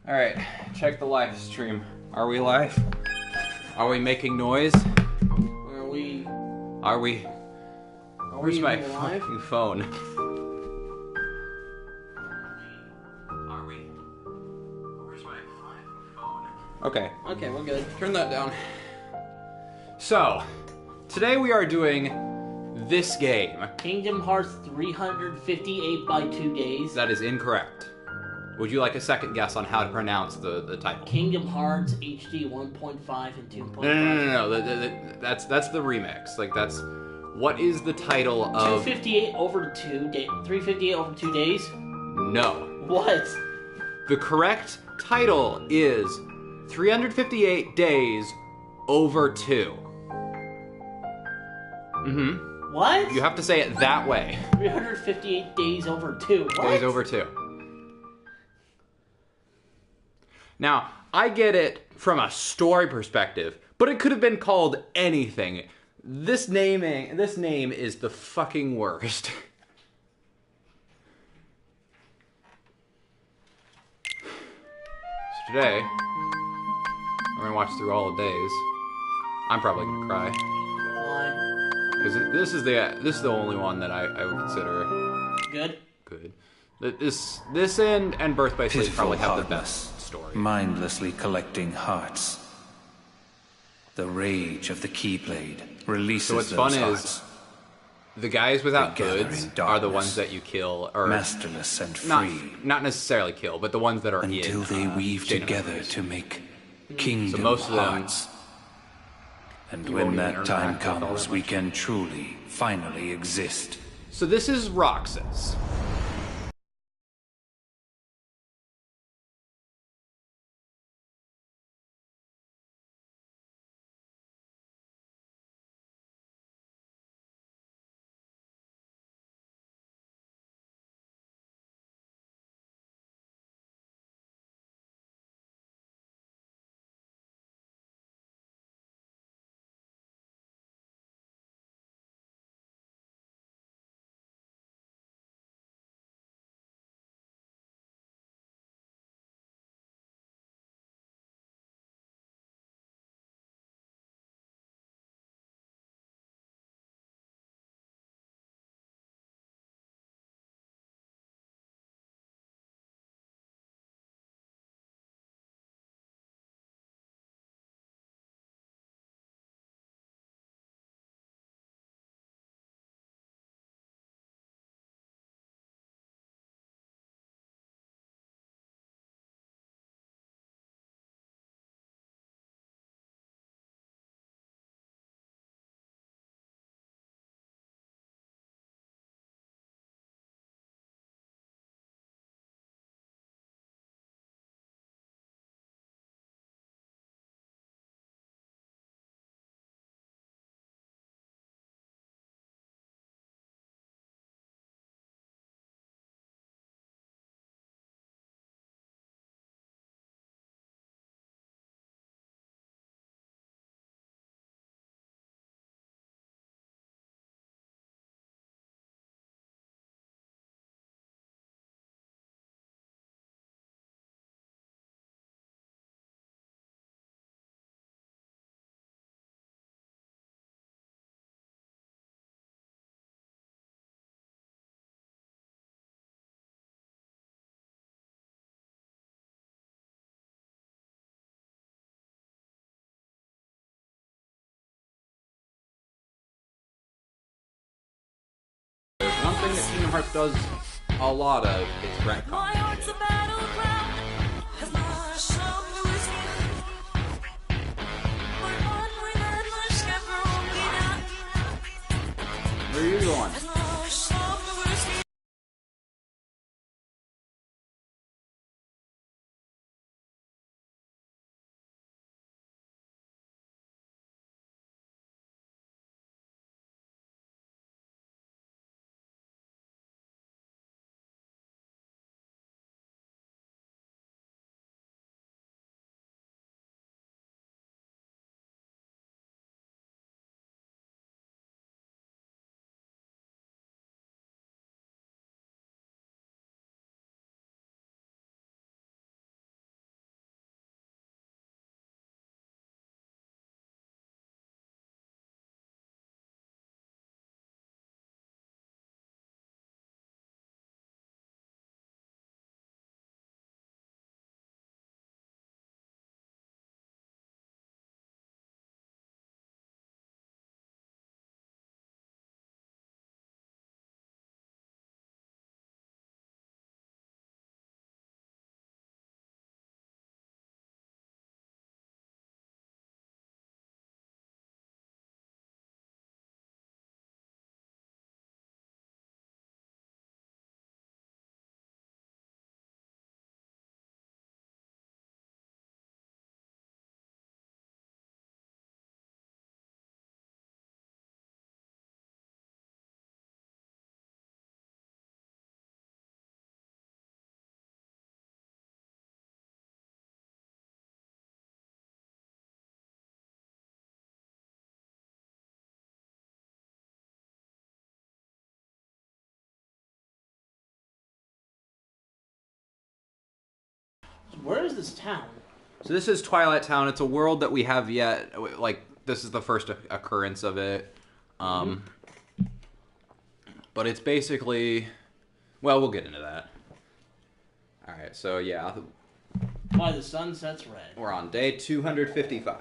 Alright, check the live stream. Are we live? Are we making noise? Are we? Where's my live? fucking phone? Are we? Where's my phone? Okay. Okay, we're good. Turn that down. So, today we are doing this game. Kingdom Hearts 358 by 2 days. That is incorrect. Would you like a second guess on how to pronounce the title? Kingdom Hearts HD 1.5 and 2.5. No. That's the remix. Like, that's... What is the title of... 258 over 2 days. 358 over 2 days? No. What? The correct title is 358 Days Over 2. Mm-hmm. What? You have to say it that way. 358 days over 2. What? Days over 2. Now, I get it from a story perspective, but it could have been called anything. This name is the fucking worst. So today, I'm gonna watch through all the days. I'm probably gonna cry. Why? Because this is the only one that I would consider Good. This and Birth by Sleep Pitiful probably have the hardness, best story. mindlessly collecting hearts. The rage of the Keyblade releases So what's those fun hearts, is the guys without They gather hoods in are the darkness, ones that you kill, or masterless and not free, necessarily kill, but the ones that are until they weave Chain of together Memories. to make Kingdom most of them, Hearts. And you when won't that even time interact with all comes, that we much. can truly, finally exist. So this is Roxas. There's one thing that Kingdom Hearts does a lot of, it's retcon shit. Where are you going? Where is this town? So this is Twilight Town. It's a world that we have yet. Like, this is the first occurrence of it. But it's basically... Well, we'll get into that. Alright, so yeah. Why the sun sets red. We're on day 255.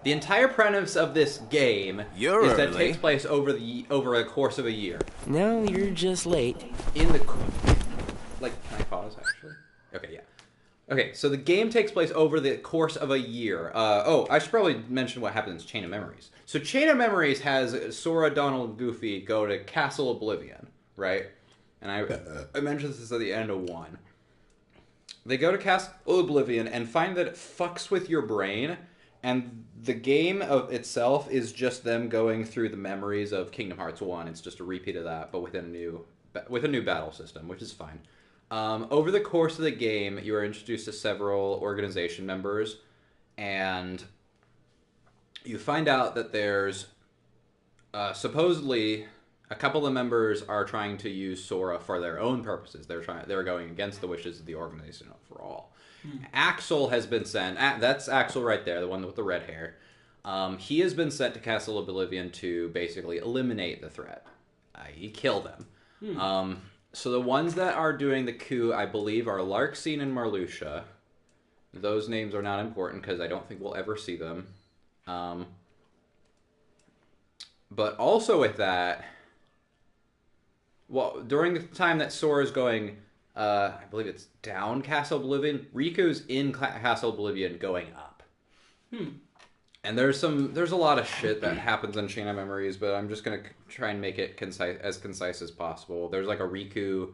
The entire premise of this game is that it takes place over a course of a year. No, you're just late. In the... Like, can I pause, actually? Okay, yeah. Okay, so the game takes place over the course of a year. I should probably mention what happens in Chain of Memories. So Chain of Memories has Sora, Donald, and Goofy go to Castle Oblivion, right? And I mentioned this at the end of 1. They go to Castle Oblivion and find that it fucks with your brain, and the game of itself is just them going through the memories of Kingdom Hearts 1. It's just a repeat of that, but with a new battle system, which is fine. Over the course of the game, you are introduced to several organization members, and you find out that there's supposedly a couple of members are trying to use Sora for their own purposes. They're going against the wishes of the organization overall. Axel has been sent. That's Axel right there, the one with the red hair. He has been sent to Castle Oblivion to basically eliminate the threat, i.e., kill them. So the ones that are doing the coup, I believe, are Larxene and Marluxia. Those names are not important because I don't think we'll ever see them. But also with that, well, during the time that Sora's going, I believe it's down Castle Oblivion, Riku's in Castle Oblivion going up. And there's a lot of shit that happens in Chain of Memories, but I'm just gonna try and make it concise as possible. There's like a Riku,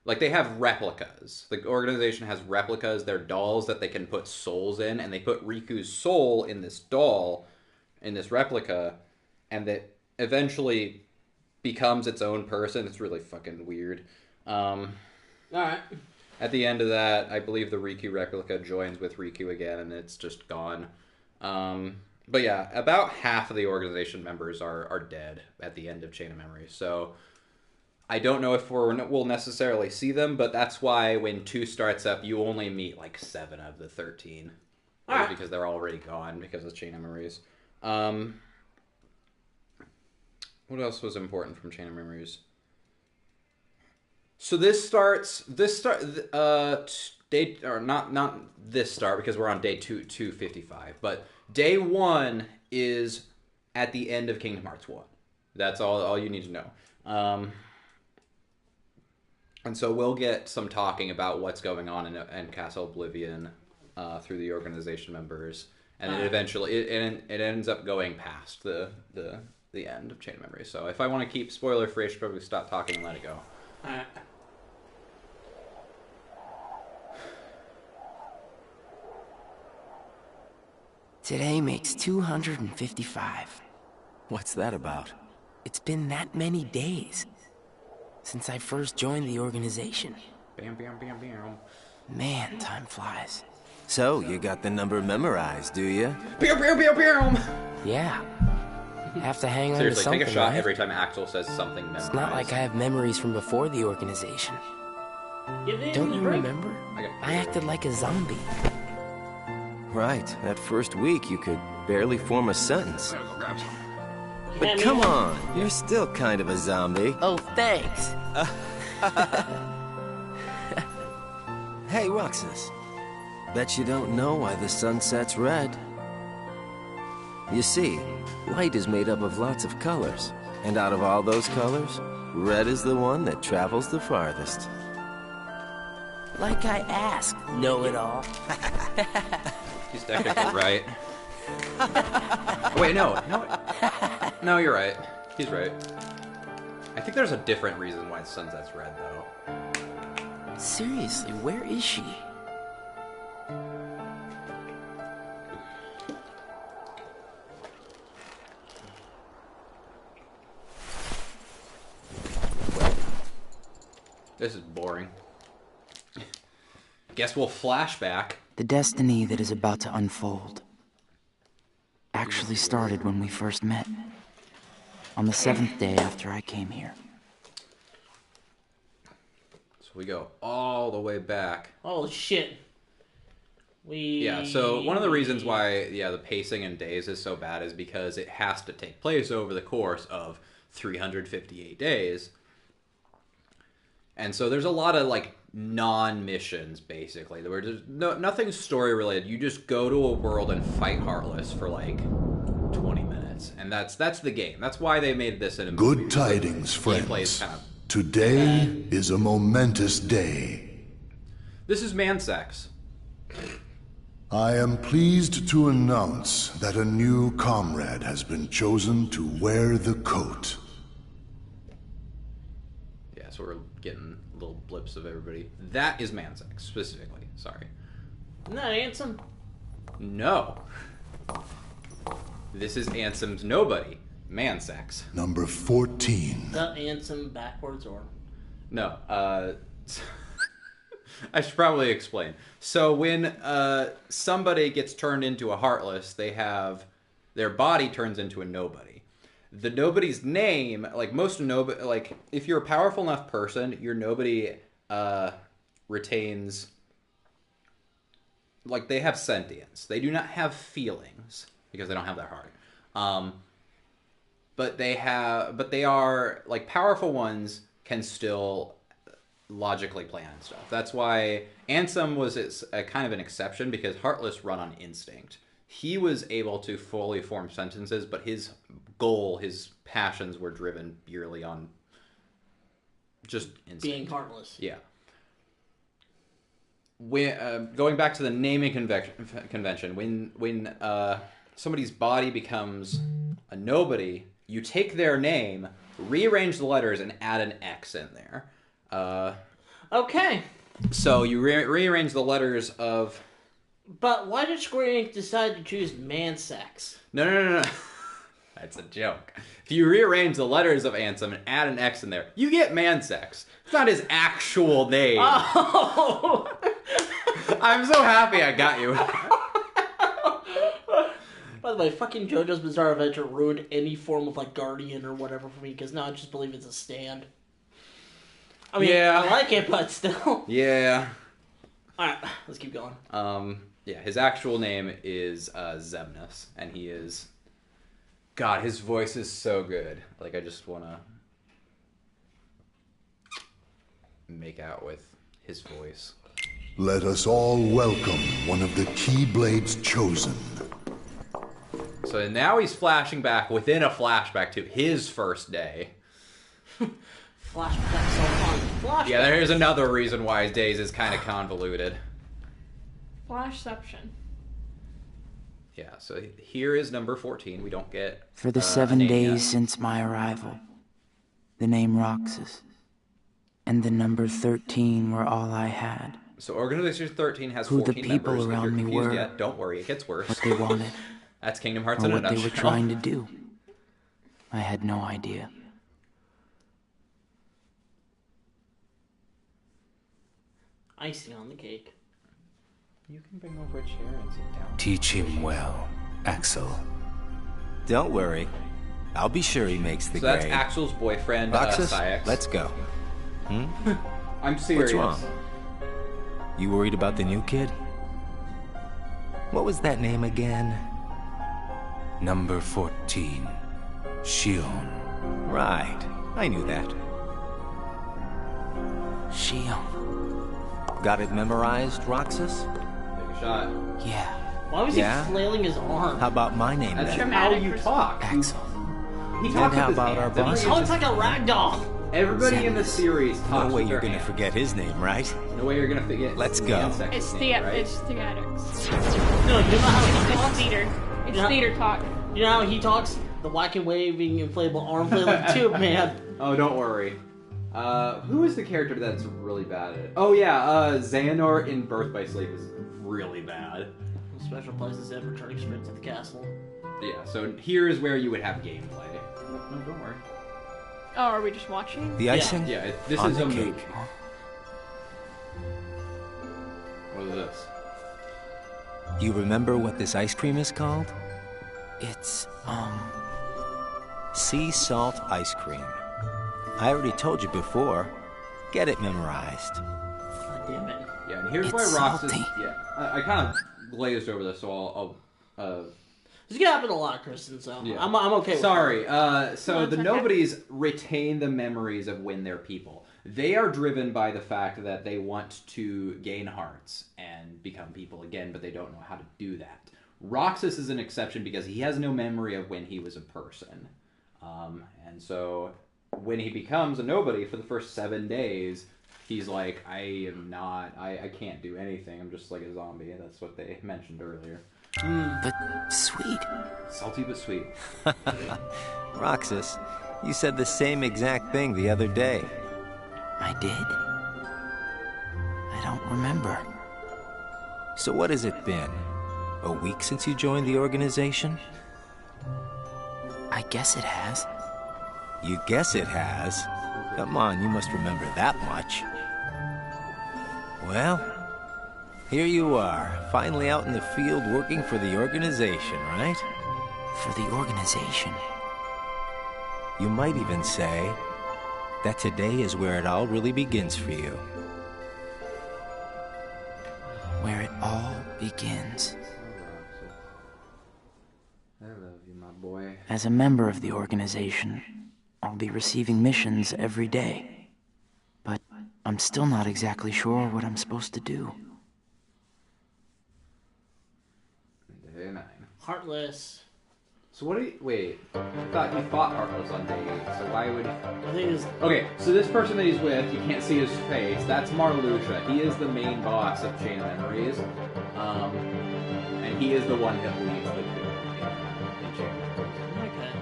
like they have replicas. The organization has replicas. They're dolls that they can put souls in, and they put Riku's soul in this doll, in this replica, and that eventually becomes its own person. It's really fucking weird. Alright. At the end of that, I believe the Riku replica joins with Riku again, and it's just gone. But yeah, about half of the organization members are dead at the end of Chain of Memories. So I don't know if we'll necessarily see them, but that's why when 2 starts up, you only meet like 7 of the 13. Right. Because they're already gone because of Chain of Memories. What else was important from Chain of Memories? So not this start because we're on day 255, but day 1 is at the end of Kingdom Hearts 1. That's all you need to know. And so we'll get some talking about what's going on in Castle Oblivion through the organization members, and it eventually it ends up going past the end of Chain of Memories. So if I want to keep spoiler free, I should probably stop talking and let it go. Today makes 255. What's that about? It's been that many days since I first joined the organization. Bam, bam, bam, bam. Man, time flies. So, you got the number memorized, do you? Bam, bam, bam, bam. Yeah. Have to hang on to Seriously, something, take a shot right? every time Axel says something memorized. It's not like I have memories from before the organization. Don't you remember? I acted like a zombie. Right. That first week, you could barely form a sentence. But come on, you're still kind of a zombie. Oh, thanks. Hey, Roxas. Bet you don't know why the sun sets red. You see, light is made up of lots of colors. And out of all those colors, red is the one that travels the farthest. Like I asked, know-it-all. He's technically right. Wait, no, you're right. He's right. I think there's a different reason why the sun sets red, though. Seriously, where is she? This is boring. Guess we'll flashback. The destiny that is about to unfold actually started when we first met. On the 7th day after I came here. So So we go all the way back. Oh, shit. Yeah, so one of the reasons why, the pacing in Days is so bad is because it has to take place over the course of 358 days. And so there's a lot of, like, non-missions, basically. There just nothing story-related. You just go to a world and fight Heartless for, like, 20 minutes. And that's the game. That's why they made this in a movie. Good tidings, friends. Today is a momentous day. This is man-sex. I am pleased to announce that a new comrade has been chosen to wear the coat. Yeah, so we're getting little blips of everybody. That is man-sex, specifically. Sorry. Isn't that Ansem? No. This is Ansem's nobody. Man-sex. Number 14. Is that Ansem backwards or? No. I should probably explain. So when somebody gets turned into a Heartless, they have their body turns into a nobody. The nobody's name, like most nobody, like if you're a powerful enough person, your nobody retains, like they have sentience. They do not have feelings because they don't have their heart. But they are like powerful ones can still logically plan stuff. That's why Ansem was a kind of an exception because Heartless run on instinct. He was able to fully form sentences, but his goal, his passions were driven purely on just instinct. Being Heartless. Yeah. When going back to the naming convention, when somebody's body becomes a nobody, you take their name, rearrange the letters, and add an X in there. Okay. So you rearrange the letters of... But why did Square Enix decide to choose man-sex? No. That's a joke. If you rearrange the letters of Ansem and add an X in there, you get man-sex. It's not his actual name. Oh! I'm so happy I got you. By the way, fucking JoJo's Bizarre Adventure ruined any form of, like, Guardian or whatever for me, because now I just believe it's a stand. I mean, yeah. I like it, but still. Yeah. Alright, let's keep going. Yeah, his actual name is Xemnas, and he is... God, his voice is so good. Like, I just want to make out with his voice. Let us all welcome one of the Keyblades chosen. So now he's flashing back within a flashback to his first day. Flashback so fun. Flashback. Yeah, there's another reason why his days is kind of convoluted. Flashception. Yeah, so here is number 14. We don't get... For the 7 days since my arrival, the name Roxas and the number 13 were all I had. So Organization 13 has who 14 the people members. around me were. Yet, don't worry, it gets worse. What they wanted. That's Kingdom Hearts or in a what nutshell. they were trying to do. I had no idea. Icing on the cake. You can bring over a chair and sit down. Teach him well, Axel. Don't worry. I'll be sure he makes the grade. So grade. that's Axel's boyfriend, Roxas, Syx. let's go. I'm serious. What's wrong? You worried about the new kid? What was that name again? Number 14. Shion. Right. I knew that. Shion. Got it memorized, Roxas? Take a shot. Yeah. Why was he flailing his arm? How about my name That's then? how you talk. Axel. He And talks how with his about our hands. boss? He talks like a rag doll. Everybody in the series talks No way with you're their gonna hands. forget his name, right? No way you're gonna forget. Let's the go. insect's It's name, right? it's theatrics. No, you know how he It's talks? theater. It's Yeah. theater talk. You know how he talks? The wacky waving inflatable arm flailing tube, man. Oh, don't worry. Who is the character that's really bad at it? Oh yeah, Xehanort in Birth by Sleep is really bad. Special places and returning sprints at the castle. Yeah, so here is where you would have gameplay. No, don't worry. Oh, are we just watching? The icing? Yeah, this on is the a cake. movie. What is this? You remember what this ice cream is called? It's, sea salt ice cream. I already told you before. Get it memorized. God damn it. Yeah, and here's why Roxas... Yeah, I kind of glazed over this, so I'll This gonna happen a lot, Kristen, so yeah. I'm okay with Sorry, so No, the okay. nobodies retain the memories of when they're people. They are driven by the fact that they want to gain hearts and become people again, but they don't know how to do that. Roxas is an exception because he has no memory of when he was a person. And so when he becomes a nobody for the first 7 days, he's like, I can't do anything. I'm just like a zombie. That's what they mentioned earlier. But sweet. Salty but sweet. Roxas, you said the same exact thing the other day. I did. I don't remember. So what has it been? A week since you joined the organization? I guess it has. You guess it has? Come on, you must remember that much. Well, here you are, finally out in the field working for the organization, right? For the organization. You might even say that today is where it all really begins for you. Where it all begins. I love you, my boy. As a member of the organization, I'll be receiving missions every day. But I'm still not exactly sure what I'm supposed to do. Day 9. Heartless. So what do you... Wait. I thought you fought Heartless on day 8, so why would... I think it's... Okay, so this person that he's with, you can't see his face, that's Marluxia. He is the main boss of Chain of Memories. And he is the one that leads the coup in Chain of Memories. Okay.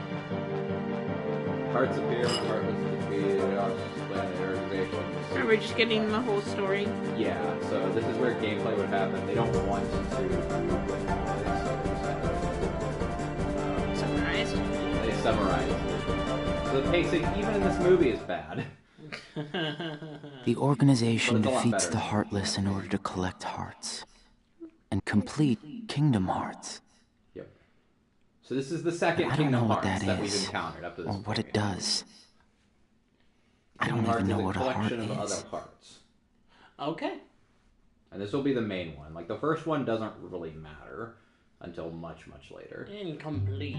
Hearts appear, Heartless is defeated, Roxas explain the organization. Are we just getting the whole story? Yeah, so this is where gameplay would happen. They don't want to... Summarized? They summarize it. So the pacing, even in this movie, is bad. The organization But it's a lot defeats better. the Heartless in order to collect hearts. And complete Kingdom Hearts. Yep. So this is the second I don't Kingdom know what Hearts that that we've is, encountered up to this or point. what it does. I Kingdom don't Hearts even know is what a heart collection of is. other hearts. Okay. And this will be the main one. Like, the first one doesn't really matter until much, much later. Incomplete.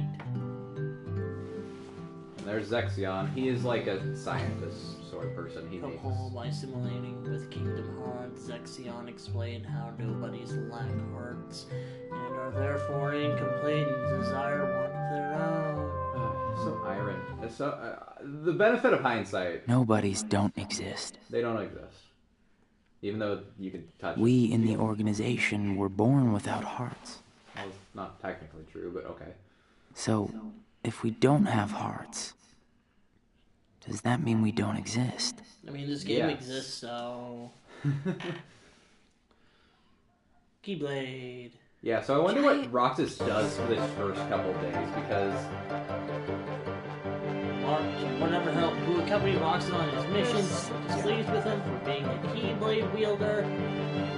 And there's Zexion. He is like a scientist sort of person. He From makes... home by simulating with Kingdom Hearts, Zexion explained how nobodies lack hearts and are therefore incomplete and desire one of their own. So iron. So, the benefit of hindsight, Nobodies don't exist. they don't exist. Even though you can touch We it. in the organization were born without hearts. Well, it's not technically true, but okay. So, if we don't have hearts, does that mean we don't exist? I mean, this game Yes. exists, so... Keyblade. Yeah, so I wonder what Roxas does for this first couple days, because... Mark, whatever help who accompanied Roxas on his missions, displeased with him for being a Keyblade wielder.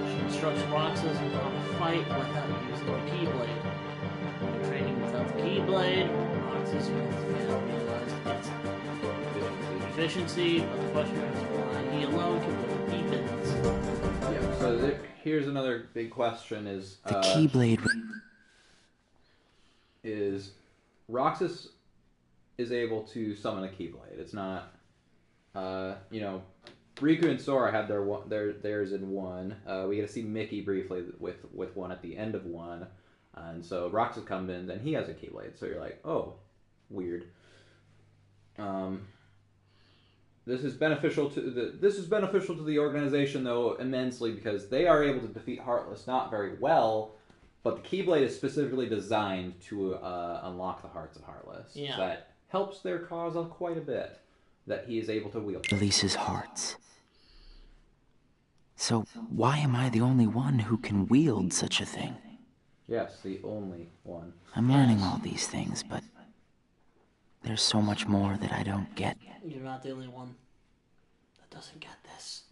She instructs Roxas on how to fight without using the Keyblade. When training without the Keyblade, Roxas realized its efficiency, but the question is why he alone can build demons. Yeah, so here's another big question is... The Keyblade... is Roxas is able to summon a Keyblade. It's not... you know, Riku and Sora had theirs in one. We get to see Mickey briefly with one at the end of one. And so Roxas comes in and he has a Keyblade. So you're like, oh, weird. This is beneficial to the organization though immensely because they are able to defeat Heartless not very well, but the Keyblade is specifically designed to unlock the hearts of Heartless. Yeah. So that helps their cause quite a bit. That he is able to wield. Releases hearts. So, why am I the only one who can wield such a thing? Yes, the only one. I'm learning all these things, but there's so much more that I don't get. You're not the only one that doesn't get this.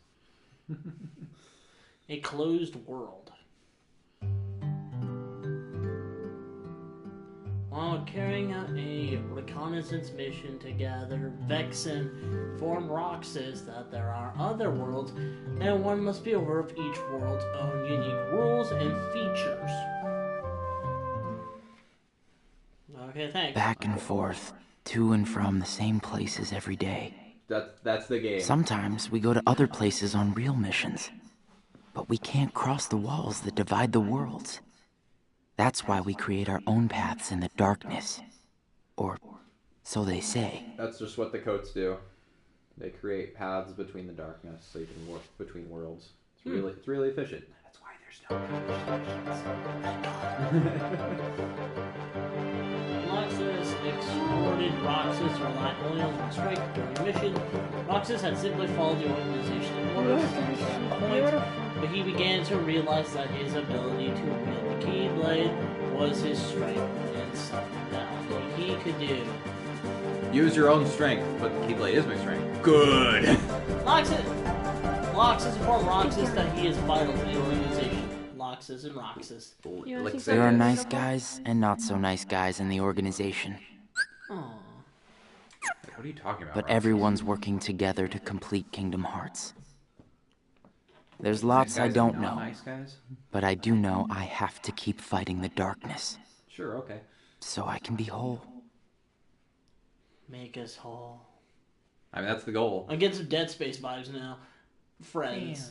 A closed world. While carrying out a reconnaissance mission to gather Vexen, inform Roxas that there are other worlds, and one must be aware of each world's own unique rules and features. Okay, thanks. Back and forth, to and from the same places every day. That's the game. Sometimes we go to other places on real missions, but we can't cross the walls that divide the worlds. That's why we create our own paths in the darkness. Or so they say. That's just what the coats do. They create paths between the darkness so you can walk between worlds. It's really efficient. That's why there's no Roxas exhorted Roxas to rely only on one strike during the mission. Roxas had simply followed the organization orders at some point, but he began to realize that his ability to wield the Keyblade was his strength and something that only he could do. Use your own strength, but the Keyblade is my strength. Good! Roxas informed Roxas that he is vital to the organization. Roxas and Roxas. There are nice guys and not so nice guys in the organization. Aww. What are you talking about? But everyone's working together to complete Kingdom Hearts. There's lots I don't know, but I do know I have to keep fighting the darkness. Sure, okay. So I can be whole. Make us whole. I mean, that's the goal. I'm getting some Dead Space vibes now. Friends.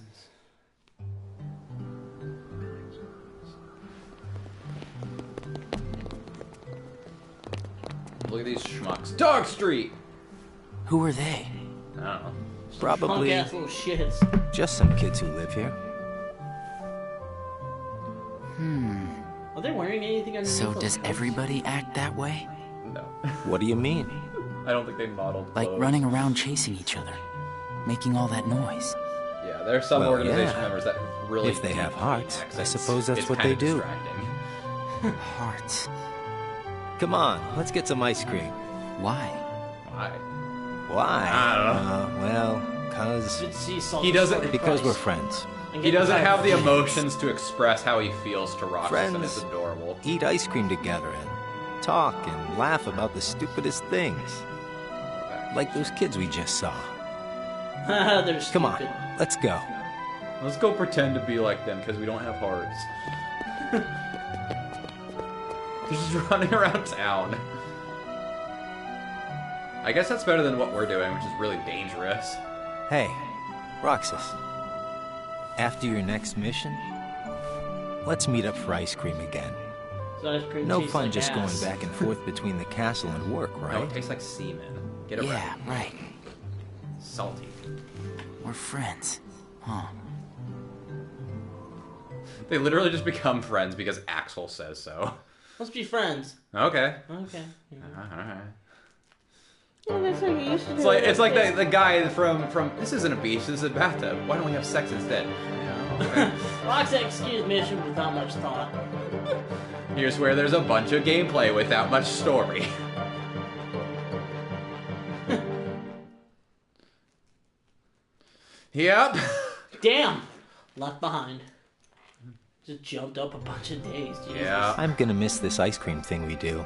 Look at these schmucks. Dog Street! Who are they? I don't know. Probably Punk-ass little shits. just some kids who live here. Are they wearing anything underneath? So those does coats? everybody act that way? No. What do you mean? I don't think they modeled Like clothes. running around chasing each other, making all that noise. Yeah, there's some Well, organization yeah. members that really... If they have hearts, I accents. suppose that's It's what kinda they do. distracting. Hearts. Come on, let's get some ice cream. Why? Why? Why? I don't know. Well, cause... Should see Salt He doesn't- Sucker Because we're Christ. friends. And He get doesn't the have the vibe. emotions to express how he feels to Roxas, and Friends. it's adorable. Eat ice cream together and talk and laugh about the stupidest things. Like those kids we just saw. They're stupid. Come on, let's go. Let's go pretend to be like them, because we don't have hearts. They're just running around town. I guess that's better than what we're doing, which is really dangerous. Hey, Roxas. After your next mission, let's meet up for ice cream again. So ice cream No tastes fun like just ass. going back and forth between the castle and work, No, right? it tastes like semen. Get it Yeah, right. right. Salty. We're friends. Huh. They literally just become friends because Axel says so. Let's be friends. Okay. Okay. Alright. Yeah, that's like you used to do. It's like the guy from this isn't a beach, this is a bathtub. Why don't we have sex instead? Yeah, okay. Roxas executed mission without much thought. Here's where there's a bunch of gameplay without much story. Yep. Damn! Left behind. Just jumped up a bunch of days. Jesus. Yeah. I'm gonna miss this ice cream thing we do.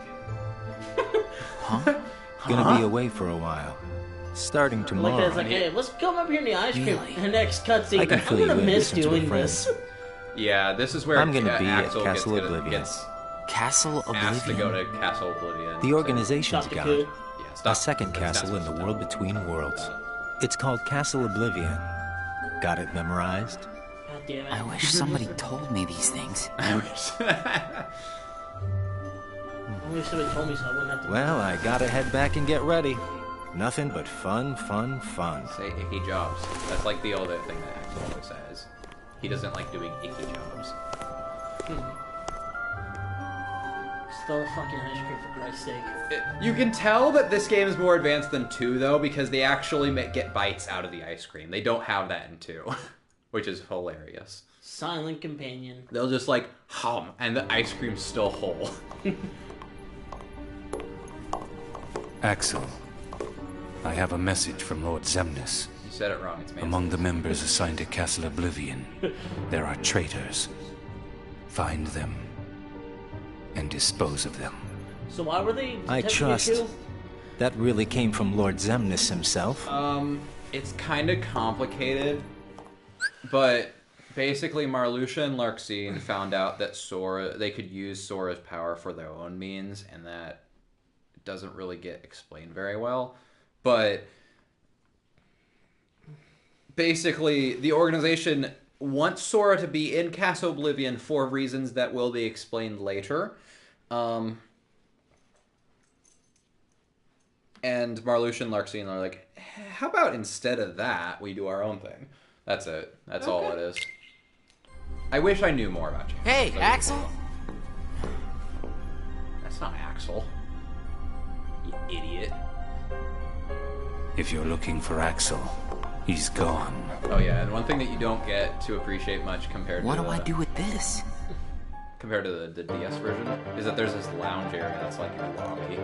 Gonna be away for a while. Starting Like tomorrow. that, it's like, hey, let's come up here in the ice cream. Really? The next cutscene. I can I'm fill you gonna in miss since we're doing friends. this. Yeah, this is where I'm gonna be at Axel Castle gets, Oblivion. gets Castle asked to go Oblivion. to Castle Oblivion. The organization's Dr. got Cool. Yeah, a stop. second That's castle not in the supposed world to between worlds. It's called Castle Oblivion. Got it memorized? God damn it. I wish somebody told me these things. I wish. I wish somebody told me so I wouldn't have to. Well, I gotta head back and get ready. Nothing but fun, fun, fun. Say icky jobs. That's like the other thing that Axel always says. He doesn't like doing icky jobs. Still a fucking ice cream for Christ's sake. You can tell that this game is more advanced than 2, though, because they actually get bites out of the ice cream. They don't have that in 2, which is hilarious. Silent companion. They'll just like hum, and the ice cream's still whole. Axel, I have a message from Lord Zemnis. You said it wrong. It's Manson. Among the members assigned to Castle Oblivion, there are traitors. Find them and dispose of them. So why were they I testing trust you? that really came from Lord Xemnas himself. It's kind of complicated, but basically Marluxia and Larxene found out that they could use Sora's power for their own means, and that doesn't really get explained very well. But basically, the organization wants Sora to be in Castle Oblivion for reasons that will be explained later. And Marluxia and Larxene are like, how about instead of that, we do our own thing? That's it. That's all it is. I wish I knew more about you. Hey, Axel? That's not Axel. You idiot. If you're looking for Axel, he's gone. Oh yeah, and one thing that you don't get to appreciate much compared to What do I do with this? compared to the DS version is that there's this lounge area that's like a lobby.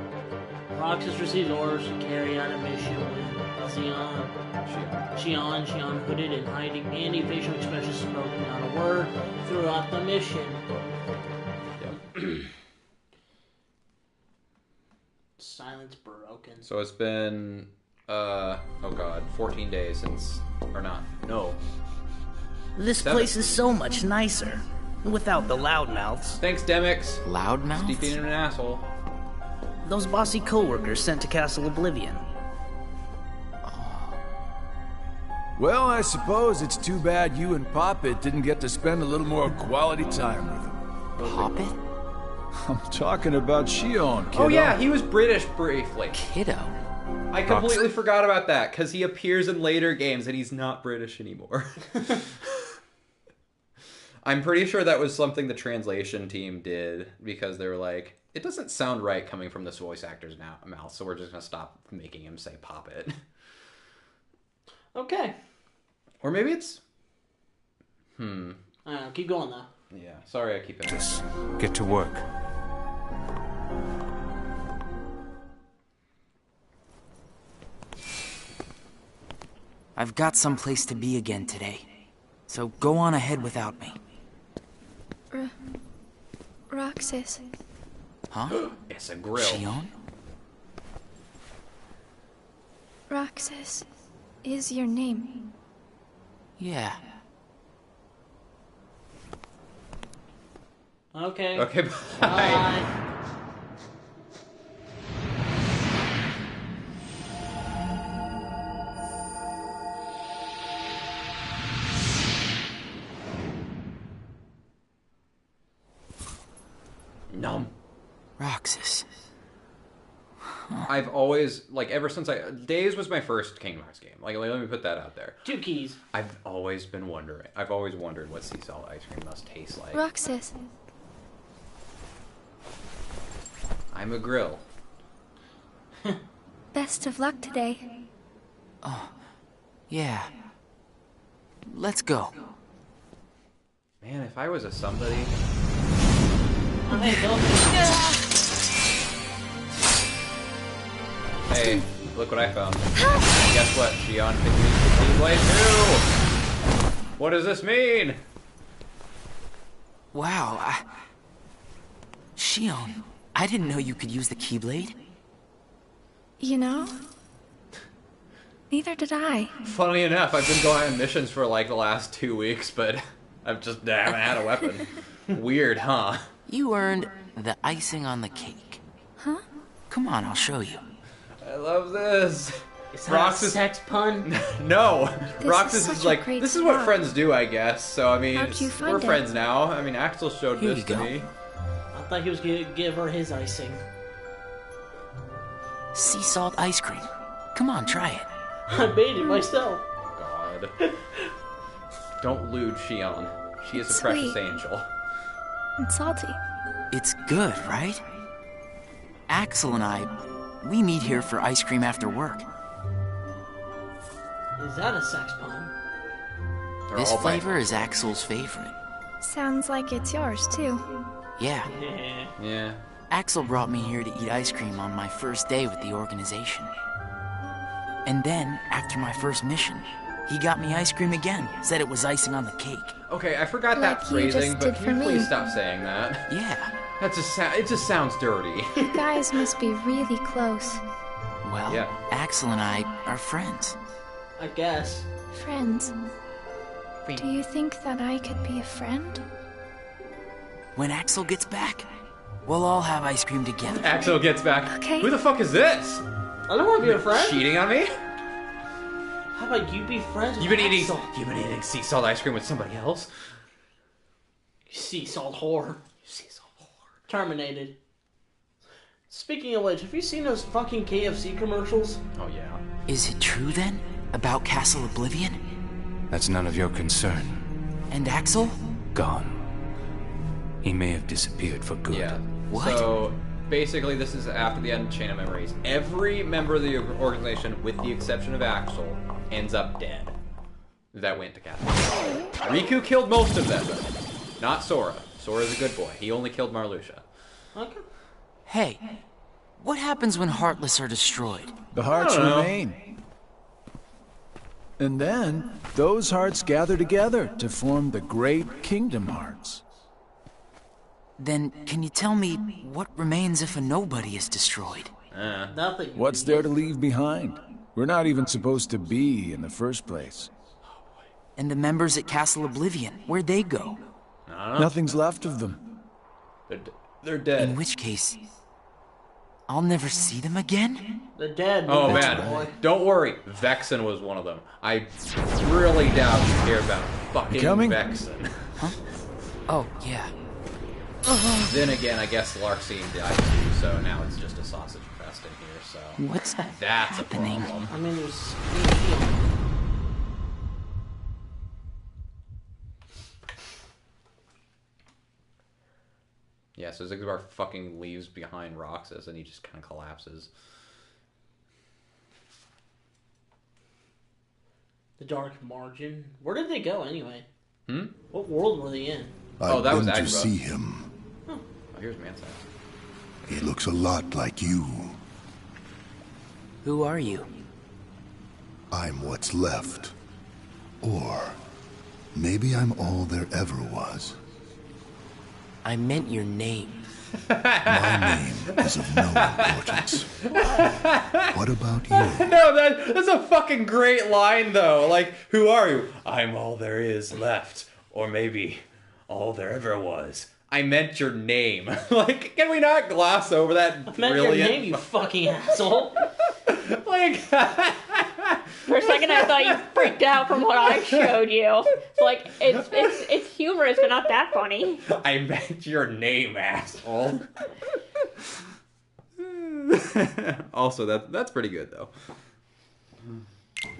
Roxas receives orders to carry out a mission with Xion hooded and hiding any facial expressions, spoken not a word throughout the mission. Yep. Silence broken. So it's been, oh god, 14 days since, or not, no. This place is so much nicer, without the loudmouths. Thanks, Demix. Loudmouths? Steve being an asshole. Those bossy co-workers sent to Castle Oblivion. Well, I suppose it's too bad you and Poppet didn't get to spend a little more quality time with him. Poppet? I'm talking about Xion, kiddo. Oh yeah, he was British briefly. Kiddo? I completely forgot about that, because he appears in later games and he's not British anymore. I'm pretty sure that was something the translation team did, because they were like, it doesn't sound right coming from this voice actor's mouth, so we're just going to stop making him say Poppet. Okay. Or maybe it's... I don't know, keep going though. Yeah, sorry I keep it. Just get to work. I've got someplace to be again today, so go on ahead without me. Roxas. Huh? It's a grill. Xion? Roxas is your name. Yeah. Okay. Okay, bye. Bye. Numb. Roxas. I've always, like, ever since Days was my first Kingdom Hearts game. Like, let me put that out there. 2 keys. I've always been wondering. I've always wondered what sea salt ice cream must taste like. Roxas. I'm a grill. Best of luck today. Oh, yeah. Let's go. Man, if I was a somebody... Oh, hey, Bill. Hey, look what I found. Guess what? Xion can use the Keyblade too! What does this mean? Wow, Xion, I didn't know you could use the Keyblade. You know? Neither did I. Funny enough, I've been going on missions for like the last 2 weeks, but I haven't had a weapon. Weird, huh? You earned the icing on the cake. Huh? Come on, I'll show you. I love this. Is that a sex pun? No. Roxas such is a like, great this is what spot. friends do, I guess. So, I mean, How'd you find we're it? friends now. I mean, Axel showed Here this you to go. me. I thought he was gonna give her his icing. Sea salt ice cream. Come on, try it. I made it myself. God. Don't lewd Xion. She is It's a precious sweet. angel. And salty. It's good, right? Axel and I, we meet here for ice cream after work. Is that a sex pun? They're This all my- flavor is Axel's favorite. Sounds like it's yours, too. Yeah, Yeah. Axel brought me here to eat ice cream on my first day with the organization. And then, after my first mission, he got me ice cream again, said it was icing on the cake. Okay, I forgot that Like you phrasing, just but did can for you please me. stop saying that? Yeah, It just sounds dirty. You guys must be really close. Well, yeah. Axel and I are friends. I guess. Friends. Do you think that I could be a friend? When Axel gets back, we'll all have ice cream together. Axel gets back. Okay. Who the fuck is this? I don't want to be a friend. Cheating on me? How about you be friends with You've been Axel? eating sea salt ice cream with somebody else? You sea salt whore. Terminated. Speaking of which, have you seen those fucking KFC commercials? Oh yeah. Is it true then? About Castle Oblivion? That's none of your concern. And Axel? Gone. He may have disappeared for good. Yeah. What? So basically, this is after the end of Chain of Memories. Every member of the organization, with the exception of Axel, ends up dead. That went to Castle. Riku killed most of them, not Sora. Sora's a good boy. He only killed Marluxia. Okay. Hey, what happens when Heartless are destroyed? The hearts remain. And then, those hearts gather together to form the great Kingdom Hearts. Then, can you tell me what remains if a nobody is destroyed? Nothing. What's there to leave behind? We're not even supposed to be in the first place. And the members at Castle Oblivion, where'd they go? Nothing's left of them. They're dead. In which case, I'll never see them again? They're dead. Oh man, don't worry. Vexen was one of them. I really doubt you care about fucking Vexen. Huh? Oh, yeah. Then again, I guess Larxene died too, so now it's just a sausage fest in here, so... What's That's happening? a problem. I mean, there's... Yeah, so Zigzabar fucking leaves behind Roxas and he just kind of collapses. The Dark Margin. Where did they go anyway? Hmm? What world were they in? I've that was been to Agrabah. see him. Oh, here's Mansax. He looks a lot like you. Who are you? I'm what's left. Or maybe I'm all there ever was. I meant your name. My name is of no importance. What about you? No, that's a fucking great line, though. Like, who are you? I'm all there is left. Or maybe all there ever was. I meant your name. Like, can we not gloss over that I meant your name, you fucking asshole. Like... For a second, I thought you freaked out from what I showed you. Like, it's humorous, but not that funny. I meant your name, asshole. Also, that's pretty good, though.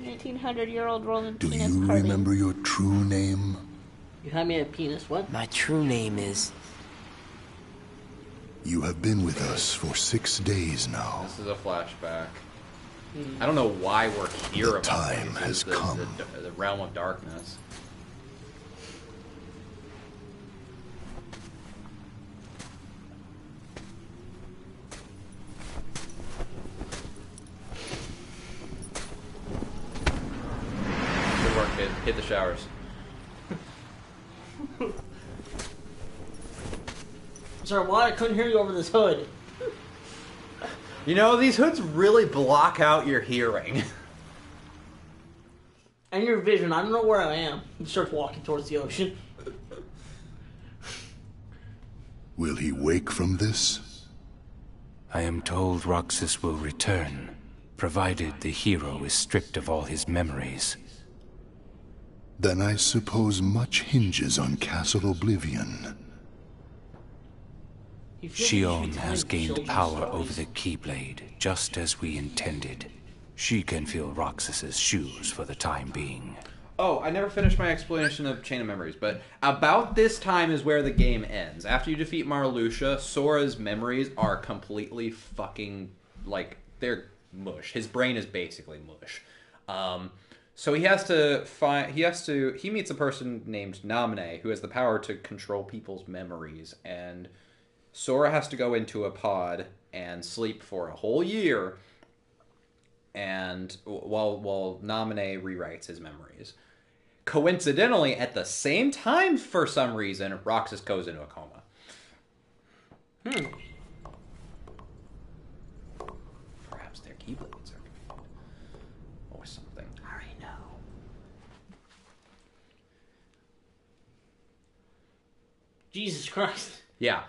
1900-year-old rolling Do penis you party. remember your true name? You had me at penis, what? My true name is... You have been with us for 6 days now. This is a flashback. I don't know why we're here. The about time this. has come. The realm of darkness. Good work, kid. Hit the showers. Sorry, why I couldn't hear you over this hood? You know, these hoods really block out your hearing. And your vision. I don't know where I am. He starts walking towards the ocean. Will he wake from this? I am told Roxas will return, provided the hero is stripped of all his memories. Then I suppose much hinges on Castle Oblivion. Shion has gained power over the Keyblade, just as we intended. She can fill Roxas's shoes for the time being. Oh, I never finished my explanation of Chain of Memories, but about this time is where the game ends. After you defeat Marluxia, Sora's memories are completely fucking, like, they're mush. His brain is basically mush. So he has to find, he meets a person named Namine, who has the power to control people's memories, and Sora has to go into a pod and sleep for a whole year, and while Namine rewrites his memories. Coincidentally, at the same time, for some reason, Roxas goes into a coma. Perhaps their keyblades are defeated. Or something. I know. Jesus Christ. Yeah.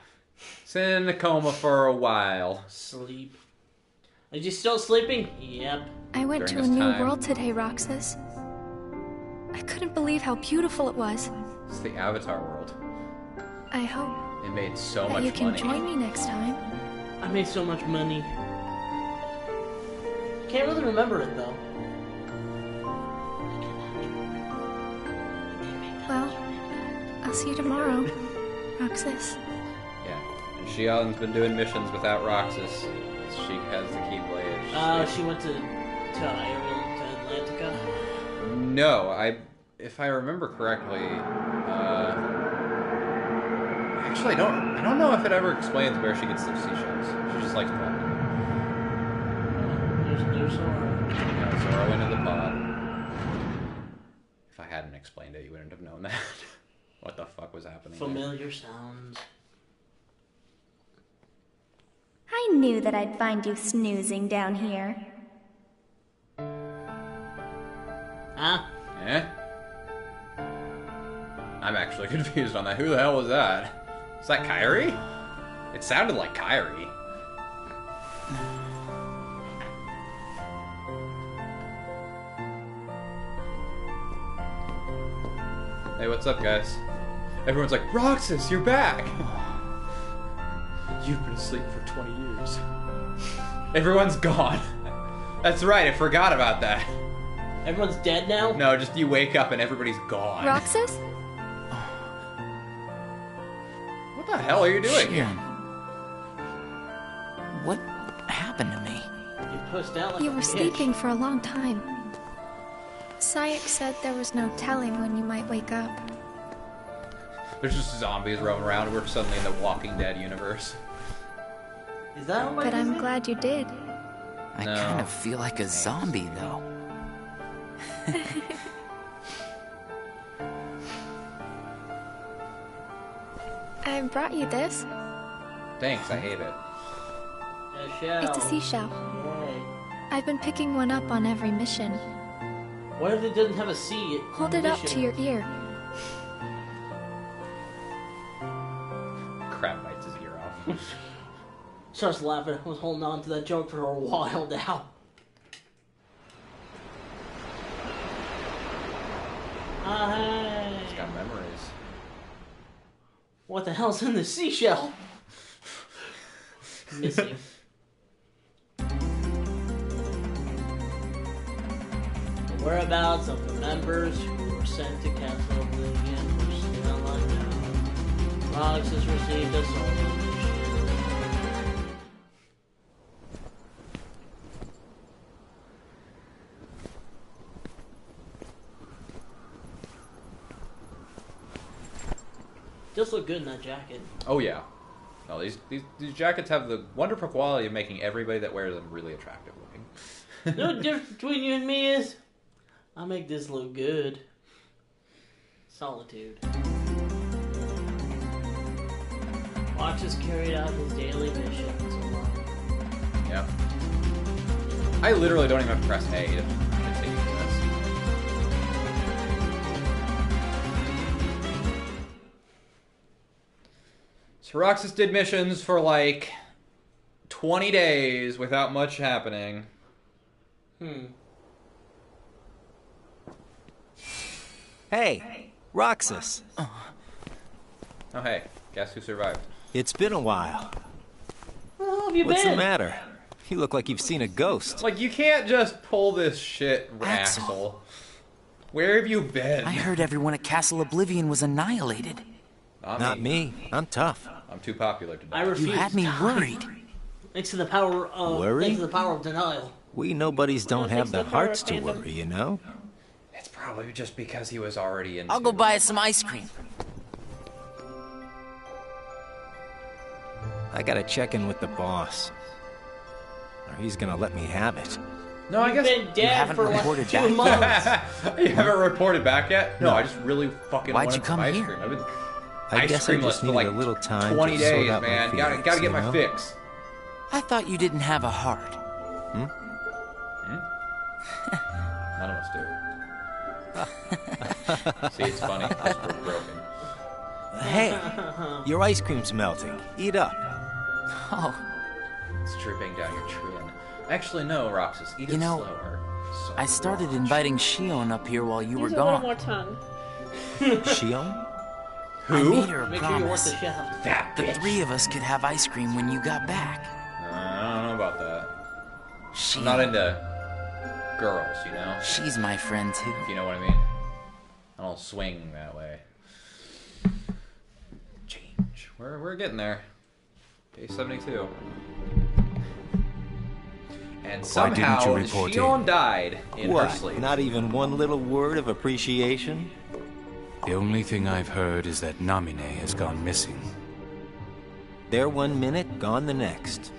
It's in a coma for a while. Sleep. Is he still sleeping? Yep. I went to a new world today, Roxas. I couldn't believe how beautiful it was. It's the Avatar world. I hope It made so that much you can money. join me next time. I made so much money. Can't really remember it though. Well, I'll see you tomorrow, Roxas. Yeah. And Shion's been doing missions without Roxas. She has the Keyblade. She went to Atlantica? No, if I remember correctly, actually I don't know if it ever explains where she gets those seashells. She just likes them. There's Zora. Yeah, Zora went in the pod. If I hadn't explained it, you wouldn't have known that. What the fuck was happening? Familiar sounds. I knew that I'd find you snoozing down here. Huh? Eh? I'm actually confused on that. Who the hell was that? Is that Kairi? It sounded like Kairi. Hey, what's up, guys? Everyone's like, Roxas, you're back! You've been asleep for 20 years. Everyone's gone. That's right, I forgot about that. Everyone's dead now? No, just you wake up and everybody's gone. Roxas? What the hell are you doing? Shion. What happened to me? You pushed out like You a were bitch. sleeping for a long time. Sayek said there was no telling when you might wake up. There's just zombies roaming around. We're suddenly in the Walking Dead universe. Is that what But I'm glad you did. I kind of feel like a zombie, though. I brought you this. Thanks, I hate it. It's a seashell. Yay. I've been picking one up on every mission. What if it doesn't have a C? Hold it up to your ear. Crab bites his ear off. Starts laughing. I was holding on to that joke for a while now. Hey. It's got memories. What the hell's in the seashell? Missing. The whereabouts of the members who were sent to Castle Oblivion were still unknown. Roxas received a solo mission. Does look good in that jacket. Oh yeah. No, these jackets have the wonderful quality of making everybody that wears them really attractive looking. You know what the difference between you and me is? I make this look good. Solitude. Roxas carried out his daily missions alone. Yep. I literally don't even have to press A to continue this. So Roxas did missions for like 20 days without much happening. Hey, Roxas. Oh hey, guess who survived? It's been a while. Where have you What's been? the matter? You look like you've seen a ghost. Like, you can't just pull this shit, Axel. Where have you been? I heard everyone at Castle Oblivion was annihilated. Not me. I'm tough. I'm too popular to die. I refuse. You had me worried. Thanks to the power of Worry? Thanks to the power of denial. We nobodies don't have the hearts to worry, you know? It's probably just because he was already in. I'll go buy us some ice cream. I gotta check in with the boss. Or he's gonna let me have it. No, I guess You've been dead for like 2 months. You haven't reported back yet? No, I just really fucking Why'd wanted you come some ice here? cream. ice guess I cream just for need like a little time 20 to sort days, out my man. feelings, Gotta get you my know? fix. I thought you didn't have a heart. None of us do. See, it's funny. It's broken. Hey, your ice cream's melting. Eat up. Oh. It's dripping down your chin. Actually, no, Roxas. Eat it slower. So I started inviting Shion up here while you were Use a little gone. more tongue. Shion? I made her a Make sure you work promise. the chef. That The bitch. 3 of us could have ice cream when you got back. I don't know about that. Shion. I'm not into girls, you know? She's my friend, too. If you know what I mean. I don't swing that way. Change. We're getting there. Day 72. And somehow didn't you report Shion died in her What? sleep. Not even one little word of appreciation? The only thing I've heard is that Namine has gone missing. There 1 minute, gone the next.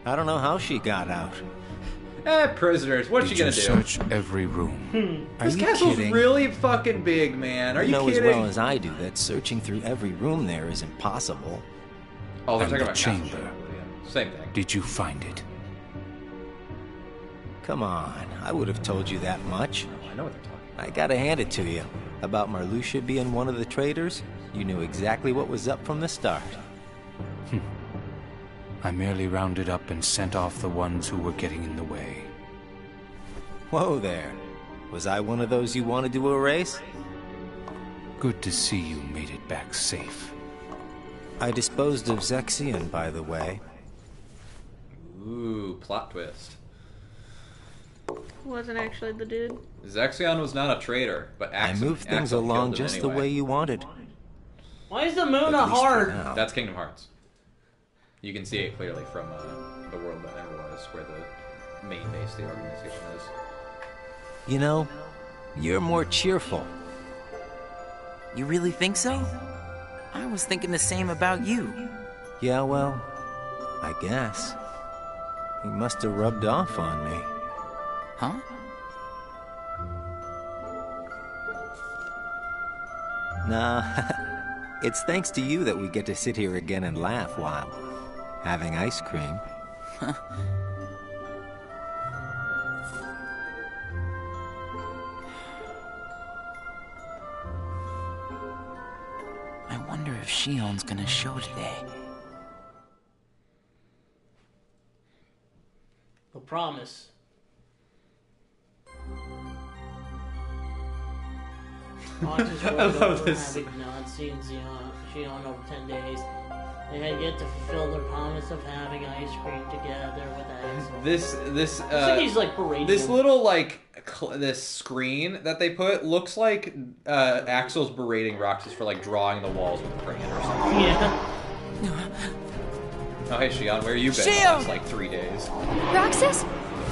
I don't know how she got out. Prisoners. What's she Did gonna you do? search every room? Are This you castle's kidding? really fucking big, man. Are you know kidding? as well as I do that searching through every room there is impossible. Oh, they're And talking the about chamber. Castle. Yeah, same thing. Did you find it? Come on, I would have told you that much. I know what they're talking about. I gotta hand it to you. About Marluxia being one of the traitors, you knew exactly what was up from the start. I merely rounded up and sent off the ones who were getting in the way. Whoa there. Was I one of those you wanted to erase? Good to see you made it back safe. I disposed of Zexion, by the way. Ooh, plot twist. Wasn't actually the dude. Zexion was not a traitor, but I moved things along just the way you wanted. Why is the moon At a least for heart? now. That's Kingdom Hearts. You can see it clearly from the world that never was, where the main base of the organization is. You know, you're more cheerful. You really think so? I was thinking the same about you. Yeah, well, I guess. He must have rubbed off on me. Huh? Nah, it's thanks to you that we get to sit here again and laugh while having ice cream. I wonder if Shion's gonna show today. The promise. Oxus I rolled love over, this. having not seen Shion over 10 days. They had yet to fulfill their promise of having ice cream together with Axel. This Looks like he's like berating this him. little like this screen that they put looks like Axel's berating Roxas for like drawing the walls with a crayon or something. Yeah. Oh hey Shion, where you been the Shion! last like 3 days? Roxas?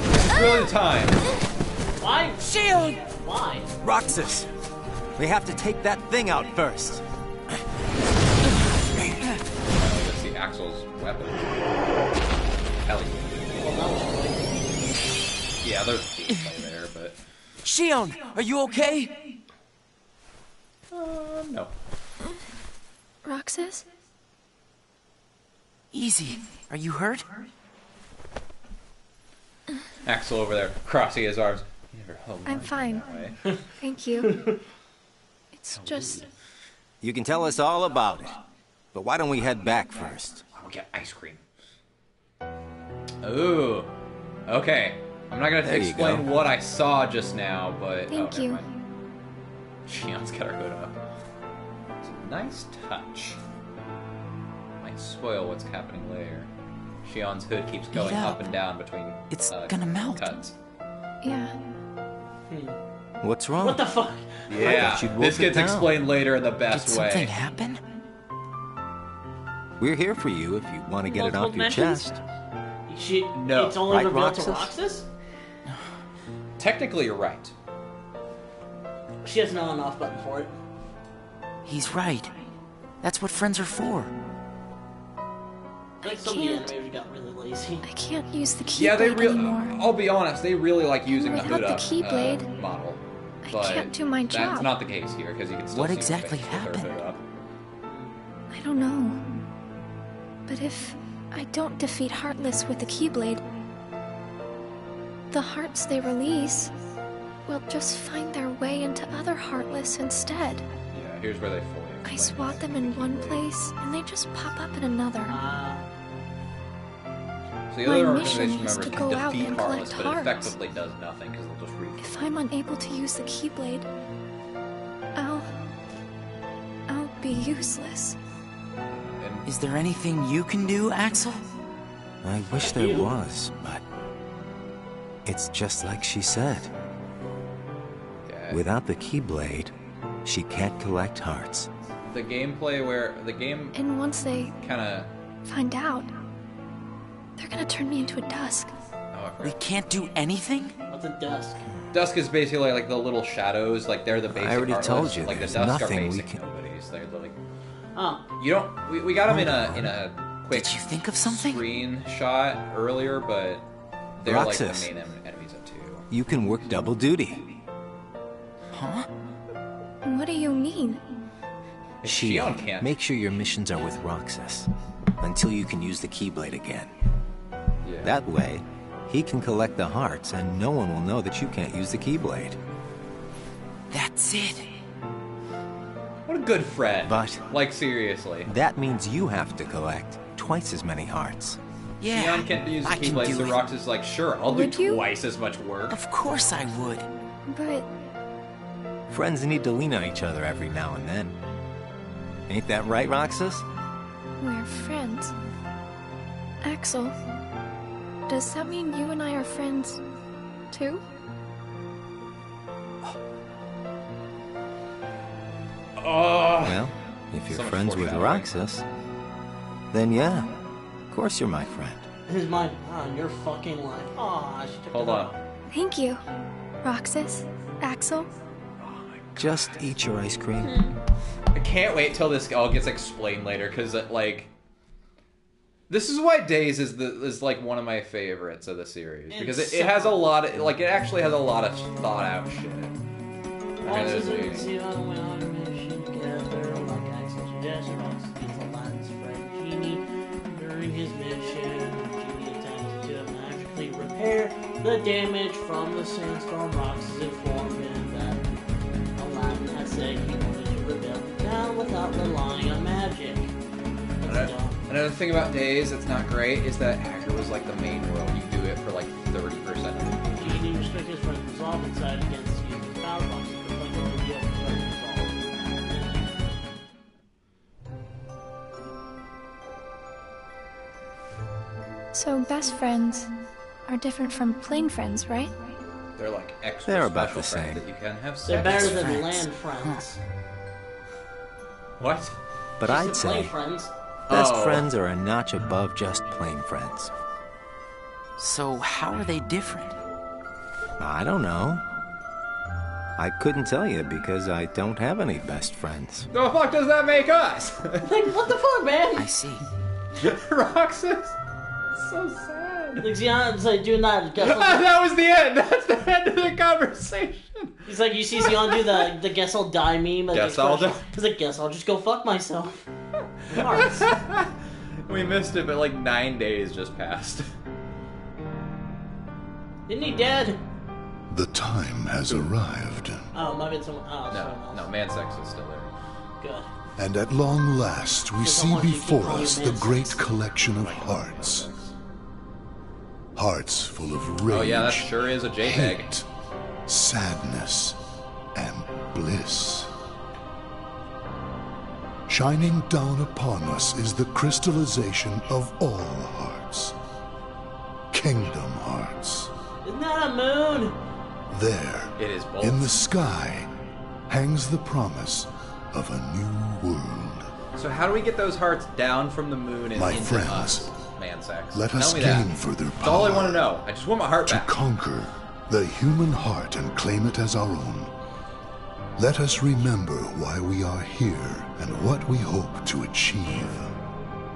It's really the time. Why? Shion! Why? Roxas! We have to take that thing out first. Let's see Axel's weapon. Hell yeah, there's gameplay there, but Shion, are you okay? no. Roxas? Easy. Are you hurt? Axel over there crossing his arms. You never held I'm mine fine. that way. Thank you. It's just... You can tell us all about it. But why don't we head back first? I'll get ice cream. Ooh. Okay. I'm not gonna There you explain go. what I saw just now, but Thank you. Shion's got her hood up. It's a nice touch. Might spoil what's happening later. Shion's hood keeps going Eat up up. and down between It's gonna melt. cuts. Yeah. What's wrong? What the fuck? Yeah, thought you'd this wolf it gets down. explained later in the Did best something way. happen? We're here for you if you want to get it Multiple off your dimensions? chest. No. It's only Right, revealed to Roxas? Roxas? Technically, you're right. She has an on and off button for it. He's right. That's what friends are for. Like some of the animators got really lazy. I can't use the Keyblade Yeah, they really. anymore. I'll be honest, they really like using the Without hood the up Keyblade, model. I But can't do my that's job. not the case here because you can still What see her exactly face with her happened? hood up. don't know. But if I don't defeat Heartless with the Keyblade, the hearts they release will just find their way into other Heartless instead. Yeah, here's where they fully explain. I swat them in one place, and they just pop up in another. So the My other mission organization is members to can go out defeat and Heartless, collect but it hearts. effectively does nothing because they'll just read. If I'm unable to use the Keyblade, I'll be useless. Is there anything you can do, Axel? I wish there was, but it's just like she said. Without the Keyblade, she can't collect hearts. The gameplay where the game And once they kind of find out, they're gonna turn me into a dusk. We can't do anything? What's a dusk? Dusk is basically like the little shadows, like they're the basic. I already Heartless. told you, like the there's Dusk are nothing we basic can- nobodies. They're like, oh, you don't. We got them in a quick. Did you think of something? Screenshot earlier, but they're Roxas, like the main enemies of 2. You can work double duty. Huh? What do you mean? Shion, can't. make sure your missions are with Roxas until you can use the Keyblade again. Yeah. That way, he can collect the hearts and no one will know that you can't use the Keyblade. That's it. What a good friend. But like seriously. that means you have to collect twice as many hearts. Yeah, Shion can't use the I can Keyblade, do so it. Roxas is like, sure, I'll Would do you? twice as much work. Of course I would. But Friends need to lean on each other every now and then. Ain't that right, Roxas? we're friends. Axel, does that mean you and I are friends, too? Oh. Well, if you're So much friends with foreshadowing. Roxas, then yeah, of course you're my friend. His mind on your fucking life. Aw, she took Hold it on. out. Thank you, Roxas, Axel. Just eat your ice cream. I can't wait till this all gets explained later, because like, this is why Days is like one of my favorites of the series, because it has a lot of, like, it actually has a lot of thought out shit. Roxas and Shion went on a mission together, like Axel suggested. Roxas gets a lens friend Genie. During his mission, Genie attempts to magically repair the damage from the sandstorm. Roxas informed him that Aladdin had said he wanted to rebuild the town without relying on magic. That's dumb. Another thing about Days that's not great is that Hacker was like the main world. You do it for like 30% of it. Genie restricted his friend's resolve inside against using power boxes to play the reveal of resolve. So best friends are different from plain friends, right? They're like extra They're about special the friends same. that you can have sex They're better with. than land friends. What? But She I'd said plain say friends. best Oh. friends are a notch above just plain friends. So how are they different? I don't know. I couldn't tell you because I don't have any best friends. The fuck does that make us? Like, what the fuck, man? I see. Roxas? So sad. Like, Xion's like doing that. That was the end. That's the end of the conversation. He's like, you see Xion do the guess I'll die meme. Like, Guess I'll expression. die. He's like, guess I'll just go fuck myself. Hearts. We missed it, but like 9 days just passed. Isn't he dead? The time has arrived, Oh, maybe it's someone. Oh, No, someone else. no, Man Sex is still there. Good. and at long last we Yes, I see want you to before keep all us your the men great sex. collection of hearts. Hearts full of rage, Oh yeah, that sure is a JPEG. hate, sadness, and bliss. Shining down upon us is the crystallization of all hearts. Kingdom Hearts. Isn't that a moon? There, It is both. in the sky, hangs the promise of a new world. So how do we get those hearts down from the moon and My into friends, us? Man Sex. let Tell us me gain that. further That's all I power want to know. I just want my heart to back. conquer the human heart and claim it as our own. Let us remember why we are here and what we hope to achieve.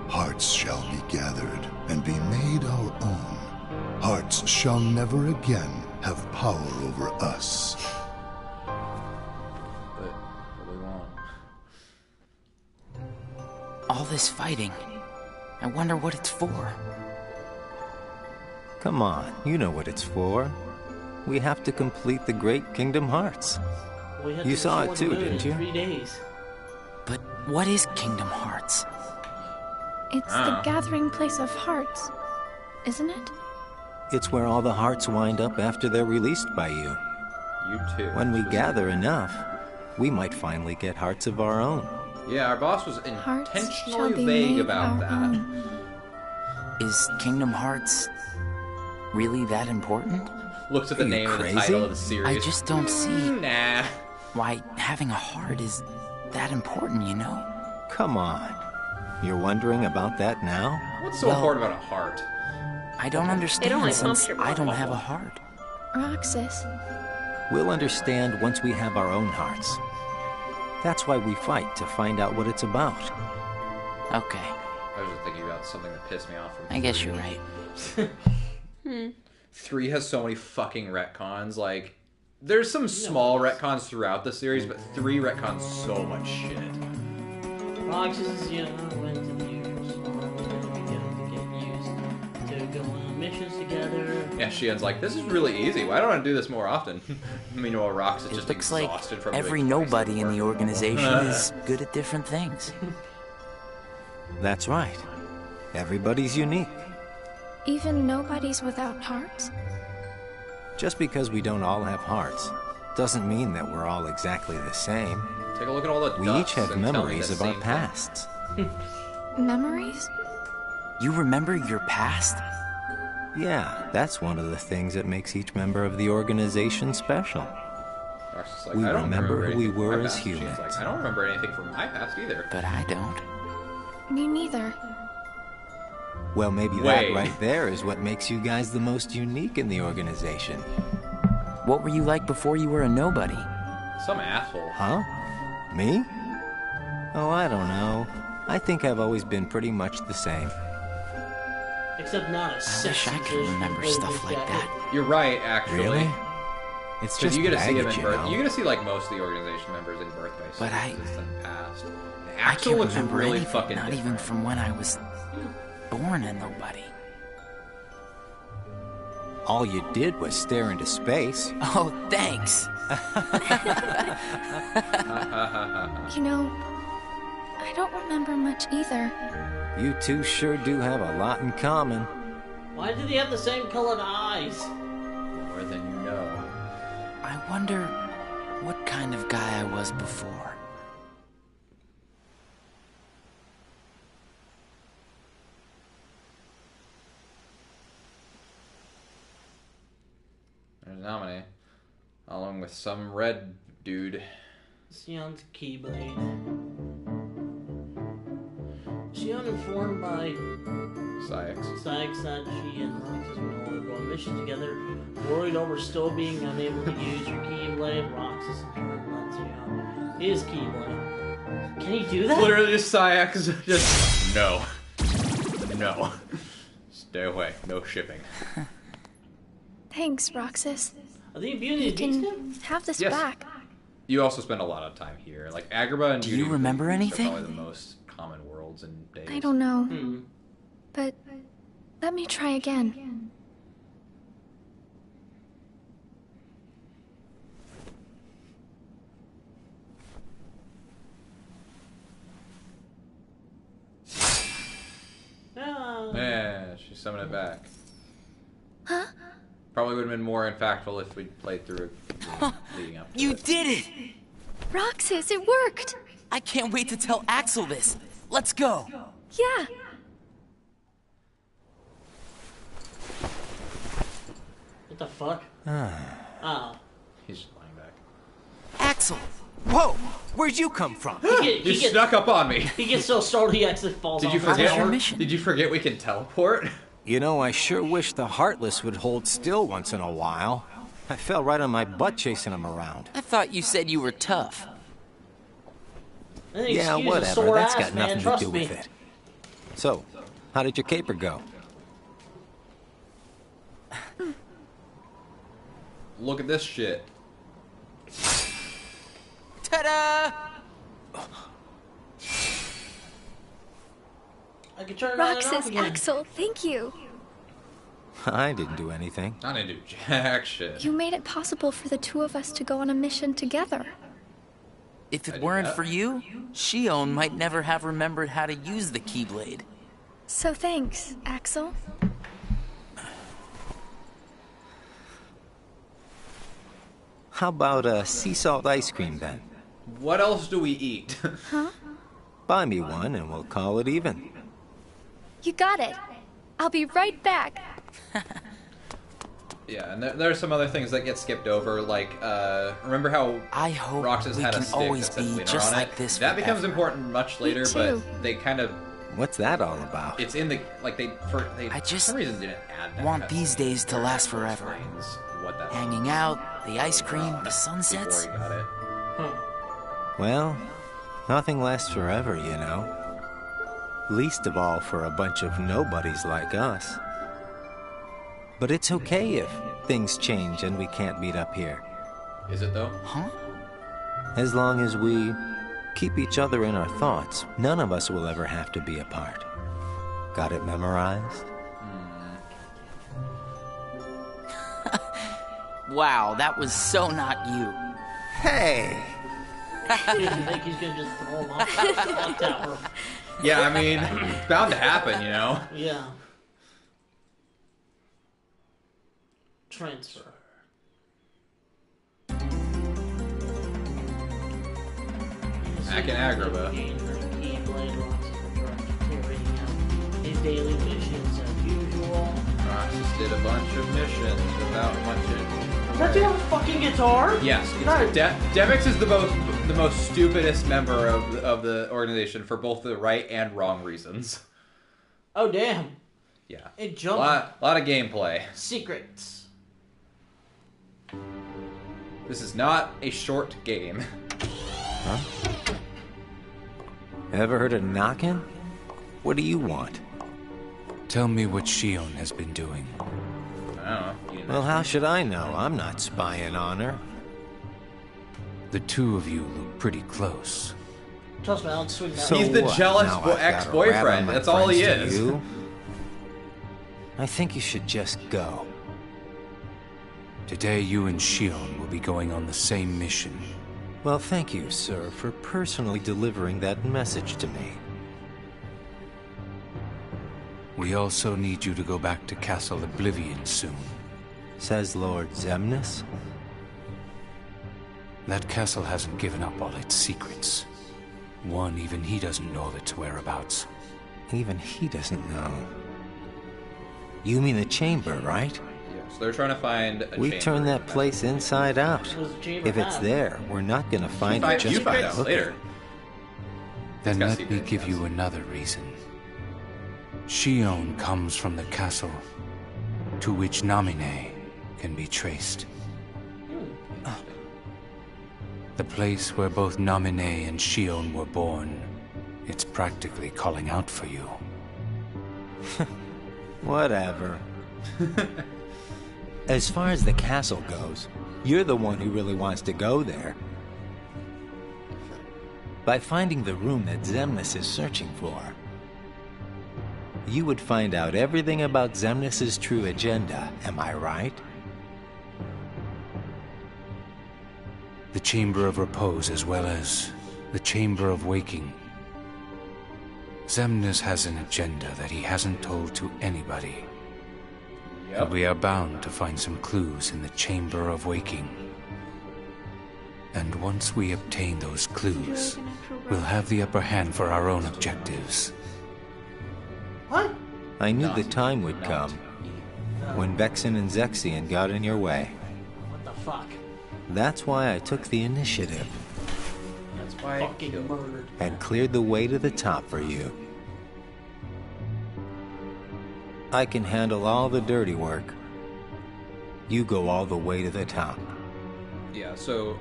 Hearts shall be gathered and be made our own. Hearts shall never again have power over us. But what do we want? All this fighting? I wonder what it's for. Come on, you know what it's for. We have to complete the Great Kingdom Hearts. You saw it too, didn't you? 3 days. But what is Kingdom Hearts? It's the gathering place of hearts, isn't it? It's where all the hearts wind up after they're released by you. You too. When we gather enough, we might finally get hearts of our own. Yeah, our boss was intentionally vague about that. Is Kingdom Hearts really that important? Looks at the name and the title of the series. I just don't see nah. why having a heart is that important, you know? Come on. You're wondering about that now? What's so important about a heart? I don't understand since I don't have a heart. Roxas. We'll understand once we have our own hearts. That's why we fight, to find out what it's about. Okay. I was just thinking about something that pissed me off from I guess you're right. 3 has so many fucking retcons. Like, there's some small retcons throughout the series, but 3 retcons so much shit. Roxas, went to the usual spot to get used to going on missions together. Yeah, Shien's like, this is really easy. Why don't I do this more often? Meanwhile, Roxas is just looks exhausted like from every nobody in the organization is good at different things. That's right. Everybody's unique. Even nobodies without hearts? Just because we don't all have hearts doesn't mean that we're all exactly the same. Take a look at all the We each have memories of our pasts. Memories? You remember your past? Yeah, that's one of the things that makes each member of the organization special. Like, we I don't remember who we were as past. humans. Like, I don't remember anything from my past either. But I don't. Me neither. Well, maybe that right there is what makes you guys the most unique in the organization. What were you like before you were a nobody? Some asshole. Huh? Me? Oh, I don't know. I think I've always been pretty much the same. Except not a I wish I could remember stuff like that. You're right, actually. Really? It's just you get to see him baggage, in you birth. know? You get to see like most of the organization members in birth by But past. And I Axel can't looks remember really anything, fucking not different. even from when I was born a nobody. All you did was stare into space. Oh, thanks. You know, I don't remember much either. You two sure do have a lot in common. Why do they have the same colored eyes? More than you know. I wonder what kind of guy I was before. There's Nominee. Along with some red dude. Sion's Keyblade. Sion informed by Sykes that she and Roxas will no longer go on mission together. Worried over still being unable to use her Keyblade, Roxas in turn lets Sion his Keyblade. Can he do that? Literally just Sykes just no. No. Stay away. No shipping. Thanks, Roxas. I think Beauty You can have this back. You also spend a lot of time here. Like Agrabah and Do Beauty you remember anything? are probably the most common worlds and days. I don't know. But let me try again. Yeah, she summoned it back. Huh? Probably would have been more impactful if we'd played through it leading up to You it. did it! Roxas, it worked! I can't wait to tell Axel this. Let's go. Yeah. What the fuck? Oh. He's just lying back. Axel! Whoa! Where'd you come from? You snuck up on me. He gets so startled he actually falls Did off you the forget? tower. Did you forget we can teleport? You know, I sure wish the Heartless would hold still once in a while. I fell right on my butt chasing them around. I thought you said you were tough. Yeah, whatever. That's got nothing to do with it. So, how did your caper go? Look at this shit. Ta-da! I can turn it on and off Roxas, again. Axel, thank you. I didn't do anything. I didn't do jack shit. You made it possible for the two of us to go on a mission together. If it weren't for you, Shion might never have remembered how to use the Keyblade. So thanks, Axel. How about sea salt ice cream then? What else do we eat? Huh? Buy me one and we'll call it even. You got it. I'll be right back. Yeah, and there are some other things that get skipped over, like, remember how I hope Roxas we had a can stick always that said be winner just on like it? this That becomes forever. important much later, but they kind of... What's that all about? It's in the... Like, they for just some reason didn't add that. want these days to last forever. What that Hanging out, the ice cream, the sunsets. Before he got it. Well, nothing lasts forever, you know. Least of all for a bunch of nobodies like us. But it's okay if things change and we can't meet up here. Is it though? Huh? As long as we keep each other in our thoughts, none of us will ever have to be apart. Got it memorized? Wow, that was so not you. Hey! You think he's gonna just throw him off the clock tower? Yeah, I mean, bound to happen, you know? Yeah. Transfer. Back in Agrabah. His daily missions as usual. Roxas did a bunch of missions without much Does he have a fucking guitar? Yes. Right. Demix is the most stupidest member of the organization for both the right and wrong reasons. Oh damn. Yeah. It A jumped. lot of gameplay. Secrets. This is not a short game. Huh? Ever heard of knocking? What do you want? Tell me what Shion has been doing. I don't know. Well, how should I know? I'm not spying on her. The two of you look pretty close. Trust me, I'll swing that. So He's the what? jealous Now I've got a rat ex-boyfriend. on my That's all he friends is. to you? I think you should just go. Today you and Shion will be going on the same mission. Well, thank you, sir, for personally delivering that message to me. We also need you to go back to Castle Oblivion soon. Says Lord Zemnis? That castle hasn't given up all its secrets. One, even he doesn't know of its whereabouts. Even he doesn't know. You mean the chamber, right? Yes, they're trying to find a We chamber. turned that place inside out. What does the chamber If it's have? there, we're not gonna find it just You by find out looking. later. Then got let me secrets, give yes. you another reason. Shion comes from the castle to which Namine can be traced. The place where both Namine and Shion were born. It's practically calling out for you. Whatever. As far as the castle goes, you're the one who really wants to go there. By finding the room that Zemnis is searching for, you would find out everything about Zemnis's true agenda, am I right? The Chamber of Repose as well as the Chamber of Waking. Zemnis has an agenda that he hasn't told to anybody. Yep. And we are bound to find some clues in the Chamber of Waking. And once we obtain those clues, we'll have the upper hand for our own objectives. What? I knew the time would come when Vexen and Zexion got in your way. What the fuck? That's why I took the initiative That's why I Fucking killed murdered. and cleared the way to the top for you. I can handle all the dirty work. You go all the way to the top. Yeah, so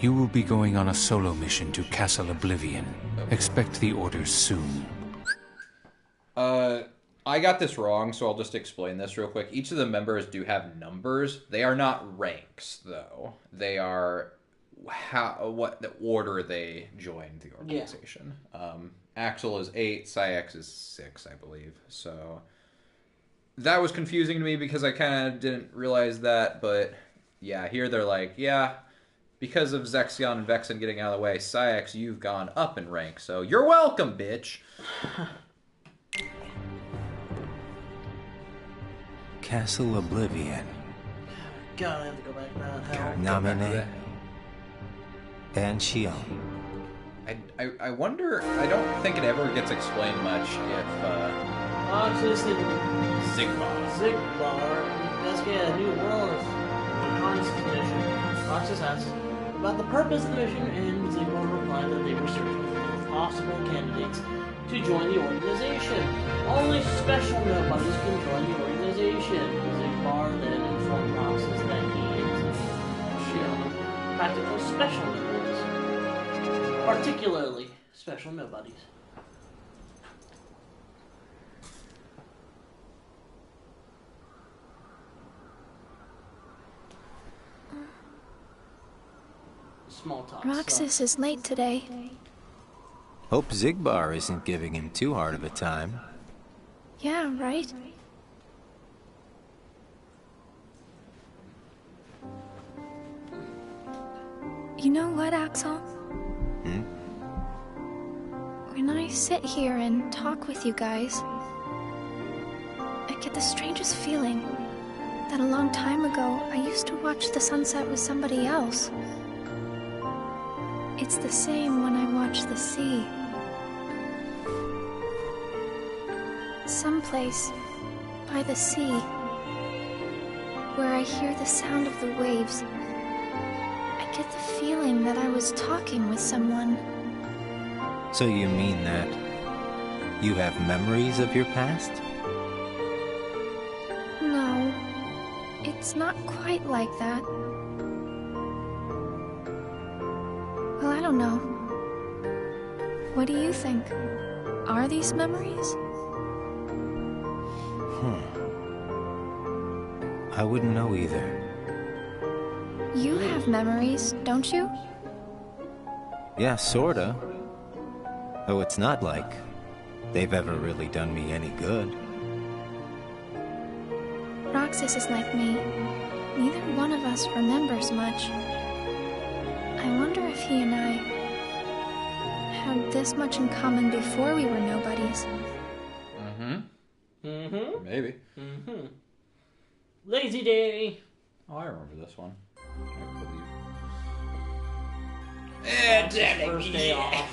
You will be going on a solo mission to Castle Oblivion. Expect the orders soon. I got this wrong, so I'll just explain this real quick. Each of the members do have numbers. They are not ranks, though. They are what the order they joined the organization. Axel is 8, Saïx is 6, I believe. So that was confusing to me because I kind of didn't realize that. But yeah, here they're like, yeah, because of Zexion and Vexen getting out of the way, Saïx, you've gone up in rank. So you're welcome, bitch. Castle Oblivion. God, I have to go back now. Namine. And Xion. I wonder, I don't think it ever gets explained much if, Roxas and Zigbar investigate a new world of reconnaissance mission. Roxas asks about the purpose of the mission, and Zigbar replied that they were searching for possible candidates to join the organization. Only special nobodies can join the organization. Zigbar then informed Roxas that he is Xion practical special nobodies. Particularly special nobodies. Small talk. Roxas is late today. Hope Zigbar isn't giving him too hard of a time. Yeah, right? You know what, Axel? When I sit here and talk with you guys, I get the strangest feeling that a long time ago I used to watch the sunset with somebody else. It's the same when I watch the sea. Someplace by the sea, where I hear the sound of the waves, I get the feeling that I was talking with someone. So you mean that you have memories of your past? No, it's not quite like that. Well, I don't know. What do you think? Are these memories? I wouldn't know either. You have memories, don't you? Yeah, sorta. Though it's not like they've ever really done me any good. Roxas is like me. Neither one of us remembers much. I wonder if he and I had this much in common before we were nobodies. Maybe. Lazy day. Oh, I remember this one. First day off.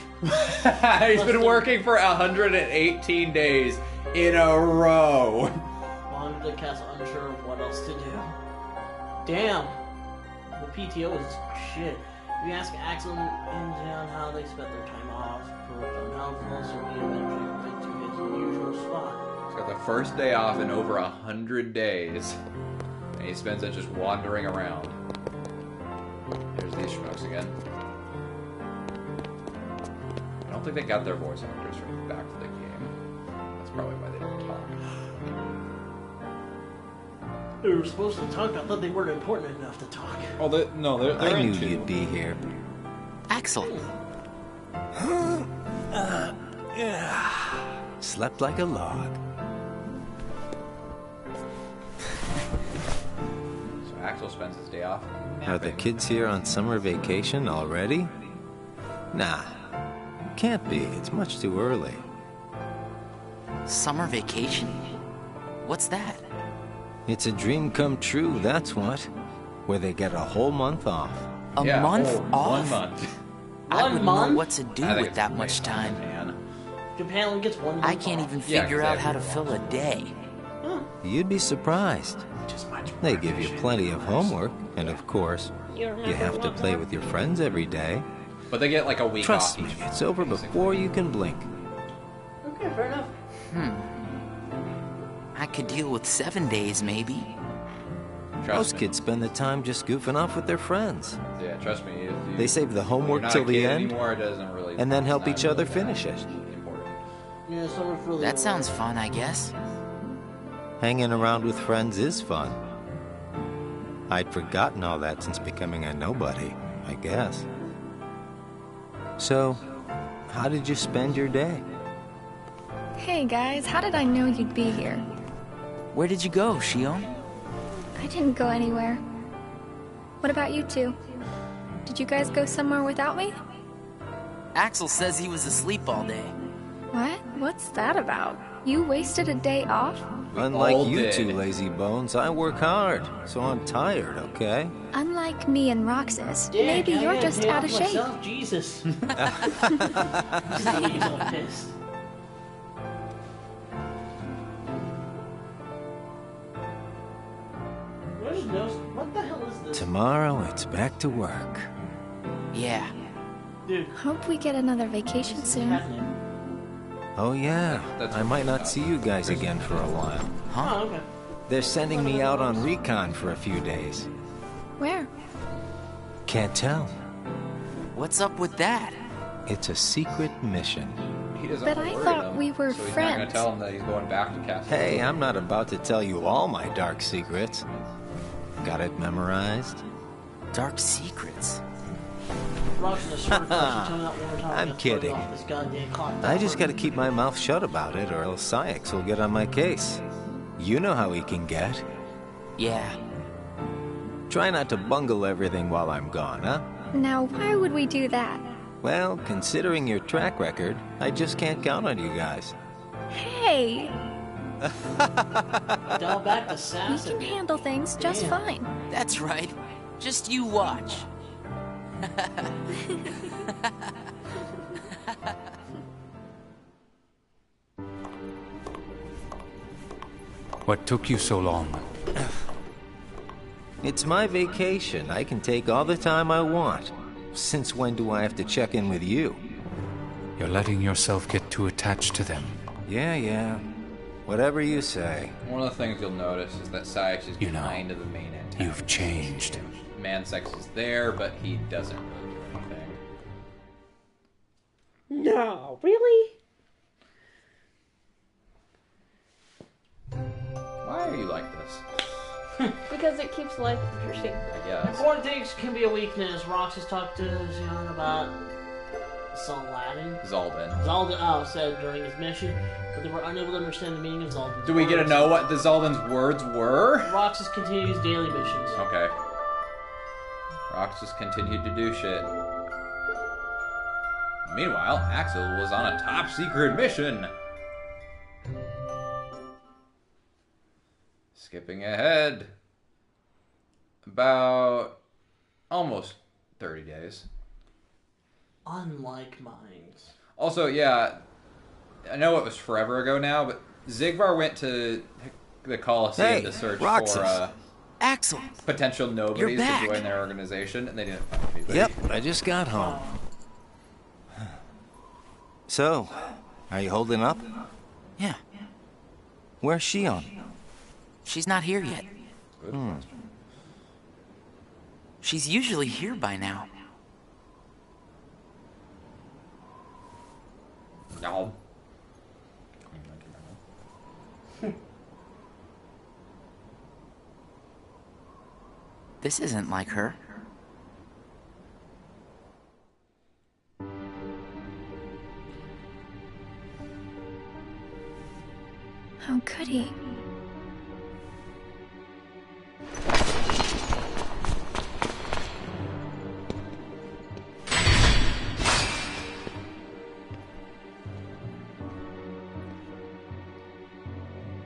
He's been working for 118 days in a row. On to the castle, unsure of what else to do. Damn. The PTO is shit. We ask Axel and Jan how they spent their time off, proved unhelpful, so we eventually went to his usual spot. He's got the first day off in over 100 days. And he spends it just wandering around. There's these schmucks again. I don't think they got their voice actors from back for the game. That's probably why they didn't talk. They were supposed to talk. I thought they weren't important enough to talk. Oh, they're I knew you'd be here. Axel. Slept like a log. So Axel spends his day off. Are the kids here on summer vacation already? Nah. Can't be. It's much too early. Summer vacation? What's that? It's a dream come true, that's what. Where they get a whole month off. A month off? 1 month. I wouldn't month? know what to do with that much time. Japan only gets 1 month I can't even figure out how to fill a day. You'd be surprised. They give you plenty of homework, and of course, you have to play with your friends every day. But they get like a week Trust off me, each. it's over before you can blink. Okay, fair enough. I could deal with 7 days, maybe. Most kids spend the time just goofing off with their friends. Yeah, trust me. If They save the homework till the end, anymore, it doesn't really, and then help it's each not other that finish it. important. Yeah, summer's really That sounds fun, I guess. Hanging around with friends is fun. I'd forgotten all that since becoming a nobody. I guess. So, how did you spend your day? Hey guys, how did I know you'd be here? Where did you go, Shion? I didn't go anywhere. What about you two? Did you guys go somewhere without me? Axel says he was asleep all day. What? What's that about? You wasted a day off? Unlike you two lazy bones, I work hard, so I'm tired, okay? Unlike me and Roxas, Yeah, maybe you're just out of shape. Myself. Jesus. He's all pissed. What the hell is this? Tomorrow, it's back to work. Yeah. Dude. Hope we get another vacation soon. Oh yeah, I might not see you guys again for a while. Huh? Oh, okay. They're sending me out on recon for a few days. Where? Can't tell. What's up with that? It's a secret mission. He doesn't But I thought we were so he's friends. not going to tell him that he's going back to Castle. Hey, I'm not about to tell you all my dark secrets. Got it memorized? Dark secrets? I'm kidding. I just gotta keep my mouth shut about it, or else Sykes will get on my case. You know how he can get. Yeah. Try not to bungle everything while I'm gone, huh? Now, why would we do that? Well, considering your track record, I just can't count on you guys. Hey! Dial back the sass. We can handle things just fine. That's right. Just you watch. What took you so long? It's my vacation. I can take all the time I want. Since when do I have to check in with you? You're letting yourself get too attached to them. Yeah. Whatever you say. One of the things you'll notice is that Sykes is kind of the main antagonist. You've changed. Man-Sex is there, but he doesn't really do anything. No, really? Why are you like this? Because it keeps life interesting. I guess. Important things can be a weakness. Roxas talked to Xion about Saladin. Zaldan said during his mission, but they were unable to understand the meaning of Zaldan's Do we get to words. know what the Zaldan's words were? Roxas continues daily missions. Okay. Roxas continued to do shit. Meanwhile, Axel was on a top secret mission. Skipping ahead about almost 30 days. Unlike mines. Also, yeah, I know it was forever ago now, but Zigvar went to the Colosseum to search for Axel, potential nobodies you're to back. join their organization, and they didn't find anybody. Yep, I just got home. So, are you holding up? Yeah. Where's Shion? She's not here yet. Good question. She's usually here by now. No. This isn't like her. How could he?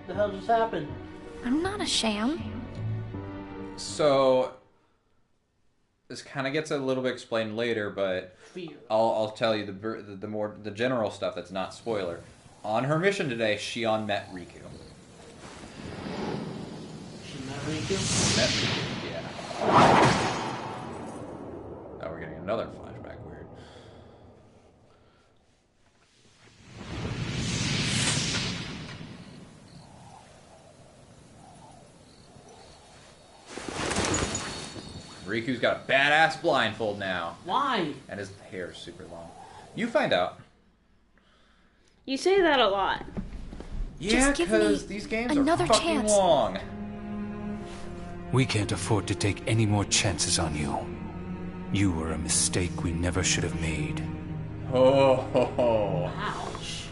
The hell just happened? I'm not a sham. So this kind of gets a little bit explained later, but I'll tell you the general stuff that's not spoiler. On her mission today, Shion met Riku. She met Riku? Met Riku, yeah. Now we're getting another flashback. Weird. Riku's got a badass blindfold now. Why? And his hair is super long. You find out. You say that a lot. Yeah, Just give me because these games another are fucking chance. long. We can't afford to take any more chances on you. You were a mistake we never should have made. Oh. Ouch.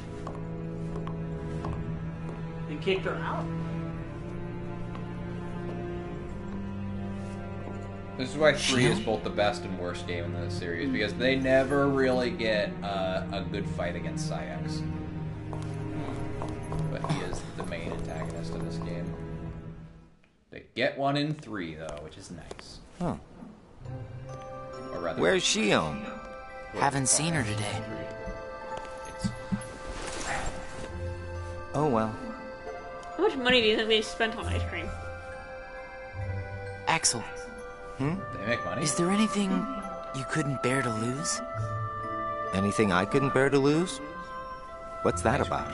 They kicked her out? This is why 3 is both the best and worst game in the series, because they never really get a good fight against Saïx. But he is the main antagonist of this game. They get one in 3, though, which is nice. Huh. Or rather, where's Xion? Haven't seen her today. Oh well. How much money do you think they spent on ice cream? Axel. They make money. Is there anything you couldn't bear to lose? Anything I couldn't bear to lose? What's that about?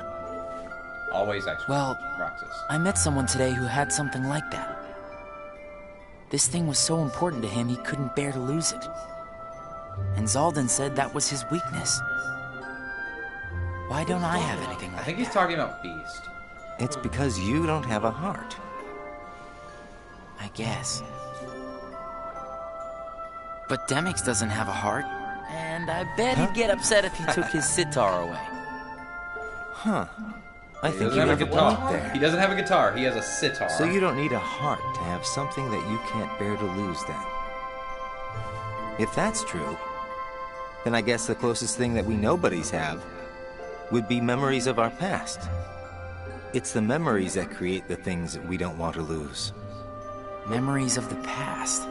Always ice cream. Well, Roxas. I met someone today who had something like that. This thing was so important to him he couldn't bear to lose it. And Zaldan said that was his weakness. Why don't I have anything like that? I think he's talking about Beast. It's because you don't have a heart. I guess. But Demix doesn't have a heart, and I bet he'd get upset if you took his sitar away. Huh. I He think doesn't you have a have a guitar. point there. He doesn't have a guitar. He has a sitar. So you don't need a heart to have something that you can't bear to lose then. If that's true, then I guess the closest thing that we nobodies have would be memories of our past. It's the memories that create the things that we don't want to lose. Memories of the past.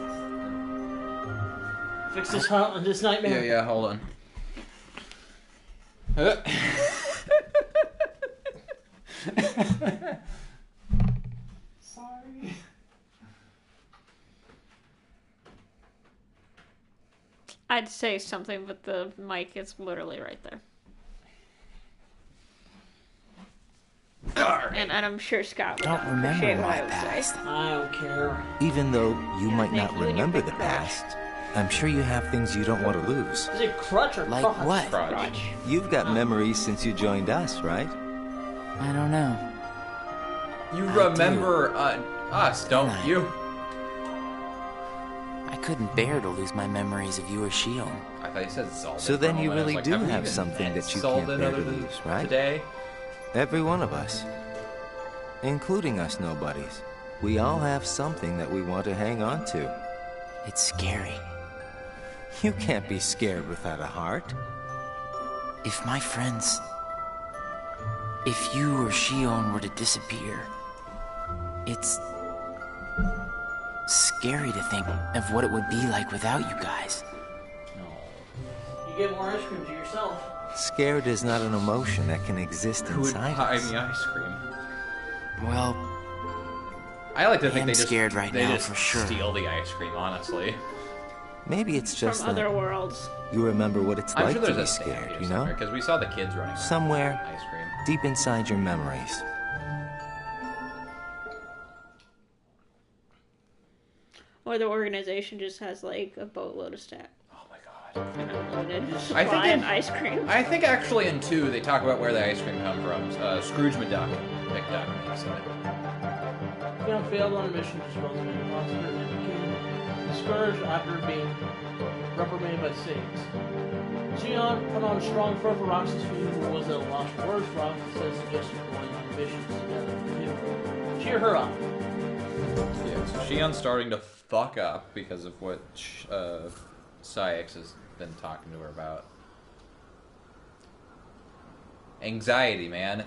Fix this nightmare. Yeah, hold on. Sorry. I'd say something, but the mic is literally right there. And I'm sure Scott would Don't not remember appreciate what my I would past. say. I don't care. Even though you might thank not you and your remember big the crutch. past, I'm sure you have things you don't want to lose. Is it crutch or Like crotch? what? Crotch. You've got memories since you joined us, right? I don't know. You remember us, don't I? you? I couldn't bear to lose my memories of you or Shion. I thought you said Zaldan. So for a then you moment. I was really like, do we have even something met that you Zaldan can't bear other to than lose, right? Today? Every one of us. Including us nobodies. We all have something that we want to hang on to. It's scary. You can't be scared without a heart. If my friends... If you or Shion were to disappear... It's... scary to think of what it would be like without you guys. You get more ice cream to yourself. Scared is not an emotion that can exist Who would inside buy us. me ice cream? Well, I like to think am they just scared right they now just for sure. steal the ice cream. Honestly, Maybe it's just From that other worlds. you remember what it's I'm like sure to there's be a stand scared, here you know? because we saw the kids running around Somewhere with ice cream. deep inside your memories. Or the organization just has like a boatload of stack. Oh my god! And unlimited I supply think of ice cream. I think actually in 2 they talk about where the ice cream come from. Scrooge McDuck makes it. Xion failed on a mission to dispose of any monsters and became discouraged after being reprimanded by Saiyans. Xion put on a strong front for Roxas, who was at a loss for words. Roxas says suggested going on missions together to cheer her up. Yeah, so Shion's starting to fuck up because of what Saïx has been talking to her about. Anxiety, man.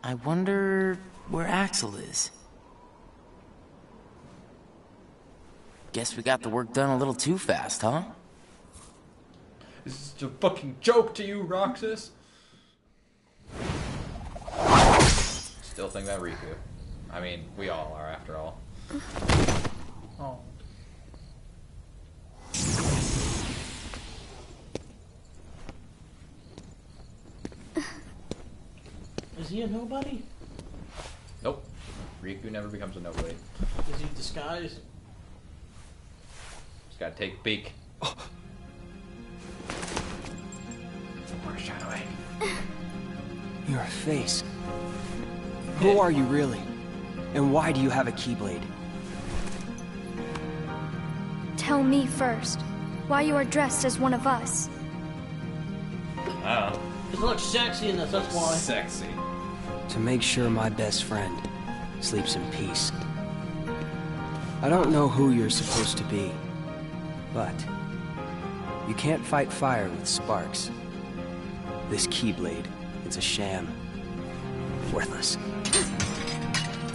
I wonder where Axel is. Guess we got the work done a little too fast, huh? Is this a fucking joke to you, Roxas? Still think that Riku. I mean, we all are, after all. Oh. Is he a nobody? Nope. Riku never becomes a nobody. Is he disguised? Just gotta take a peek. Foreshadowing. Your face. Who are you really? And why do you have a Keyblade? tell me first why you are dressed as one of us. Because it looks sexy in this, that's why. Sexy. To make sure my best friend sleeps in peace. I don't know who you're supposed to be, but you can't fight fire with sparks. This Keyblade, it's a sham. Worthless. I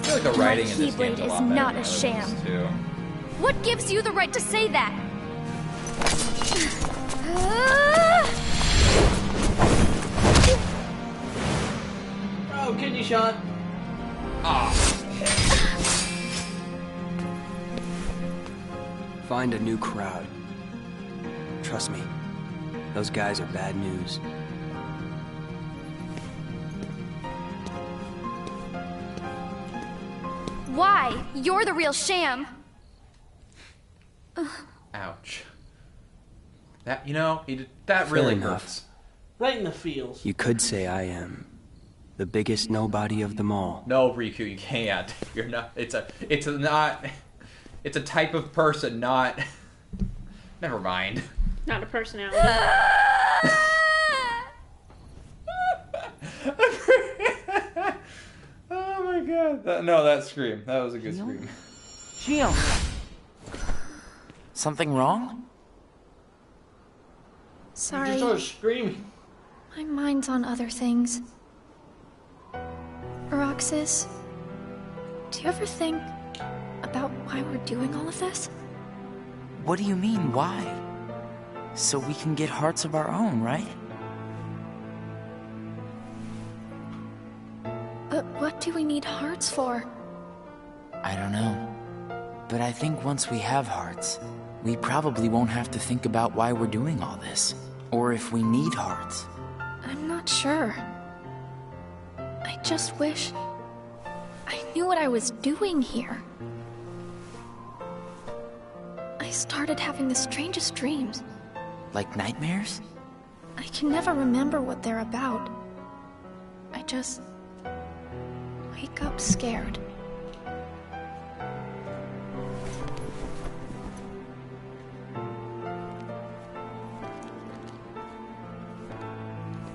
feel like the writing in this game is a lot better not than a the other sham. ones, too. What gives you the right to say that? Oh, kidney shot. Find a new crowd. Trust me, those guys are bad news. Why? You're the real sham. Ouch. That, you know, that really Fair enough. hurts. Right in the feels. You could say I am the biggest nobody of them all. No, Riku, you can't. You're not. It's a type of person, not. Never mind. Not a personality. Oh my god. That scream. That was a good scream. Shion! Something wrong? Sorry. You just started screaming. My mind's on other things. Roxas, do you ever think about why we're doing all of this? What do you mean, why? So we can get hearts of our own, right? But what do we need hearts for? I don't know. But I think once we have hearts, we probably won't have to think about why we're doing all this. Or if we need hearts. I'm not sure. I just wish I knew what I was doing here. I started having the strangest dreams. Like nightmares? I can never remember what they're about. I just wake up scared.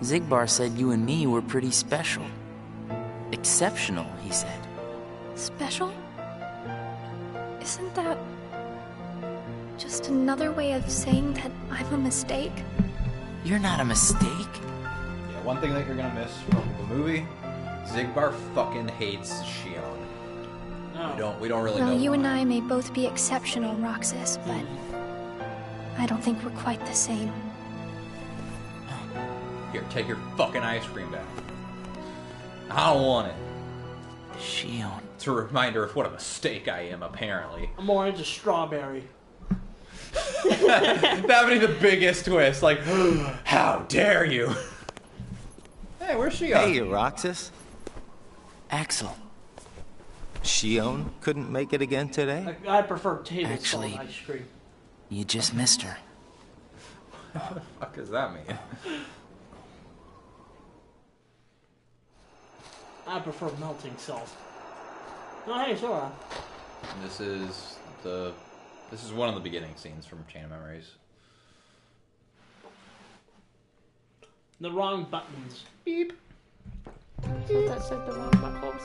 Zigbar said you and me were pretty special. Exceptional, he said. Special? Isn't that just another way of saying that I'm a mistake? You're not a mistake. Yeah, one thing that you're gonna miss from the movie, Zigbar fucking hates Shion. No. We don't really know. Well, you why. and I may both be exceptional, Roxas, but I don't think we're quite the same. Here, take your fucking ice cream back. I don't want it. Shion. It's a reminder of what a mistake I am, apparently. I'm more into strawberry. That would be the biggest twist. Like, how dare you? Hey, where's Shion? Hey, Roxas. Axel. Shion couldn't make it again today? I prefer table Actually, salt ice cream. You just missed her. What the fuck does that mean? I prefer melting salt. Oh, hey, Sora. This is one of the beginning scenes from Chain of Memories. The wrong buttons. Beep. So that's like the wrong buttons.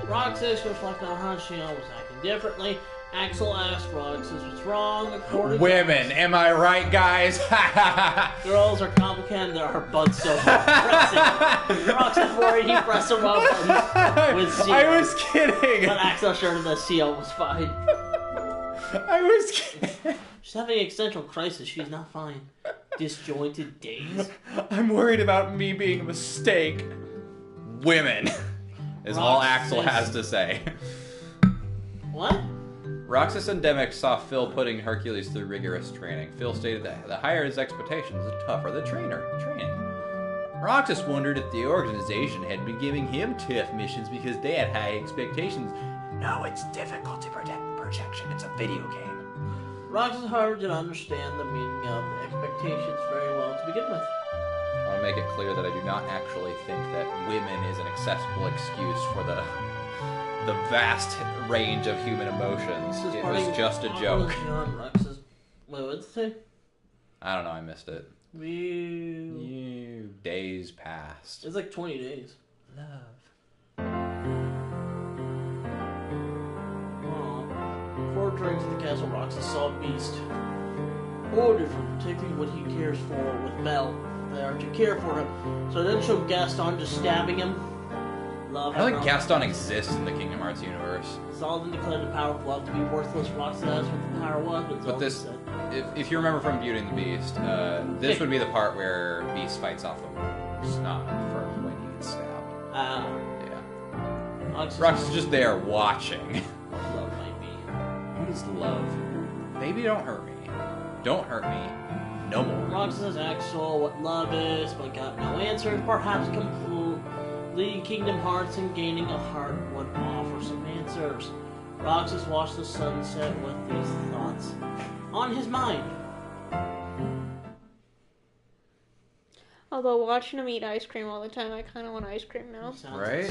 Roxas reflected on how Shion was acting differently. Axel asked Roxas what's wrong. According Women, am I right, guys? Girls are complicated. There are buds so hard. Roxas worried he pressed the wrong buttons with Seal. I was kidding. But Axel assured him that Seal was fine. I was kidding. She's having an existential crisis. She's not fine. Disjointed days. I'm worried about me being a mistake. Women is all Axel has to say. What? Roxas and Demek saw Phil putting Hercules through rigorous training. Phil stated that the higher his expectations, the tougher the training. Roxas wondered if the organization had been giving him tough missions because they had high expectations. No, it's difficult to protect projection. It's a video game. Roxas, however, did understand the meaning of expectations very well to begin with. I want to make it clear that I do not actually think that women is an accessible excuse for the the vast range of human emotions. It was just a joke. Wait, what's it say? I don't know, I missed it. Days passed. It's like 20 days. Before returning to the castle, Roxas saw a beast. Ordered for protecting what he cares for with Belle. They are to care for him. So it doesn't show Gaston just stabbing him. Love. I don't think Gaston exists in the Kingdom Hearts universe. Zaldin declared the power of love to be worthless. Roxas asked what the power was, but this, said, if you remember from Beauty and the Beast, this would be the part where Beast fights off the wounds, not for when he gets stabbed. Yeah. Roxas is just there watching. Love might be. What is love? Baby, don't hurt me. Don't hurt me. No more. Roxas asked Axel what love is, but got no answers. Perhaps completing Kingdom Hearts and gaining a heart would offer some answers. Roxas watched the sunset with these thoughts on his mind. Although watching him eat ice cream all the time, I kind of want ice cream now. Right?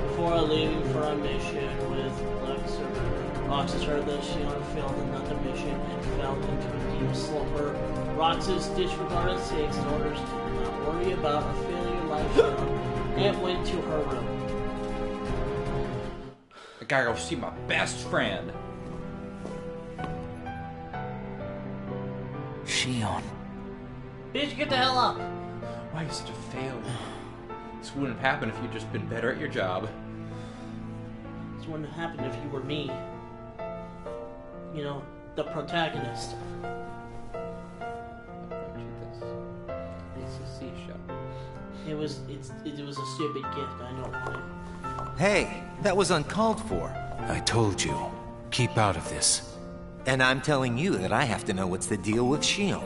Before leaving for a mission with Lexer, Roxas heard that Xion failed another mission and fell into a deep slumber. Roxas disregarded Sage's orders to not worry about a failure like Xion and went to her room. I gotta go see my best friend. Xion. Bitch, get the hell up! Why are you such a failure? This wouldn't have happened if you'd just been better at your job. This wouldn't have happened if you were me. You know, the protagonist. It's a seashell. It was a stupid gift. I don't want it. Hey, that was uncalled for. I told you, keep out of this. And I'm telling you that I have to know what's the deal with Xion.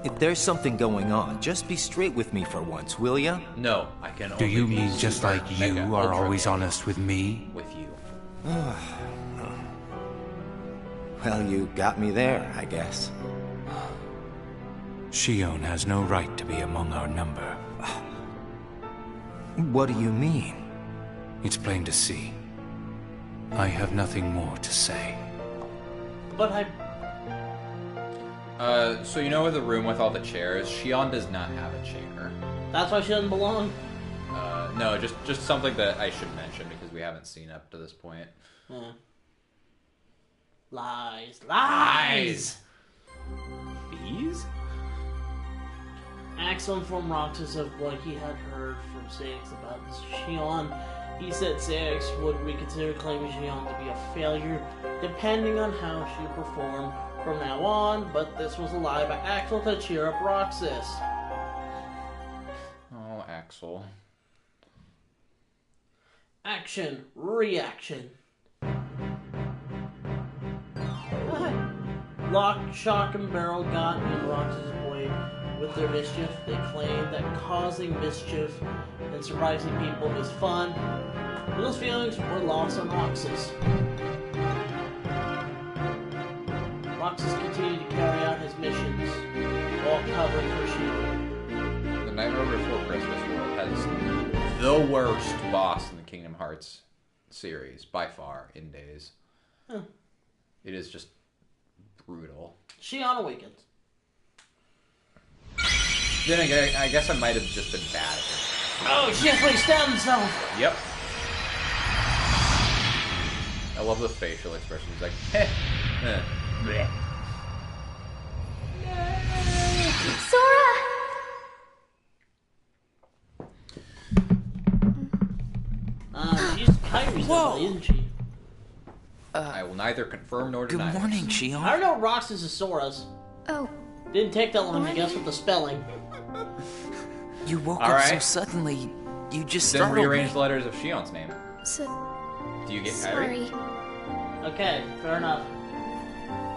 If there's something going on, just be straight with me for once, will ya? No, I can only Do you be mean just super like you mega are ultra always honest with me? with you? Well, you got me there, I guess. Xion has no right to be among our number. What do you mean? It's plain to see. I have nothing more to say. But I... So you know the room with all the chairs? Xion does not have a chair. That's why she doesn't belong? No, just something that I should mention because we haven't seen up to this point. Lies. Lies! Bees? Axel informed Roxas of what he had heard from Saix about Xion. He said Saix would reconsider claiming Xion to be a failure, depending on how she performed from now on, but this was a lie by Axel to cheer up Roxas. Oh, Axel. Action. Reaction. Lock, Shock, and Barrel got in Roxas' way with their mischief. They claimed that causing mischief and surprising people is fun. Those feelings were lost on Roxas. Roxas continued to carry out his missions while covering her shield. The Nightmare Before Christmas world has the worst boss in the Kingdom Hearts series, by far, in days. Huh. It is just brutal. Xion awakens. Then again, I guess I might have just been bad at it. Oh shit, he stabbed himself! Yep. I love the facial expression. He's like, heh, bleh. Sora! She's Kyrie's lovely, isn't she? I will neither confirm nor deny. Good morning, Xion. I don't know Roxas is Sora's. Oh. Didn't take that long to guess with the spelling. You woke All up right. so suddenly, you just Then startled rearrange me. the letters of Xion's name. Do you get Kyrie? Sorry. Okay, fair enough.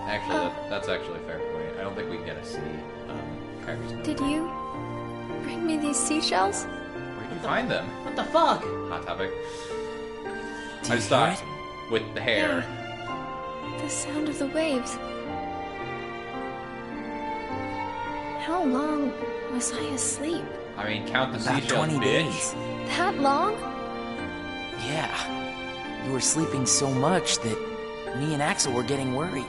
Actually, that's actually a fair point. I don't think we get a C. Kyrie's name. Did you bring me these seashells? Where'd you find them? What the fuck? Hot topic. Do I you just hear thought with the hair. The sound of the waves. How long was I asleep? I mean, count the About seashells, 20 bitch. days. That long? Yeah. You were sleeping so much that me and Axel were getting worried.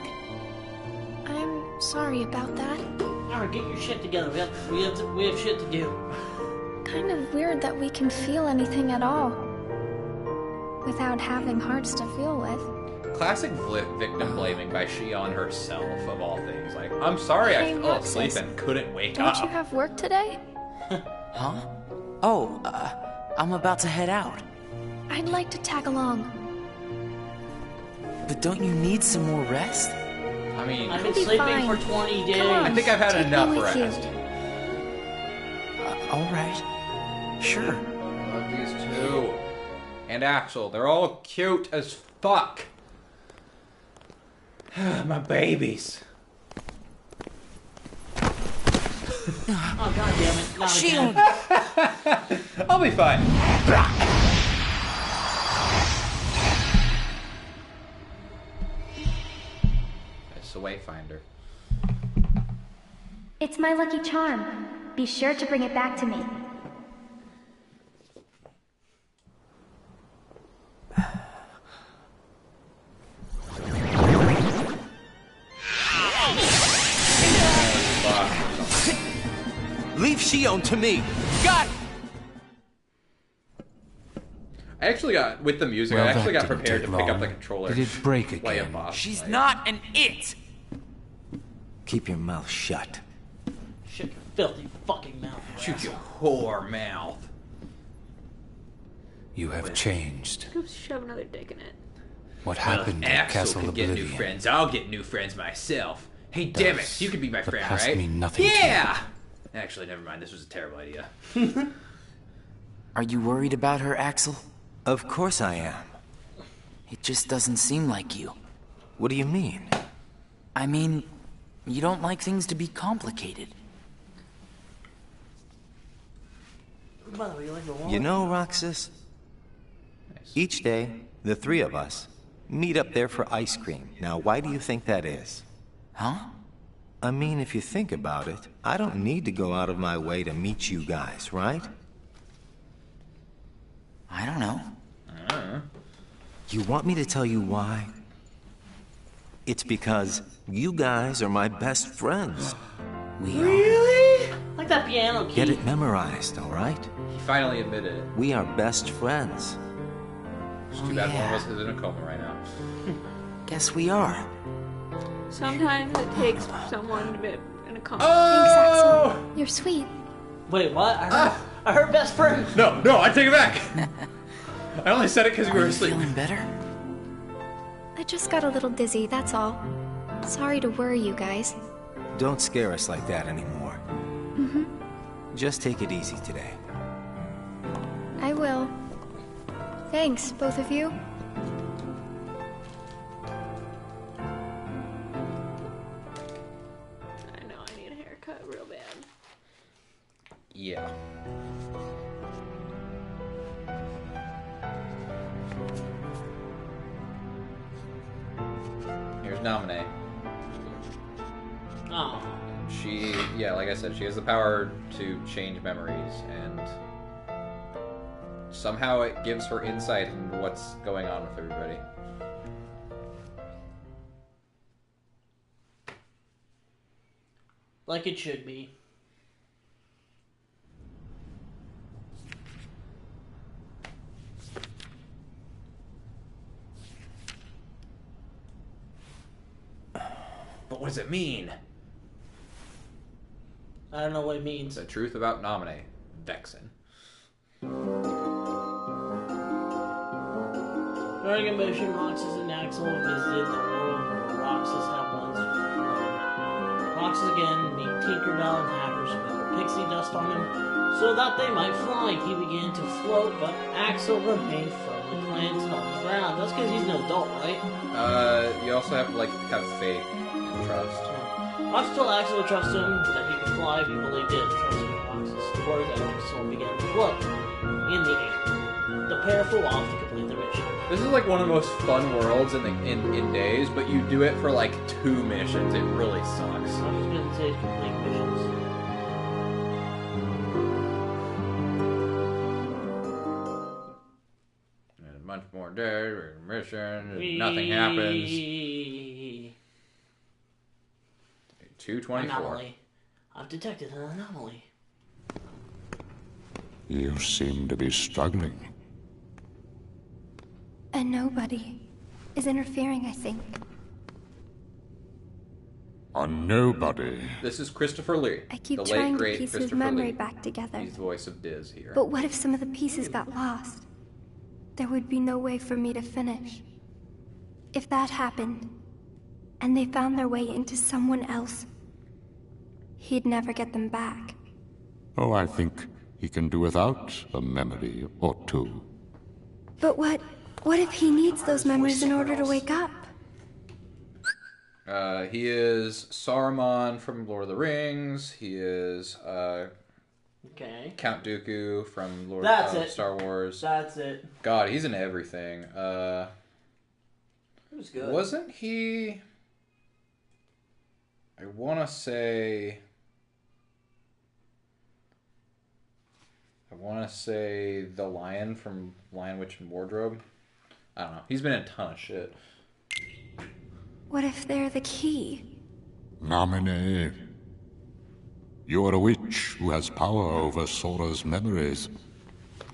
I'm sorry about that. Alright, get your shit together. We have shit to do. Kind of weird that we can feel anything at all. Without having hearts to feel with. Classic victim blaming by Shion herself, of all things. Like, I'm sorry I Hey, fell Roxas, asleep and couldn't wake Don't up. you have work today? Huh? Oh, I'm about to head out. I'd like to tag along. But don't you need some more rest? I mean, I've been I'll be sleeping fine. for 20 days. Come on, I think I've had take me enough with you. rest. All right. Sure. I love these two. And Axel, they're all cute as fuck. My babies. Oh, god damn it. Not again. I'll be fine. It's the Wayfinder. It's my lucky charm. Be sure to bring it back to me. Leave Shion to me. Got it. I actually got, with the music, Well, I actually that got didn't prepared take to pick up long. the controller. Did it break Play a again? boss She's fight. not an it. Keep your mouth shut. Shut your filthy fucking mouth. Shoot your whore mouth. You have changed. Go shove another dick in it. What happened at Axel Castle can get new Oblivion? friends. I'll get new friends myself. Hey, damn it, you could be my the friend, past right? mean nothing to Yeah. Actually, never mind. This was a terrible idea. Are you worried about her, Axel? Of course I am. It just doesn't seem like you. What do you mean? I mean, you don't like things to be complicated. By the way, you like the wall? You know, Roxas, each day, the three of us meet up there for ice cream. Now, why do you think that is? Huh? I mean, if you think about it, I don't need to go out of my way to meet you guys, right? I don't know. You want me to tell you why? It's because you guys are my best friends. Really? Like that piano key. Get it memorized, all right? He finally admitted it. We are best friends. It's too bad one of us is in a coma right now. Guess we are. Sometimes it takes someone to be in a coma. Thanks, Axel. You're sweet. Wait, what? I heard best friend. No, I take it back. I only said it because we were asleep. Feeling better? I just got a little dizzy, that's all. Sorry to worry you guys. Don't scare us like that anymore. Mm-hmm. Just take it easy today. I will. Thanks, both of you. I know I need a haircut real bad. Yeah. Here's Nominee. Oh. She, yeah, like I said, she has the power to change memories, and somehow it gives her insight into what's going on with everybody. Like it should be. But what does it mean? I don't know what it means. It's the truth about Nominee. Vexen. During a mission, Roxas and Axel visited the world where Roxas had once flown. Roxas again meet Tinkerbell and had her sprinkle pixie dust on him so that they might fly. He began to float, but Axel remained firmly planted on the ground. That's because he's an adult, right? You also have to, like, have faith and trust. Roxas told Axel to trust him, that he could fly. People they did trust him. Roxas' word that Axel began to float in the air. The pair flew off to complete their mission. This is like one of the most fun worlds in days, but you do it for like 2 missions. It really sucks. I'm just gonna say complete missions. much more dead. Mission. Nothing happens. 224. Anomaly. I've detected an anomaly. You seem to be struggling. And nobody is interfering, I think. A nobody. This is Christopher Lee. I keep the trying late, to great piece his Christopher memory Lee. back together. He's the voice of Diz here. But what if some of the pieces got lost? There would be no way for me to finish. If that happened, and they found their way into someone else, he'd never get them back. Oh, I think he can do without a memory or two. But what if he needs those memories in order to wake up? He is Saruman from Lord of the Rings. He is Okay. Count Dooku from Star Wars. That's it. God, he's in everything. It was good. Wasn't he? I want to say the lion from Lion, Witch, and Wardrobe. I don't know. He's been in a ton of shit. What if they're the key? Nominee. You're a witch who has power over Sora's memories,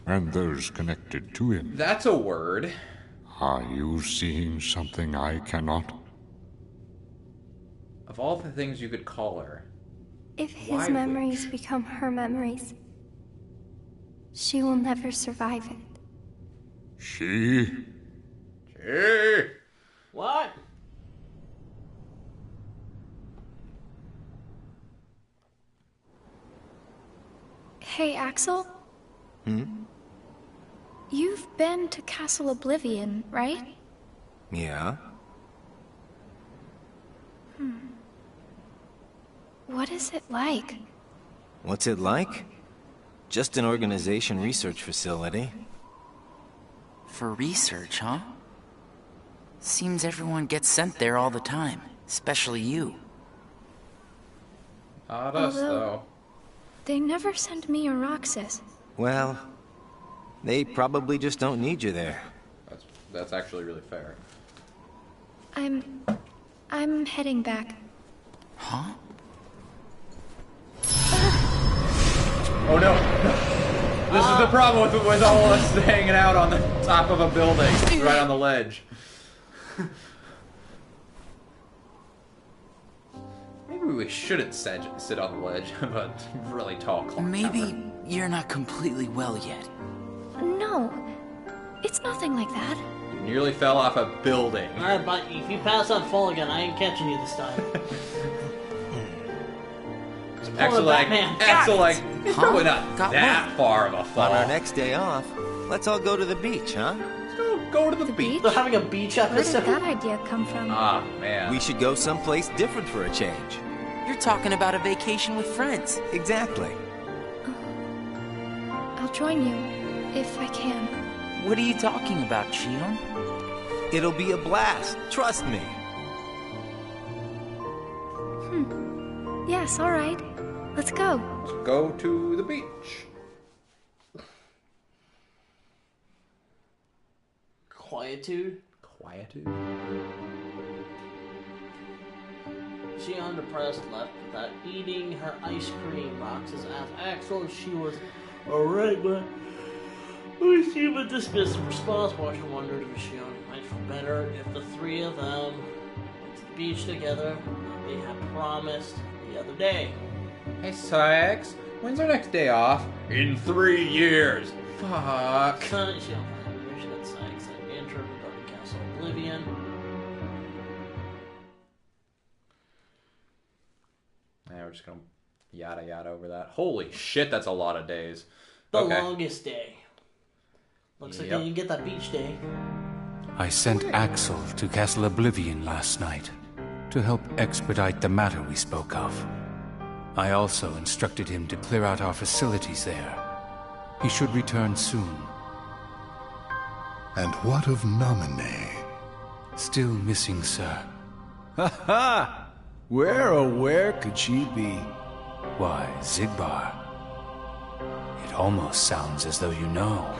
and those connected to him. That's a word. Are you seeing something I cannot? Of all the things you could call her. If his memories become her memories, she will never survive it. She? What? Hey, Axel? You've been to Castle Oblivion, right? Yeah? What is it like? What's it like? Just an organization research facility. For research, huh? Seems everyone gets sent there all the time, especially you. Not us, though. They never send me or Roxas. Well, they probably just don't need you there. That's actually really fair. I'm heading back. Huh? Oh no! This is the problem with all of us hanging out on the top of a building, right on the ledge. Maybe we shouldn't sit on the ledge of a really tall clock Maybe tower. you're not completely well yet. No, it's nothing like that. You nearly fell off a building. Alright, but if you pass out and fall again, I ain't catching you this time. Axel, he's probably not that far of a fall. On our next day off, let's all go to the beach, huh? Go to the beach. They're having a beach Where did episode. that idea come from? Ah, man. We should go someplace different for a change. You're talking about a vacation with friends. Exactly. I'll join you, if I can. What are you talking about, Shion? It'll be a blast, trust me. Yes, all right. Let's go. Let's go to the beach. Quietude. Shion, depressed, left without eating her ice cream. Roxas asked Axel if she was alright, but she would dismiss the response. Washington wondered if Shion might feel better if the three of them went to the beach together like they had promised the other day. Hey, Sykes, when's our next day off? In 3 years. Fuck. Shion found information that Sykes had entered regarding Castle Oblivion. Yeah, we're just gonna yada yada over that. Holy shit, that's a lot of days. The longest day. Looks like Yep. they didn't get that beach day. I sent Axel to Castle Oblivion last night to help expedite the matter we spoke of. I also instructed him to clear out our facilities there. He should return soon. And what of Nominee? Still missing, sir. Ha ha! Where could she be? Why, Zigbar. It almost sounds as though you know.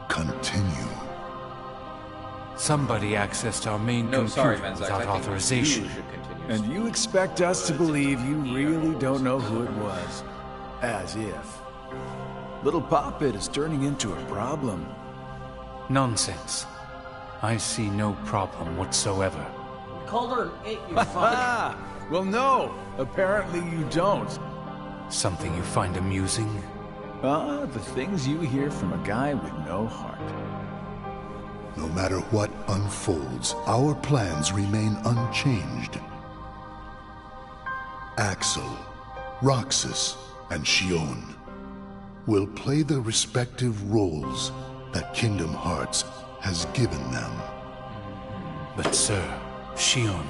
Continue. Somebody accessed our main No, computer sorry, Menzax, without I think authorization. you should continue. And you expect us to believe you really don't know who it was? As if. Little Poppet is turning into a problem. Nonsense. I see no problem whatsoever. Called her an 8, you fuck. Well, no. Apparently you don't. Something you find amusing? The things you hear from a guy with no heart. No matter what unfolds, our plans remain unchanged. Axel, Roxas, and Shion will play the respective roles that Kingdom Hearts has given them. But sir, Shion...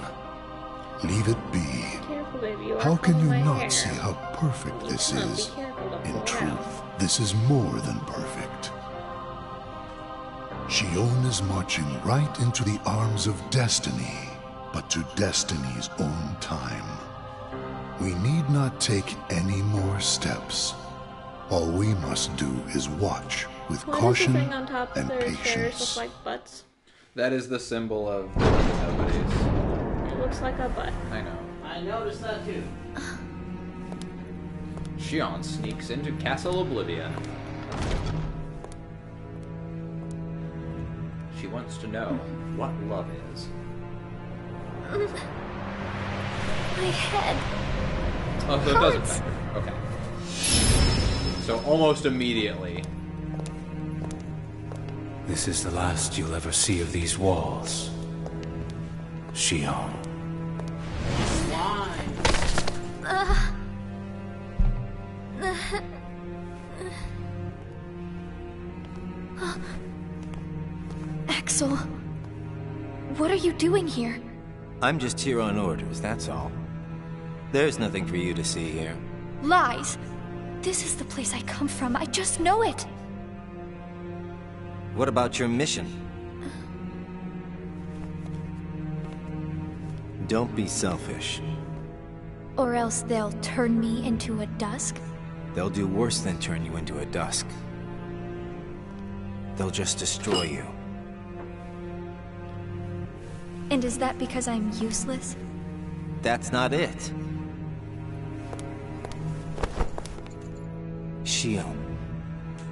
Leave it be. Careful, baby. You are How can pulling you my not hair. see how perfect this Be is? careful to In pull it truth, out. this is more than perfect. Shion is marching right into the arms of destiny, but to destiny's own time. We need not take any more steps. All we must do is watch with Why caution does the thing on top of and their chairs patience. look like butts? That is the symbol of the nobodies. It looks like a butt. I know. I noticed that too. Shion sneaks into Castle Oblivion. She wants to know what love is. My head. Oh, so it doesn't matter. Okay. So almost immediately. This is the last you'll ever see of these walls. Shion. Axel, what are you doing here? I'm just here on orders, that's all. There's nothing for you to see here. Lies. This is the place I come from. I just know it. What about your mission? Don't be selfish. Or else they'll turn me into a dusk? They'll do worse than turn you into a dusk. They'll just destroy you. And is that because I'm useless? That's not it. Shion,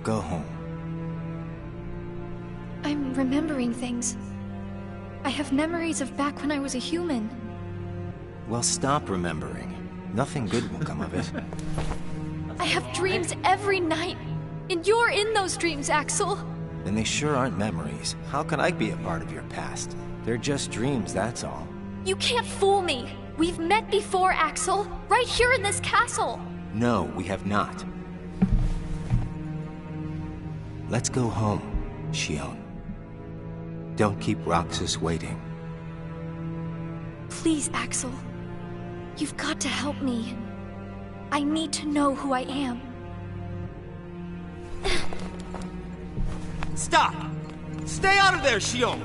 go home. I'm remembering things. I have memories of back when I was a human. Well, stop remembering. Nothing good will come of it. I have dreams every night. And you're in those dreams, Axel. And they sure aren't memories. How can I be a part of your past? They're just dreams, that's all. You can't fool me. We've met before, Axel. Right here in this castle. No, we have not. Let's go home, Shion. Don't keep Roxas waiting. Please, Axel. You've got to help me. I need to know who I am. Stop! Stay out of there, Shion!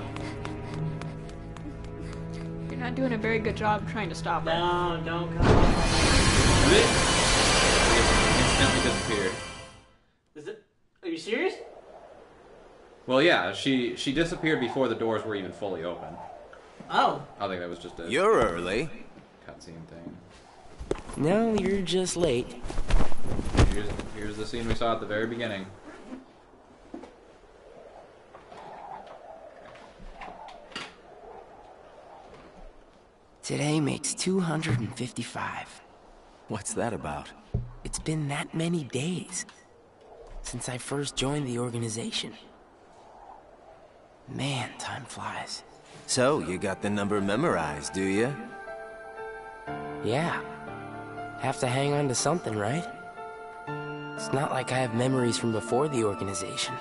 You're not doing a very good job trying to stop her. No, don't come on. Instantly disappeared. Is it? Are you serious? Well, yeah, she disappeared before the doors were even fully open. Oh. I think that was just a You're early. cutscene thing. No, you're just late. Here's the scene we saw at the very beginning. Today makes 255. What's that about? It's been that many days since I first joined the organization. Man, time flies. So, you got the number memorized, do you? Yeah. Have to hang on to something, right? It's not like I have memories from before the organization.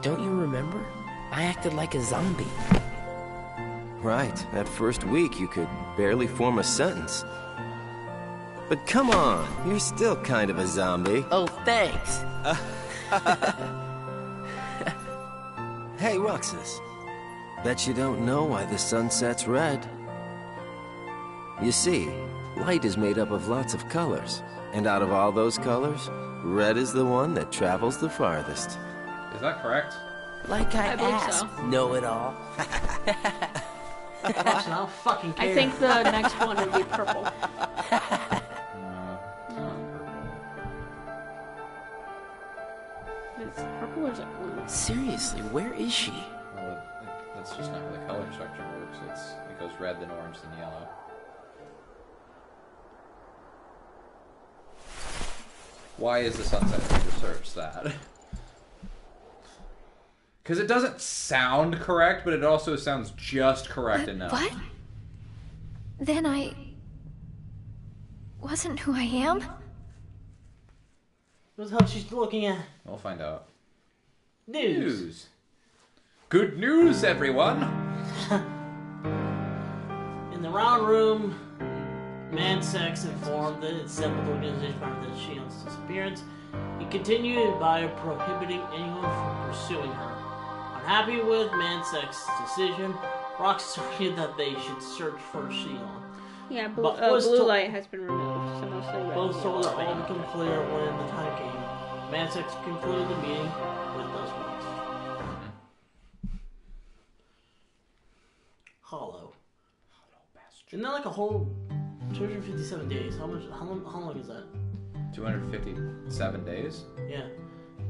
Don't you remember? I acted like a zombie. Right. That first week, you could barely form a sentence. But come on, you're still kind of a zombie. Oh, thanks. Hey, Roxas. Bet you don't know why the sun sets red. You see, light is made up of lots of colors, And out of all those colors, red is the one that travels the farthest. Is that correct? Like I believe asked, so. know it all. I don't fucking care. I think the next one would be purple. Is it purple or is it blue? Seriously, where is she? Well, that's just not how the color structure works. It goes red, then orange, then yellow. Why is the sunset? Research that. Because it doesn't sound correct, but it also sounds just correct enough. What? Then I wasn't who I am? What the hell she's looking at? We'll find out. News. Good news, everyone! In the round room, Mansex informed the assembled organization about that Shion's disappearance. He continued by prohibiting anyone from pursuing her. Unhappy with Mansex's decision, Rox argued that they should search for Shion. Yeah, But blue light has been removed, so mostly red. Both told that all become clear when the time came. Mansex concluded the meeting with those words. Hollow. Isn't that like a whole 257 days? How long is that? 257 days? Yeah.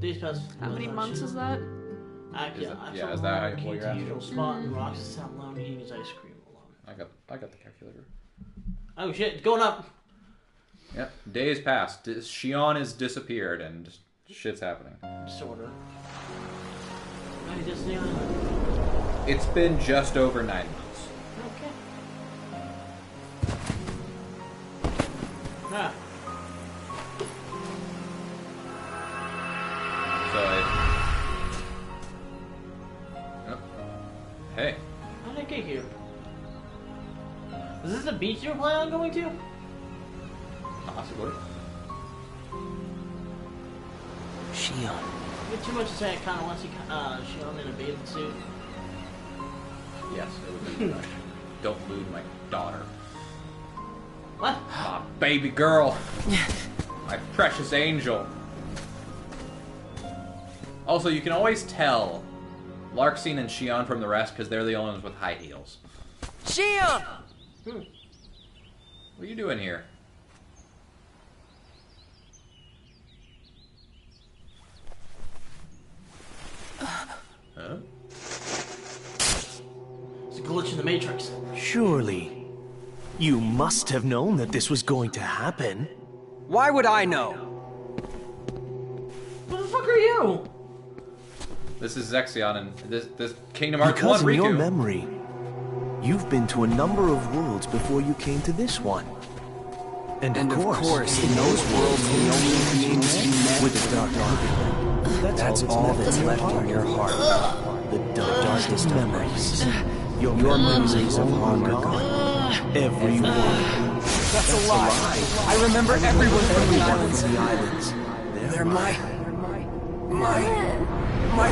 Days past. How many months is that? Is that what you're asking? Usual spot and Rox is sat alone eating his ice cream alone. I got the calculator. Oh shit, it's going up. Yep. Days passed. Shion has disappeared and shit's happening. Disorder. Just it's been just over 9 months. Okay. Ah. So hey. How did I get here? Is this the beach you're planning on going to? Possibly. Shion. Bit too much to say. I kind of want to see Shion in a bathing suit. Yes, it would be nice. Don't lose my daughter. What? My baby girl. My precious angel. Also, you can always tell Larxene and Shion from the rest because they're the only ones with high heels. Shion! What are you doing here? Huh? It's a glitch in the Matrix. Surely, you must have known that this was going to happen. Why would I know? What the fuck are you? This is Zexion and this Kingdom Hearts Because 1 in Riku. your memory, you've been to a number of worlds before you came to this one. And of course, in those worlds, the only beings you met with the Dark Arc. That's all that's left in your heart. The darkest memories. Your memories of long gone. Everyone. That's a lie. I remember everyone from the islands. They're my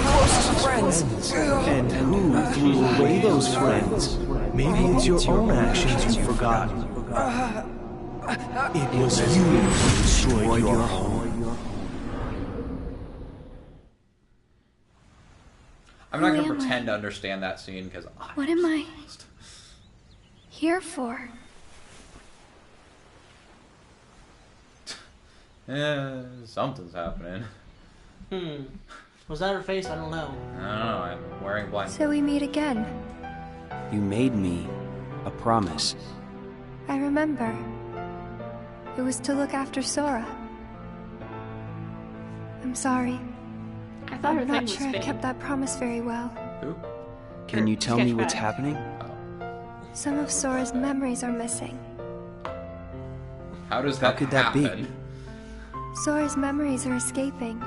closest friends. And who threw away those friends? Maybe it's your own actions you've forgotten. It was you who destroyed your home. I'm not going Who to am pretend to understand that scene because What am I here for? Something's happening. Was that her face? I don't know. I don't know. I'm wearing blind. So we meet again. You made me a promise. I remember. It was to look after Sora. I'm sorry. I thought her I'm thing not was sure I fake. kept that promise very well. Who? Can you tell me what's Sketchpad. happening? Some of Sora's memories are missing. How does that could that be? happen? Sora's memories are escaping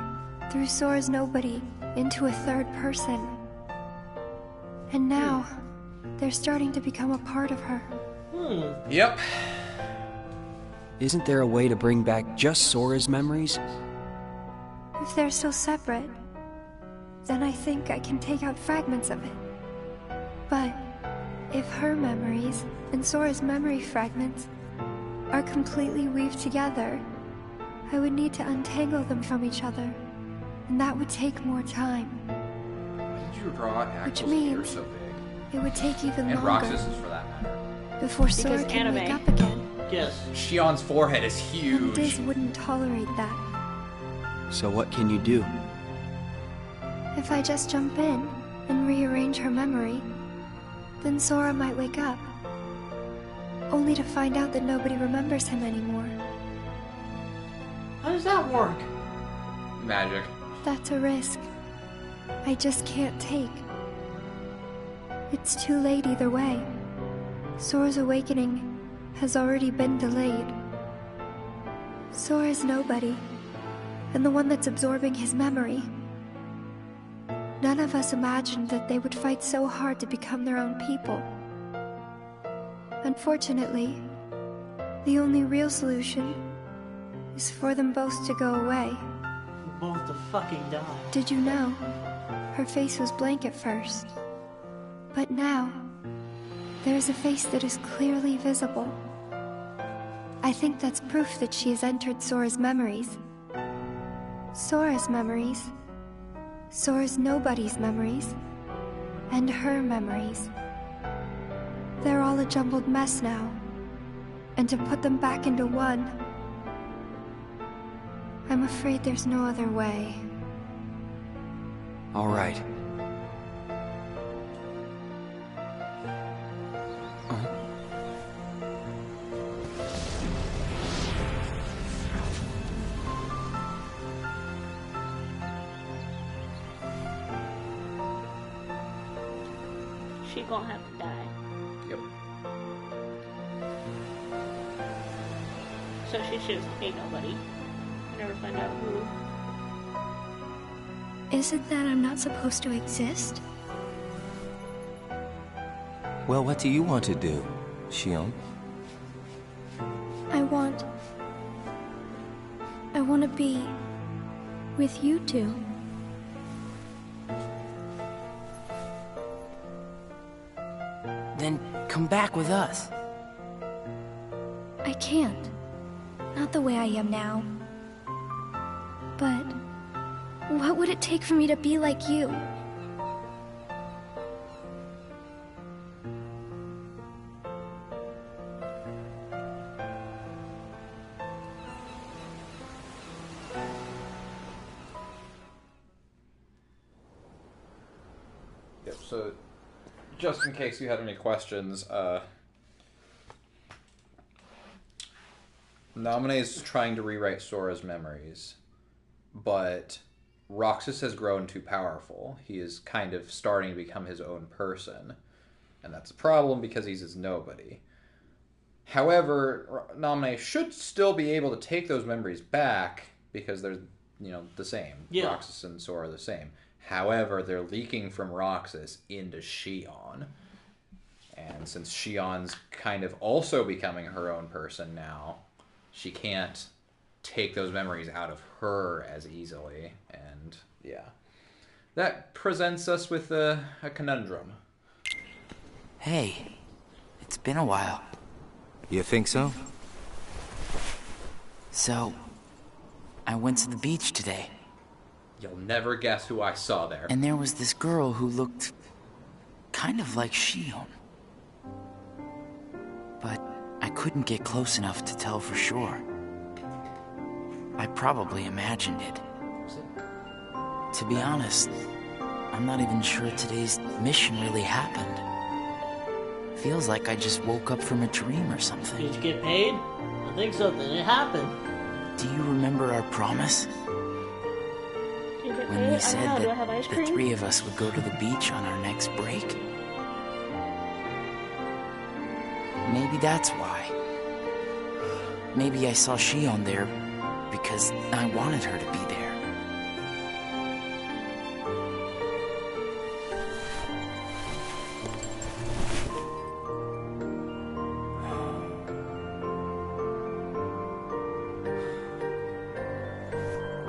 through Sora's nobody into a third person. And now, they're starting to become a part of her. Yep. Isn't there a way to bring back just Sora's memories? If they're still separate, then I think I can take out fragments of it. But if her memories and Sora's memory fragments are completely weaved together, I would need to untangle them from each other, and that would take more time. Why did you draw Axel's Which ear means so big? it would take even And longer Roxas's for that matter. before Sora Because can wake anime. up again. Yes. Shion's forehead is And huge. Diz wouldn't tolerate that. So what can you do? If I just jump in and rearrange her memory, then Sora might wake up. Only to find out that nobody remembers him anymore. How does that work? Magic. That's a risk I just can't take. It's too late either way. Sora's awakening has already been delayed. Sora's nobody, and the one that's absorbing his memory. None of us imagined that they would fight so hard to become their own people. Unfortunately, the only real solution is for them both to go away. Both to fucking die. Did you know? Her face was blank at first. But now, there is a face that is clearly visible. I think that's proof that she has entered Sora's memories. Sora's memories. Sora's nobody's memories. And her memories. They're all a jumbled mess now. And to put them back into one, I'm afraid there's no other way. All right. She gonna have to die. Yep. So she should ain't nobody. Never find out who. Is it that I'm not supposed to exist? Well, what do you want to do, Shion? I want to be with you two. Then come back with us. I can't. Not the way I am now. But what would it take for me to be like you? Yep, so just in case you had any questions, Naminé is trying to rewrite Sora's memories, but Roxas has grown too powerful. He is kind of starting to become his own person, and that's a problem because he's his nobody. However, Naminé should still be able to take those memories back because they're, the same. Yeah. Roxas and Sora are the same. However, they're leaking from Roxas into Shion. And since Shion's kind of also becoming her own person now, she can't take those memories out of her as easily. And, yeah. That presents us with a conundrum. Hey, it's been a while. You think so? So, I went to the beach today. You'll never guess who I saw there. And there was this girl who looked kind of like Shion. But I couldn't get close enough to tell for sure. I probably imagined it. To be honest, I'm not even sure today's mission really happened. Feels like I just woke up from a dream or something. Did you get paid? I think so, then it happened. Do you remember our promise? When we said that the three of us would go to the beach on our next break? Maybe that's why. Maybe I saw Shion there because I wanted her to be there.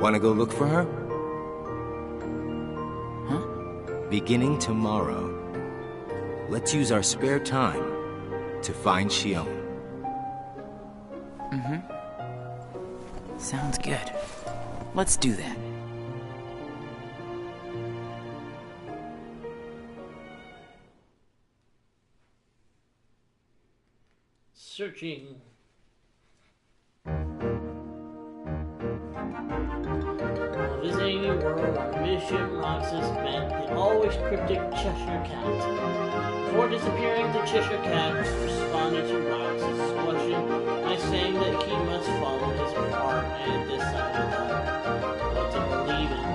Want to go look for her? Beginning tomorrow, let's use our spare time to find Shion. Sounds good. Let's do that. Searching. Visiting a new world, our mission, Roxas met the always cryptic Cheshire Cat. Before disappearing, the Cheshire Cat responded to Roxas' question by saying that he must follow his heart and decide what to believe in.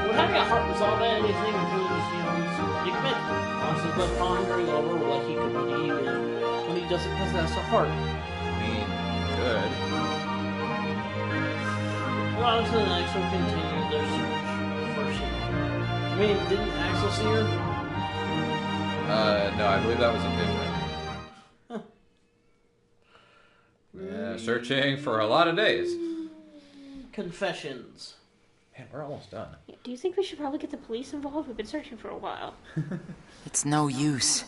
Would having a heart resolve anything includes, predicament? Roxas was pondering over what he could believe in when he doesn't possess a heart. Good. Roxas and Axel continued their search for Shion. I mean, didn't Axel see her? No, I believe that was a vision. Yeah, searching for a lot of days. Confessions. Man, we're almost done. Do you think we should probably get the police involved? We've been searching for a while. It's no use.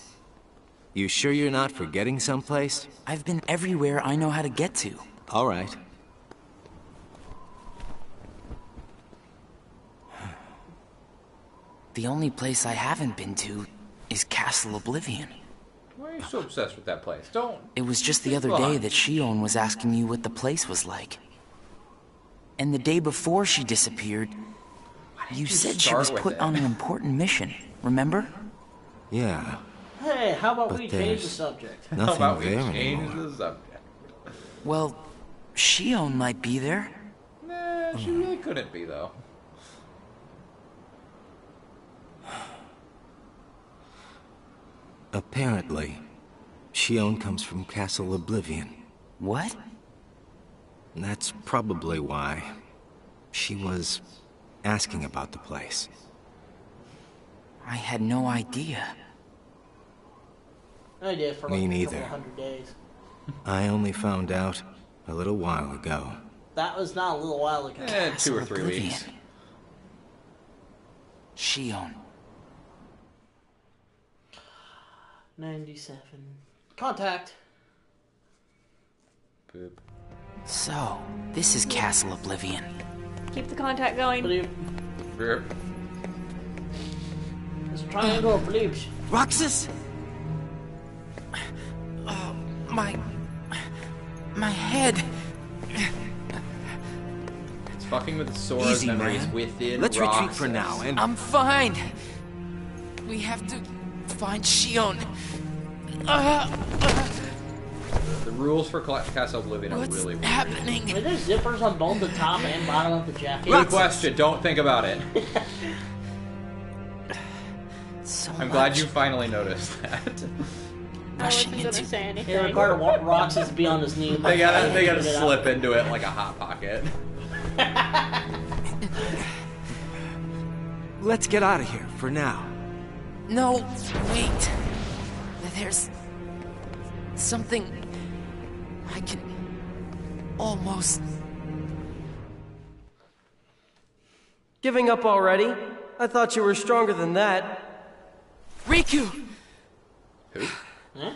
You sure you're not forgetting someplace? I've been everywhere I know how to get to. All right. The only place I haven't been to is Castle Oblivion. Why are you so obsessed with that place? Don't. It was just the other day that Shion was asking you what the place was like. And the day before she disappeared, you said she was put on an important mission, remember? Yeah. Hey, how about But we change the there's subject? nothing How about we there change anymore. the subject? Well, Shion might be there. Nah, she really couldn't be, though. Apparently, Shion comes from Castle Oblivion. What? That's probably why she was asking about the place. I had no idea. I did for Me like a neither. couple hundred days. I only found out a little while ago. That was not a little while ago. 2 or 3 weeks. Shion. 97. Contact. Boop. So, this is Castle Oblivion. Keep the contact going. Boop. It's triangle bleeps. Roxas? My head. It's fucking with Sora's Easy, memories man. within Let's retreat for Roxas. now, and I'm fine. We have to find Shion. The rules for Castle Oblivion are What's really weird. happening? Are there zippers on both the top and bottom of the jacket? Good question. Don't think about it. I'm glad you finally noticed that. I wasn't gonna say anything. It required Roxas to be on his knee. They gotta slip into it like a hot pocket. let's get out of here for now. No, wait. There's something I can almost... Giving up already? I thought you were stronger than that. Riku! Who? Huh?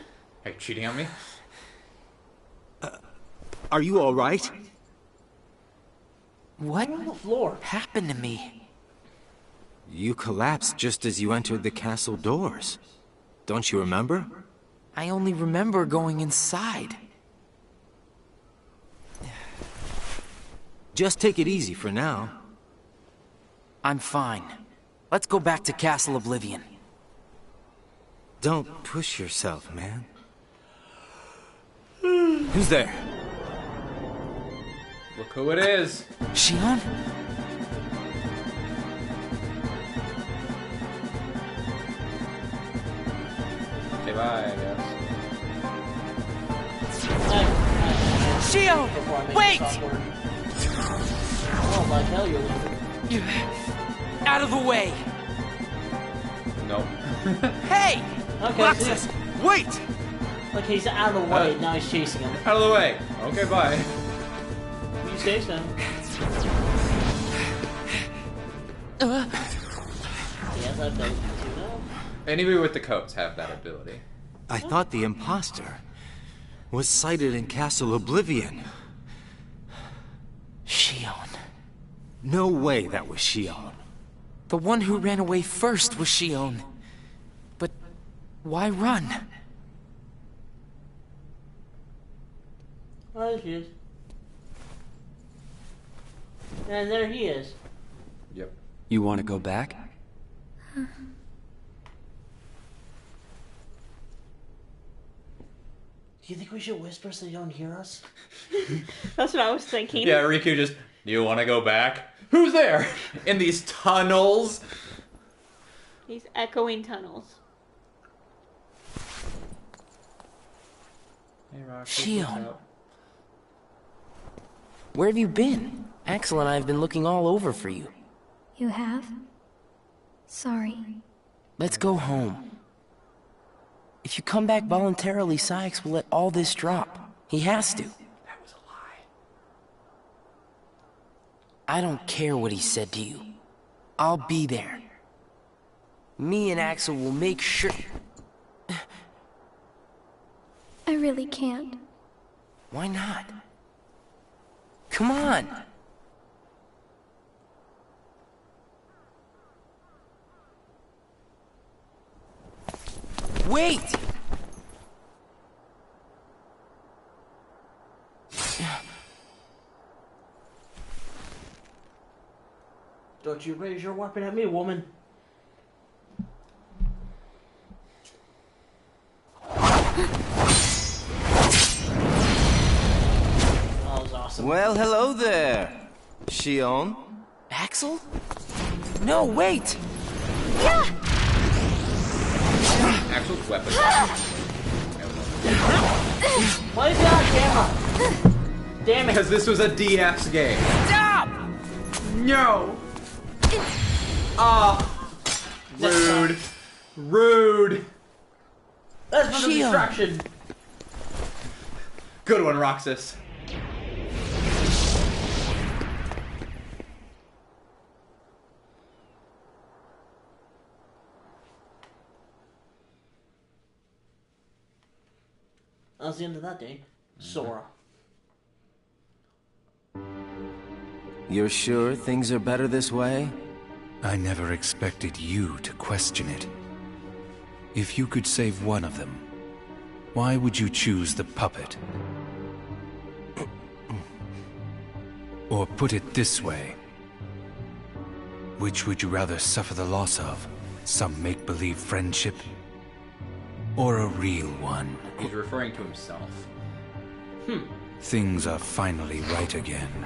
Are you cheating on me? Are you all right? What on the floor happened to me? You collapsed just as you entered the castle doors. Don't you remember? I only remember going inside. Just take it easy for now. I'm fine. Let's go back to Castle Oblivion. Don't push yourself, man. Who's there? Look who it is. Shion? Okay, bye, I guess. Shion! Wait! Oh my hell, you're leaving. Out of the way! Nope. Hey! Okay, Roxas, wait! Look, he's out of the way. Now he's chasing him. Out of the way. Okay, bye. You say so. Yes, I've done it too now. Anybody with the coats have that ability. I thought the imposter was sighted in Castle Oblivion. Shion. No way that was Shion. The one who ran away first was Shion. But why run? Oh, there she is. And there he is. Yep. You want to go back? Do you think we should whisper so they don't hear us? That's what I was thinking. Yeah, Riku just, do you want to go back? Who's there? In these tunnels? These echoing tunnels. Hey, Shion. Where have you been? Axel and I have been looking all over for you. You have? Sorry. Let's go home. If you come back voluntarily, Sykes will let all this drop. He has to. That was a lie. I don't care what he said to you. I'll be there. Me and Axel will make sure... I really can't. Why not? Come on! Wait! Don't you raise your weapon at me, woman. That was awesome. Well, hello there, Shion. Axel? No, wait! Axel's weapon. Why is that camera? Damn it. Because this was a DS game. Stop! No! Ah! Rude. Rude. That's for the Shion. distraction. Good one, Roxas. That was the end of that day. Sora. You're sure things are better this way? I never expected you to question it. If you could save one of them, why would you choose the puppet? Or put it this way, which would you rather suffer the loss of? Some make-believe friendship? Or a real one? He's referring to himself. Things are finally right again.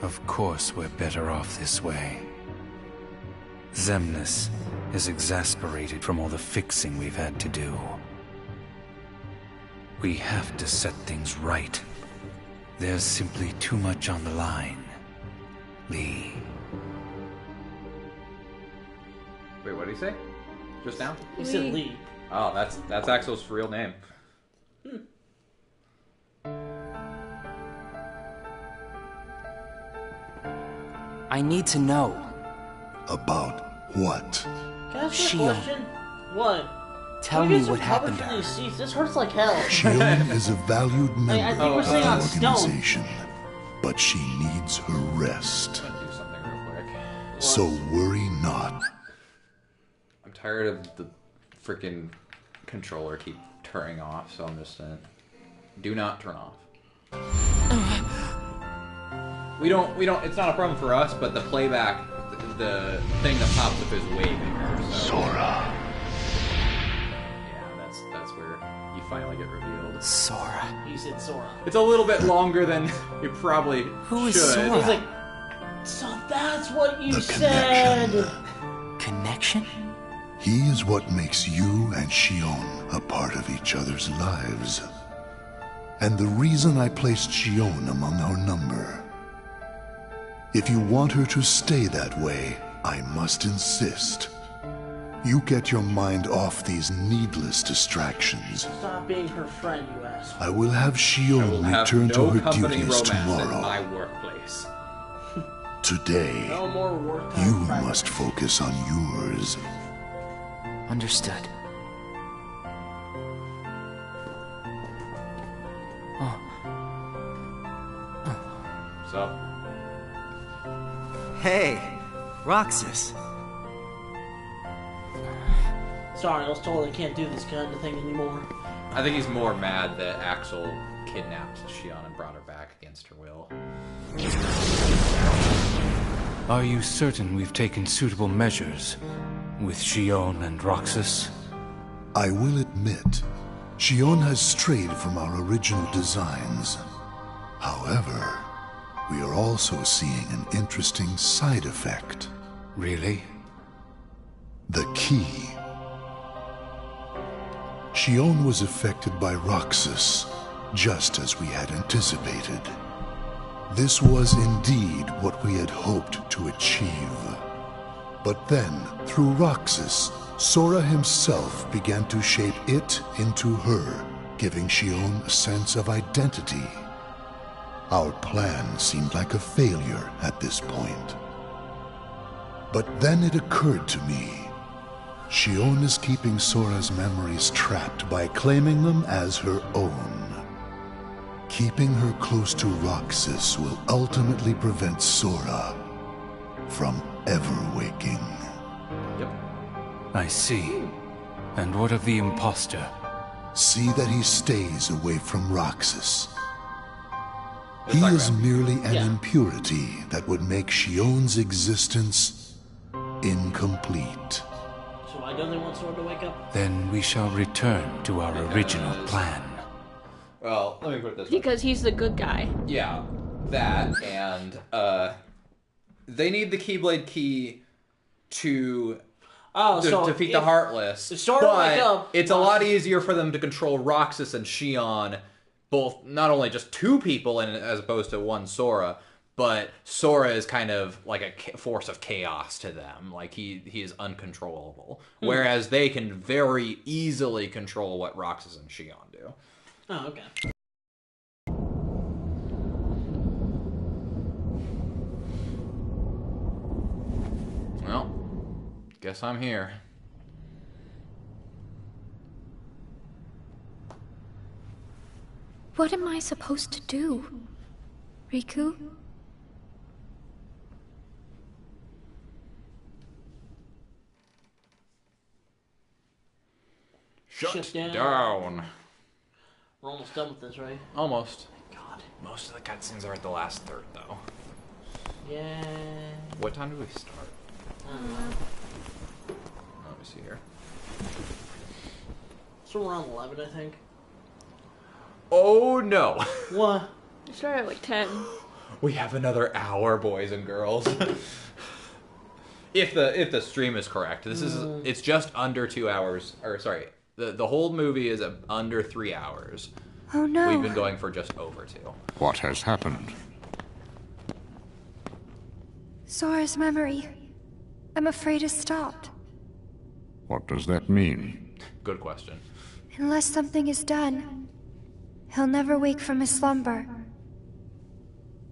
Of course we're better off this way. Xemnas is exasperated from all the fixing we've had to do. We have to set things right. There's simply too much on the line, Lee. Wait, what did he say? Just now? He said Lee. Oh, that's Axel's real name. I need to know. About what? Can I ask you a Shion. question? What? Tell Can we me get some what happened to cover for her. these seats? This hurts like hell. Shion is a valued I member think we're of sitting the on stone. organization, but she needs her rest. I'm gonna do something real quick. So worry not. I'm tired of the freaking controller keep turning off, so I'm just gonna do not turn off. We don't, it's not a problem for us, but the playback, the thing that pops up is way bigger, so. Sora. Yeah, that's where you finally get revealed. Sora. He said Sora. It's a little bit longer than you probably Who is should. Sora? He's like, so that's what you The said. Connection? He is what makes you and Shion a part of each other's lives. And the reason I placed Shion among our number. If you want her to stay that way, I must insist. You get your mind off these needless distractions. Stop being her friend, you asshole. I will have Shion return to her company duties romance at tomorrow. my workplace. Today, No more work time. you must focus on yours. Understood. So? Hey, Roxas. Sorry, I was told I can't do this kind of thing anymore. I think he's more mad that Axel kidnapped Shion and brought her back against her will. Are you certain we've taken suitable measures with Shion and Roxas? I will admit, Shion has strayed from our original designs. However, we are also seeing an interesting side effect. Really? The key. Shion was affected by Roxas, just as we had anticipated. This was indeed what we had hoped to achieve. But then, through Roxas, Sora himself began to shape it into her, giving Shion a sense of identity. Our plan seemed like a failure at this point. But then it occurred to me. Shion is keeping Sora's memories trapped by claiming them as her own. Keeping her close to Roxas will ultimately prevent Sora from ever waking. Yep. I see. And what of the imposter? See that he stays away from Roxas. He is merely an impurity that would make Shion's existence incomplete. So why don't they want Sora to wake up? Then we shall return to our original plan. Well, let me put it this way. Because he's the good guy. Yeah, that, and they need the Keyblade key to defeat the Heartless. But it's a lot easier for them to control Roxas and Shion, both not only just two people as opposed to one Sora, but Sora is kind of like a force of chaos to them. Like he is uncontrollable, whereas they can very easily control what Roxas and Shion do. Oh, okay. Well, guess I'm here. What am I supposed to do, Riku? Shut down. We're almost done with this, right? Almost. Thank God. Most of the cutscenes are at the last third, though. Yeah. What time do we start? I don't know. Let me see here. So around 11, I think. Oh no! What? It started at like 10. We have another hour, boys and girls. If the stream is correct, it's just under 2 hours. Or sorry, the whole movie is under 3 hours. Oh no! We've been going for just over 2. What has happened? Sora's memory. I'm afraid it's stopped. What does that mean? Good question. Unless something is done, he'll never wake from his slumber.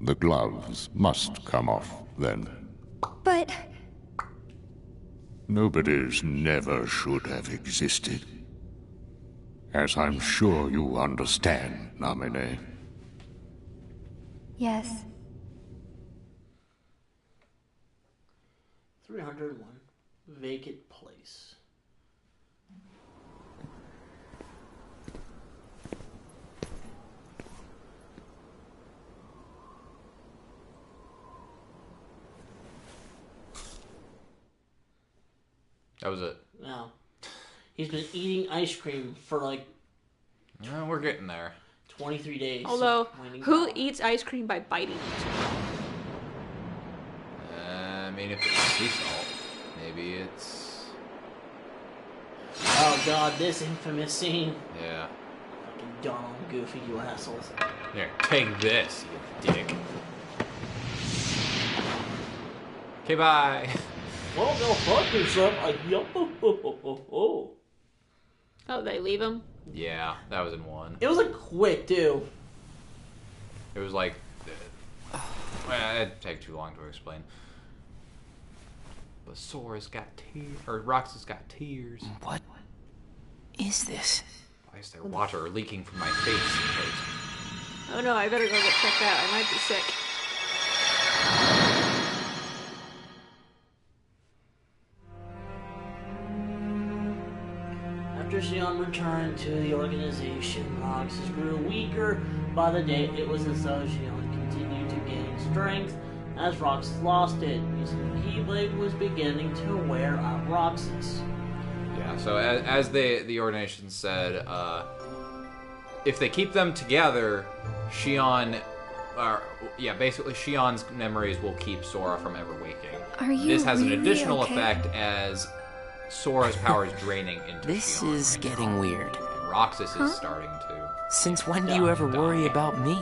The gloves must come off, then. But... Nobody's never should have existed. As I'm sure you understand, Namine. Yes. 301. Vacant place. That was it. No. He's been eating ice cream for like... Yeah, we're getting there. 23 days. Although, who eats ice cream by biting it? I mean, if it's sea salt, maybe it's... Oh god, this infamous scene. Yeah. Fucking Donald and Goofy, you assholes. Here, take this, you dick. Okay, bye. Well, go fuck yourself. Oh, they leave him? Yeah, that was in 1. It was like quick, too. It was like... it'd take too long to explain. But Sora's got tears... Or Roxas got tears. What is this? Why is there water leaking from my face? Oh no, I better go get checked out. I might be sick. After Xion returned to the organization, Roxas grew weaker. By the day, it was as though Xion continued to gain strength as Roxas lost it. Using the Keyblade was beginning to wear out Roxas. Yeah, so as the organization said, if they keep them together, basically Xion's memories will keep Sora from ever waking. Are you This has an really additional okay? effect as Sora's power is draining into This Xion is right getting now. weird. And Roxas Huh? is starting to... Since when do you ever worry about me?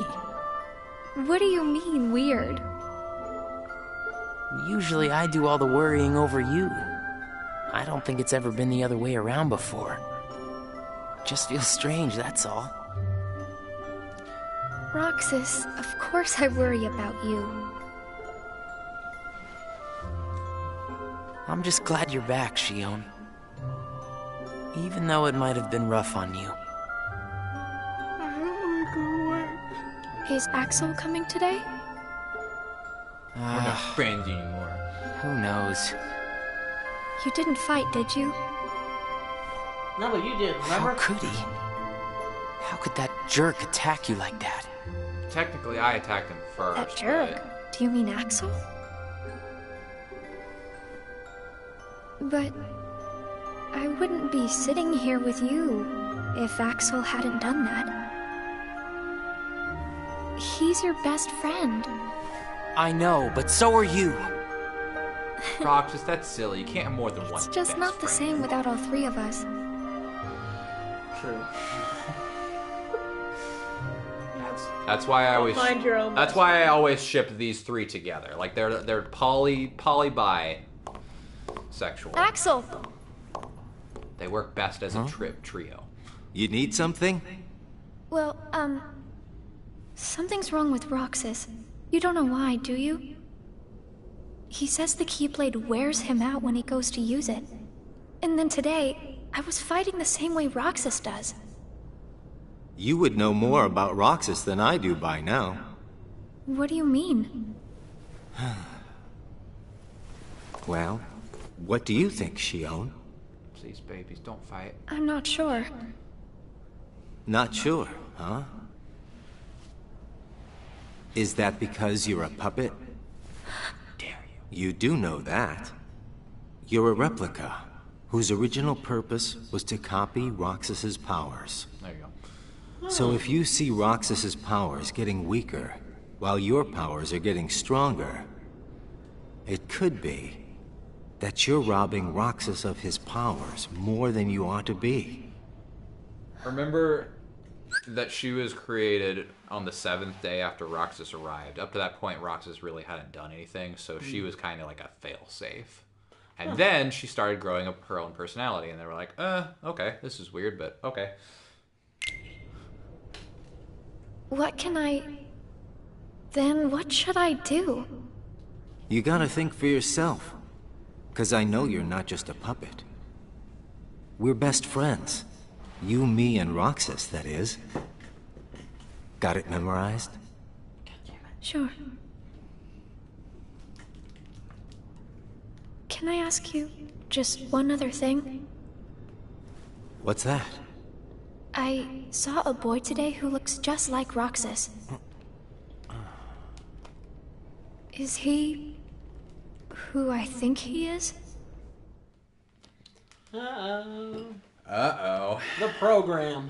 What do you mean, weird? Usually I do all the worrying over you. I don't think it's ever been the other way around before. Just feels strange, that's all. Roxas, of course I worry about you. I'm just glad you're back, Xion. Even though it might have been rough on you. Is Axel coming today? We're not friends anymore. Who knows? You didn't fight, did you? No, but you did, remember? How could he? How could that jerk attack you like that? Technically, I attacked him first. That jerk? Do you mean Axel? But I wouldn't be sitting here with you if Axel hadn't done that. He's your best friend. I know, but so are you. Roxas, that's silly. You can't have more than one. It's just not the same without all three of us. True. That's why I always. Find your own That's why I always ship these three together. Like they're bi sexual. Axel! They work best as a trio. You need something? Well, something's wrong with Roxas. You don't know why, do you? He says the Keyblade wears him out when he goes to use it. And then today, I was fighting the same way Roxas does. You would know more about Roxas than I do by now. What do you mean? Well, what do you think, Xion? Please, babies, don't fight. I'm not sure. Not sure, huh? Is that because you're a puppet? Dare you? You do know that. You're a replica, whose original purpose was to copy Roxas's powers. There you go. So if you see Roxas's powers getting weaker, while your powers are getting stronger, it could be that you're robbing Roxas of his powers more than you ought to be. Remember that she was created on the 7th day after Roxas arrived. Up to that point, Roxas really hadn't done anything, so she was kind of like a fail-safe. And then she started growing up her own personality, and they were like, okay, this is weird, but okay. Then what should I do? You gotta think for yourself. 'Cause I know you're not just a puppet. We're best friends. You, me, and Roxas, that is. Got it memorized? Sure. Can I ask you just one other thing? What's that? I saw a boy today who looks just like Roxas. Is he who I think he is? Uh-oh. Uh-oh. The program.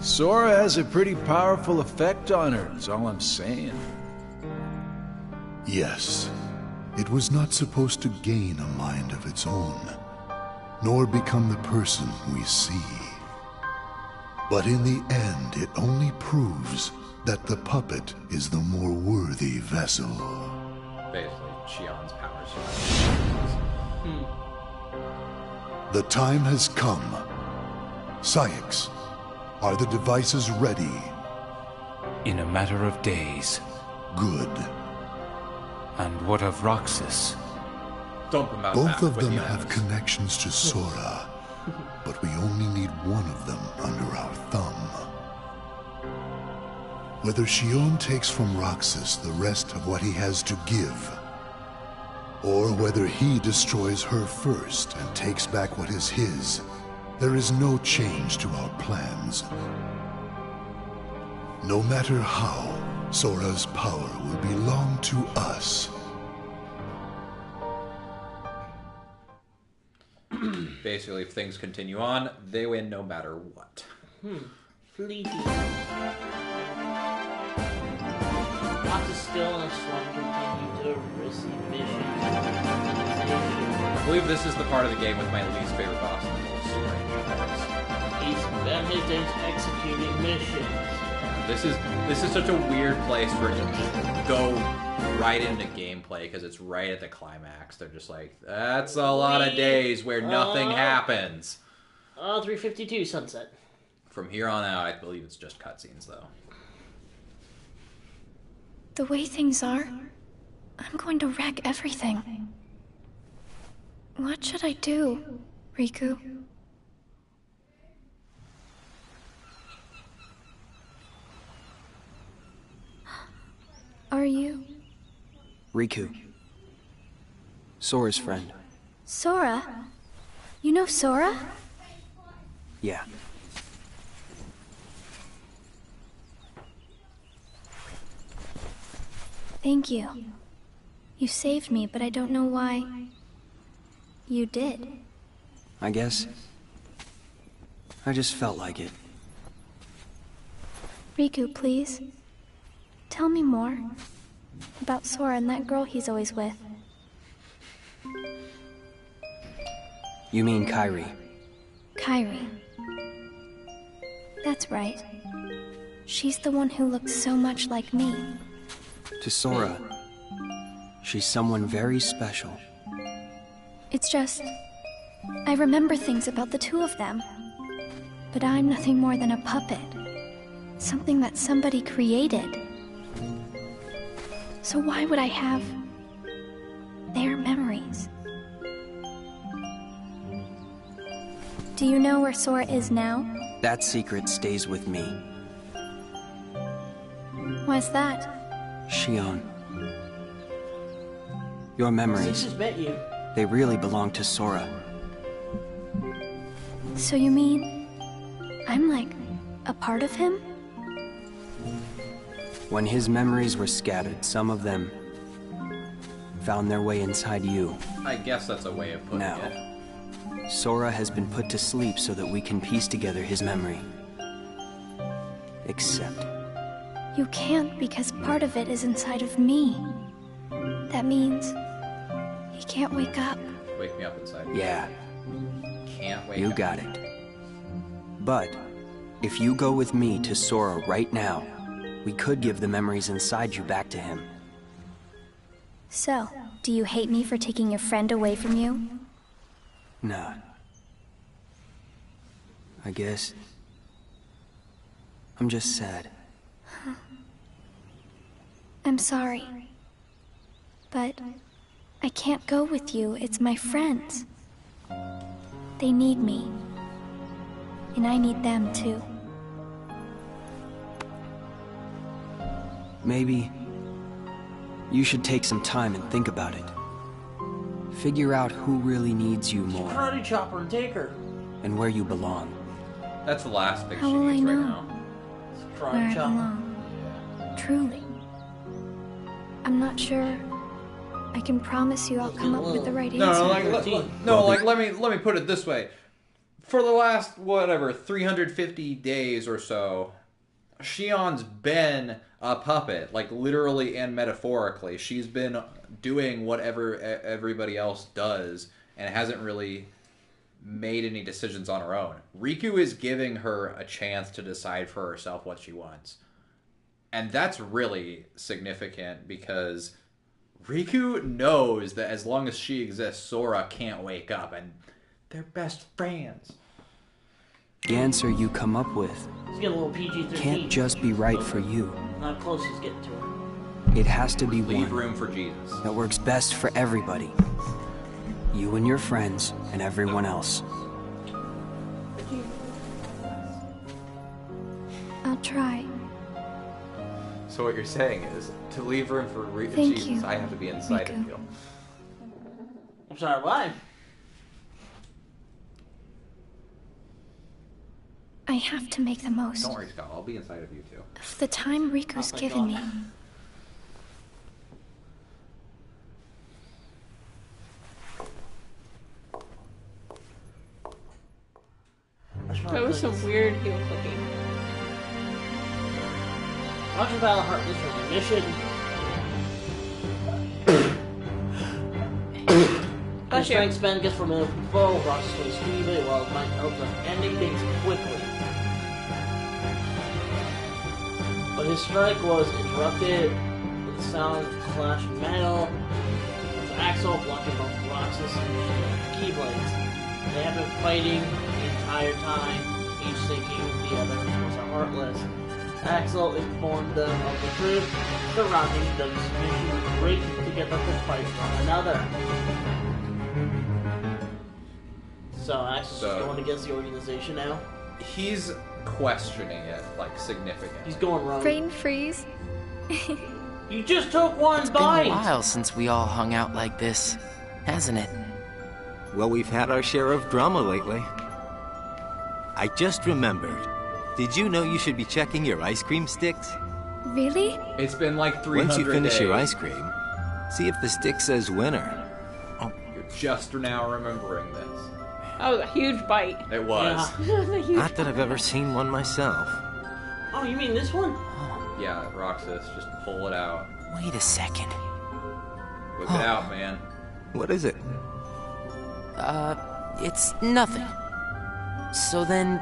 Sora has a pretty powerful effect on her, is all I'm saying. Yes, it was not supposed to gain a mind of its own, nor become the person we see. But in the end, it only proves that the puppet is the more worthy vessel. Basically, Xion's powers. The time has come. Syx, are the devices ready? In a matter of days. Good. And what of Roxas? Dump him out Both back of with them the have others. connections to Sora, but we only need one of them under our thumb. Whether Xion takes from Roxas the rest of what he has to give, or whether he destroys her first and takes back what is his, there is no change to our plans. No matter how, Sora's power will belong to us. Basically, if things continue on, they win no matter what. Fleety. Roxas still in a slump, continue to receive missions. I believe this is the part of the game with my least favorite boss in the whole franchise. He spent his days executing missions. This is such a weird place for it to just go right into gameplay because it's right at the climax. They're just like, that's a lot of days where nothing happens. 352 sunset. From here on out, I believe it's just cutscenes, though. The way things are, I'm going to wreck everything. What should I do, Riku? Are you? Riku. Sora's friend. Sora? You know Sora? Yeah. Thank you. You saved me, but I don't know why. You did. I guess. I just felt like it. Riku, please. Tell me more. About Sora and that girl he's always with. You mean Kairi? Kairi. That's right. She's the one who looks so much like me. To Sora, she's someone very special. It's just... I remember things about the two of them. But I'm nothing more than a puppet. Something that somebody created. So why would I have... their memories? Do you know where Sora is now? That secret stays with me. Why's that? Xion. Your memories. Just met you. They really belong to Sora. So you mean... I'm like... a part of him? When his memories were scattered, some of them... found their way inside you. I guess that's a way of putting Now, it. Sora has been put to sleep so that we can piece together his memory. Except... You can't because part of it is inside of me. That means... he can't wake up. Wake me up inside. Yeah. Can't wake You up. got it. But, if you go with me to Sora right now, we could give the memories inside you back to him. So, do you hate me for taking your friend away from you? Nah. I guess... I'm just sad. I'm sorry. But... I can't go with you. It's my friends. They need me. And I need them too. Maybe... you should take some time and think about it. Figure out who really needs you more. Karate chopper and take her. And where you belong. That's the last thing How she will I needs right know? now. Where I belong. Truly. I'm not sure. I can promise you I'll come up with the right answer. Let me put it this way. For the last 350 days or so, Xion's been a puppet, like literally and metaphorically. She's been doing whatever everybody else does and hasn't really made any decisions on her own. Riku is giving her a chance to decide for herself what she wants. And that's really significant because Riku knows that as long as she exists, Sora can't wake up, and they're best friends. The answer you come up with Let's get a little PG-13. can't just be right for you. Not close as getting to her. It has to be Leave one room for Jesus. that works best for everybody. You and your friends, and everyone else. I'll try. So what you're saying is, to leave room for Thank Jesus, you, I have to be inside Riku. of you. I'm sorry, what? I have to make the most Don't worry, Scott. I'll be inside of you too. of the time Riku's Oh my given God. me. That was some weird heel clicking. Roxas Battle Heartless for the mission. Your strength spend gets from a foe. Roxas will speed it while it might help them ending things quickly. But his strike was interrupted with the sound of clashing metal, with Axel blocking both Roxas and Keyblades. They have been fighting the entire time, each thinking the other was a Heartless. Axel informed them of the truth surrounding the mission with Rick to get them to fight one another. So Axel's going against the organization now? He's questioning it, like, significantly. He's going wrong. Brain freeze. You just took one It's been bite! a while since we all hung out like this, hasn't it? Well, we've had our share of drama lately. I just remembered. Did you know you should be checking your ice cream sticks? Really? It's been like 300 Once you finish days. your ice cream, see if the stick says winner. You're just now remembering this. That was a huge bite. It was. That was a huge Not that I've ever seen one myself. Oh, you mean this one? Yeah, Roxas, just pull it out. Wait a second. Whip it out, man. What is it? It's nothing. So then,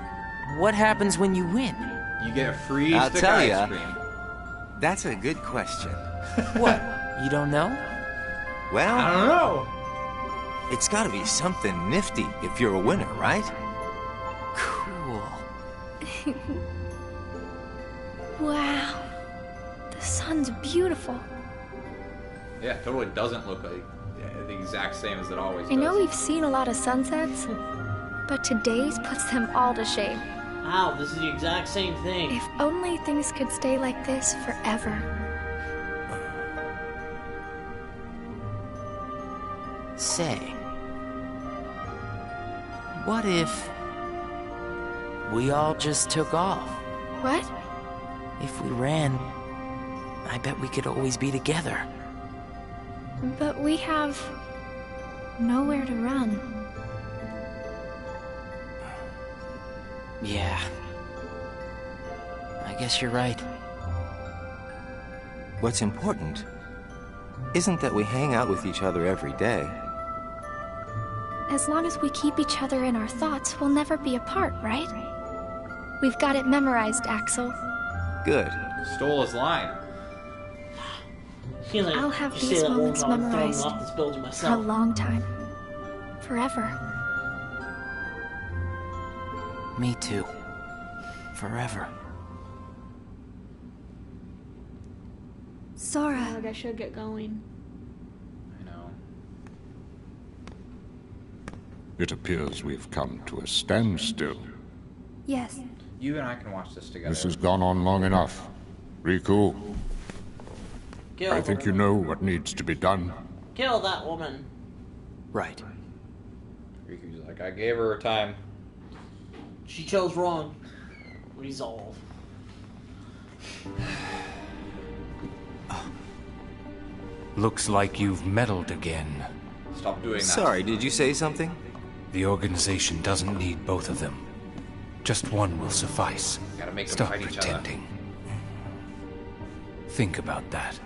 what happens when you win? You get a free I'll stick tell ice ya. cream. That's a good question. What? You don't know? Well, I don't know. It's gotta be something nifty if you're a winner, right? Cool. Wow. The sun's beautiful. Yeah, it totally doesn't look like the exact same as it always I does. know we've seen a lot of sunsets, but today's puts them all to shame. Ow, this is the exact same thing. If only things could stay like this forever. Say, what if we all just took off? What? If we ran, I bet we could always be together. But we have nowhere to run. Yeah. I guess you're right. What's important isn't that we hang out with each other every day. As long as we keep each other in our thoughts, we'll never be apart, right? We've got it memorized, Axel. Good. Stole his line. Like, I'll have you these say that moments one time, I'm throwing memorized off this building for a myself. long time. Forever. Me too. Forever. Sora. I should get going. I know. It appears we've come to a standstill. Yes. You and I can watch this together. This has gone on long enough. Riku, I think you know what needs to be done. Kill that woman. Right. Riku's like, I gave her time. She chose wrong. Resolve. Looks like you've meddled again. Stop doing that. Sorry, did you say something? The organization doesn't need both of them. Just one will suffice. Gotta make them Stop fight each other. pretending. Think about that.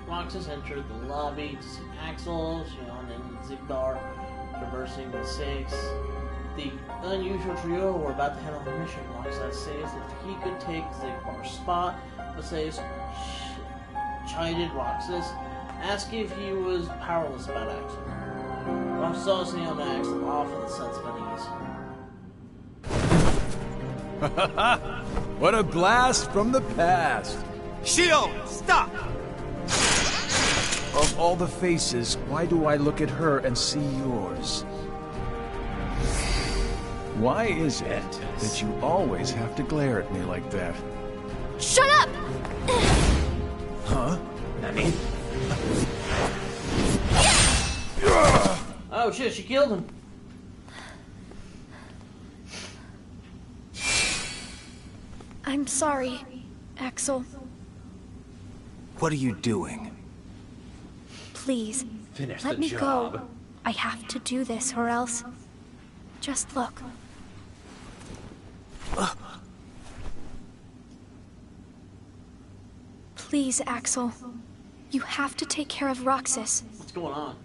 Roxas entered the lobby to see Axel, Xion, and Zigbar traversing the six. The unusual trio were about to head on a mission. Roxas says that he could take Zigbar's spot, but says chided Roxas, asked if he was powerless about Axel. Roxas saw Xion and Axel off in the sense of unease. What a blast from the past! Xion, stop! Of all the faces, why do I look at her and see yours? Why is it that you always have to glare at me like that? Shut up! Huh? Nani? Oh shit, she killed him. I'm sorry, Axel. What are you doing? Please, Finish let the me job. go. I have to do this or else... Just look. Please, Axel. You have to take care of Roxas. What's going on?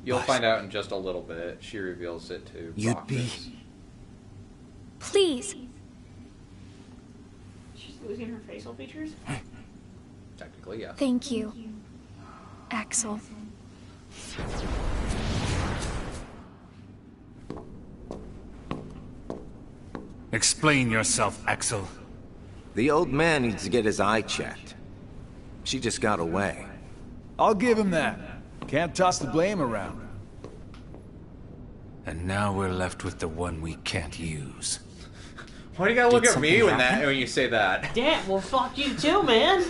You'll find out in just a little bit. She reveals it to You'd be... Please. She's losing her facial features? Technically, yes. Thank you, Axel. Explain yourself, Axel. The old man needs to get his eye checked. She just got away. I'll give him that. Can't toss the blame around. And now we're left with the one we can't use. Why do you gotta look Did at me something when you say that? Damn, well fuck you too, man.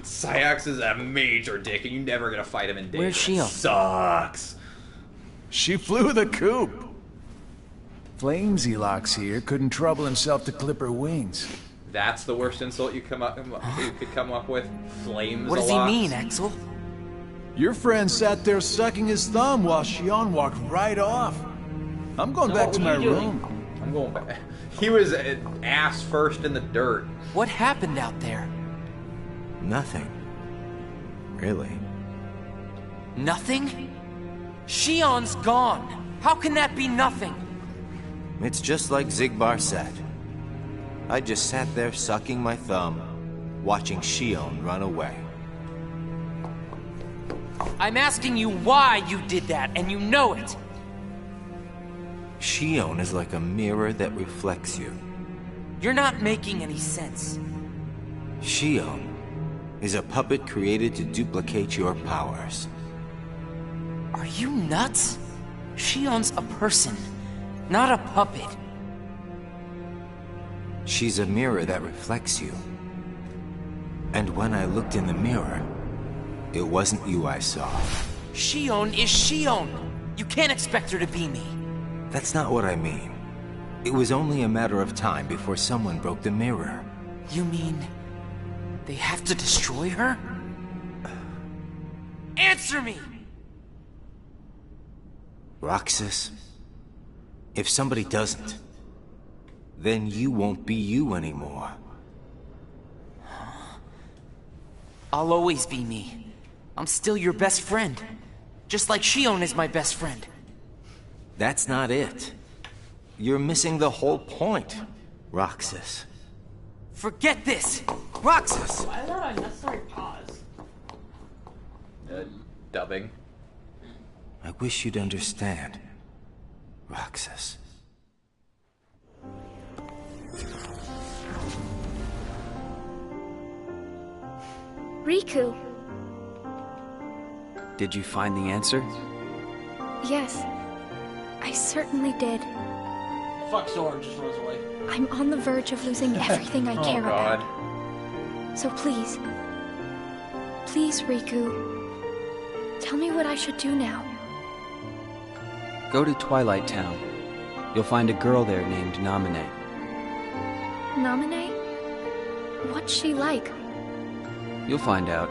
Syax is a major dick, and you're never gonna fight him in danger. Where's Shion? Sucks. She flew the coop. Flamesy Locks here couldn't trouble himself to clip her wings. That's the worst insult you could come up with. Flames. What does he mean, Axel? Your friend sat there sucking his thumb while Shion walked right off. I'm going back to my room. I'm going back. He was ass first in the dirt. What happened out there? Nothing. Really. Nothing? Shion's gone. How can that be nothing? It's just like Zigbar said. I just sat there sucking my thumb, watching Shion run away. I'm asking you why you did that, and you know it. Shion is like a mirror that reflects you. You're not making any sense. Shion is a puppet created to duplicate your powers. Are you nuts? Shion's a person, not a puppet. She's a mirror that reflects you. And when I looked in the mirror, it wasn't you I saw. Shion is Shion. You can't expect her to be me. That's not what I mean. It was only a matter of time before someone broke the mirror. You mean they have to destroy her? Answer me! Roxas, if somebody doesn't, then you won't be you anymore. I'll always be me. I'm still your best friend. Just like Shion is my best friend. That's not it. You're missing the whole point, Roxas. Forget this! Roxas! Why is that a necessary pause? Dubbing. I wish you'd understand, Roxas. Riku. Did you find the answer? Yes, I certainly did. Fuck Sora just runs away. I'm on the verge of losing everything I care God. about. So please, please, Riku, tell me what I should do now. Go to Twilight Town. You'll find a girl there named Namine. Namine? What's she like? You'll find out.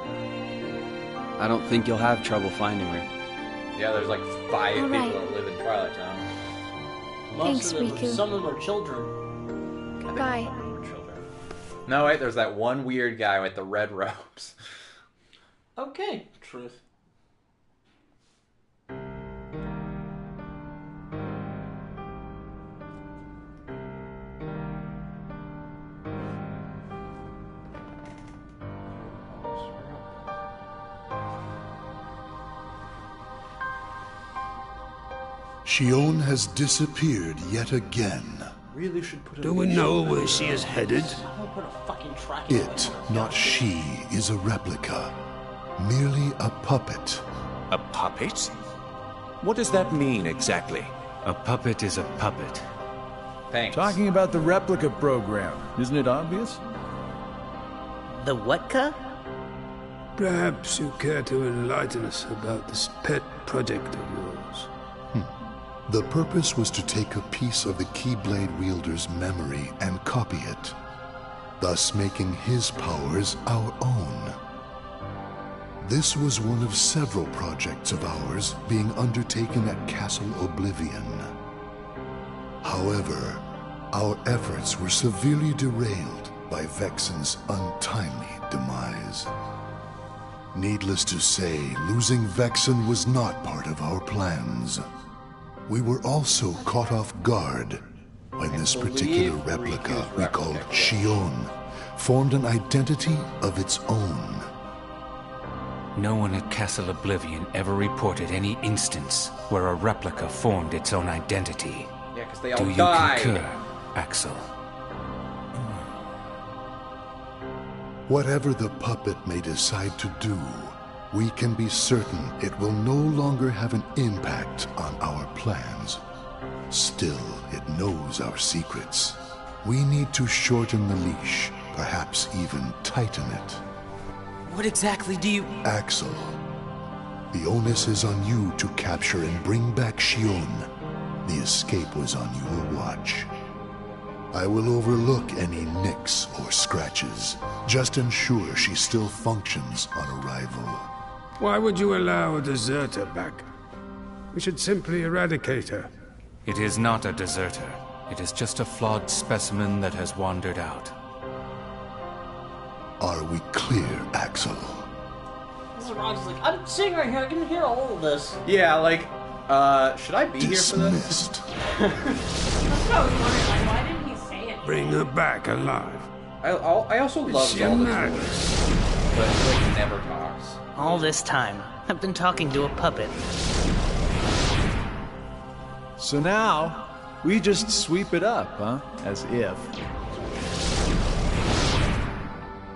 I don't think you'll have trouble finding her. Yeah, there's like 5 people Alright. that live in Twilight Town. Most Thanks, of them, Riku. some of them are children. Bye. No, wait, there's that one weird guy with the red robes. Okay, truth. Shion has disappeared yet again. Really should put Do we know where she is headed? I'm gonna put a fucking tracking It, not she, is a replica. Merely a puppet. A puppet? What does that mean exactly? A puppet is a puppet. Thanks. Talking about the replica program, isn't it obvious? The what-ca? Perhaps you care to enlighten us about this pet project of yours. The purpose was to take a piece of the Keyblade wielder's memory and copy it, thus making his powers our own. This was one of several projects of ours being undertaken at Castle Oblivion. However, our efforts were severely derailed by Vexen's untimely demise. Needless to say, losing Vexen was not part of our plans. We were also caught off guard when this particular replica we called Shion formed an identity of its own. No one at Castle Oblivion ever reported any instance where a replica formed its own identity. Yeah, because they all Do you died. concur, Axel? Whatever the puppet may decide to do, we can be certain it will no longer have an impact on our plans. Still, it knows our secrets. We need to shorten the leash, perhaps even tighten it. What exactly do you... Axel, the onus is on you to capture and bring back Shion. The escape was on your watch. I will overlook any nicks or scratches. Just ensure she still functions on arrival. Why would you allow a deserter back? We should simply eradicate her. It is not a deserter. It is just a flawed specimen that has wandered out. Are we clear, Axel? Mr. Rogers is like, I'm sitting right here, I can hear all of this. Yeah, like, should I be here for this? That's what I was wondering, like, why didn't he say it? Bring her back alive. I also love she Zelda's mad? voice, but he like, never talks. All this time, I've been talking to a puppet. So now, we just sweep it up, huh? As if.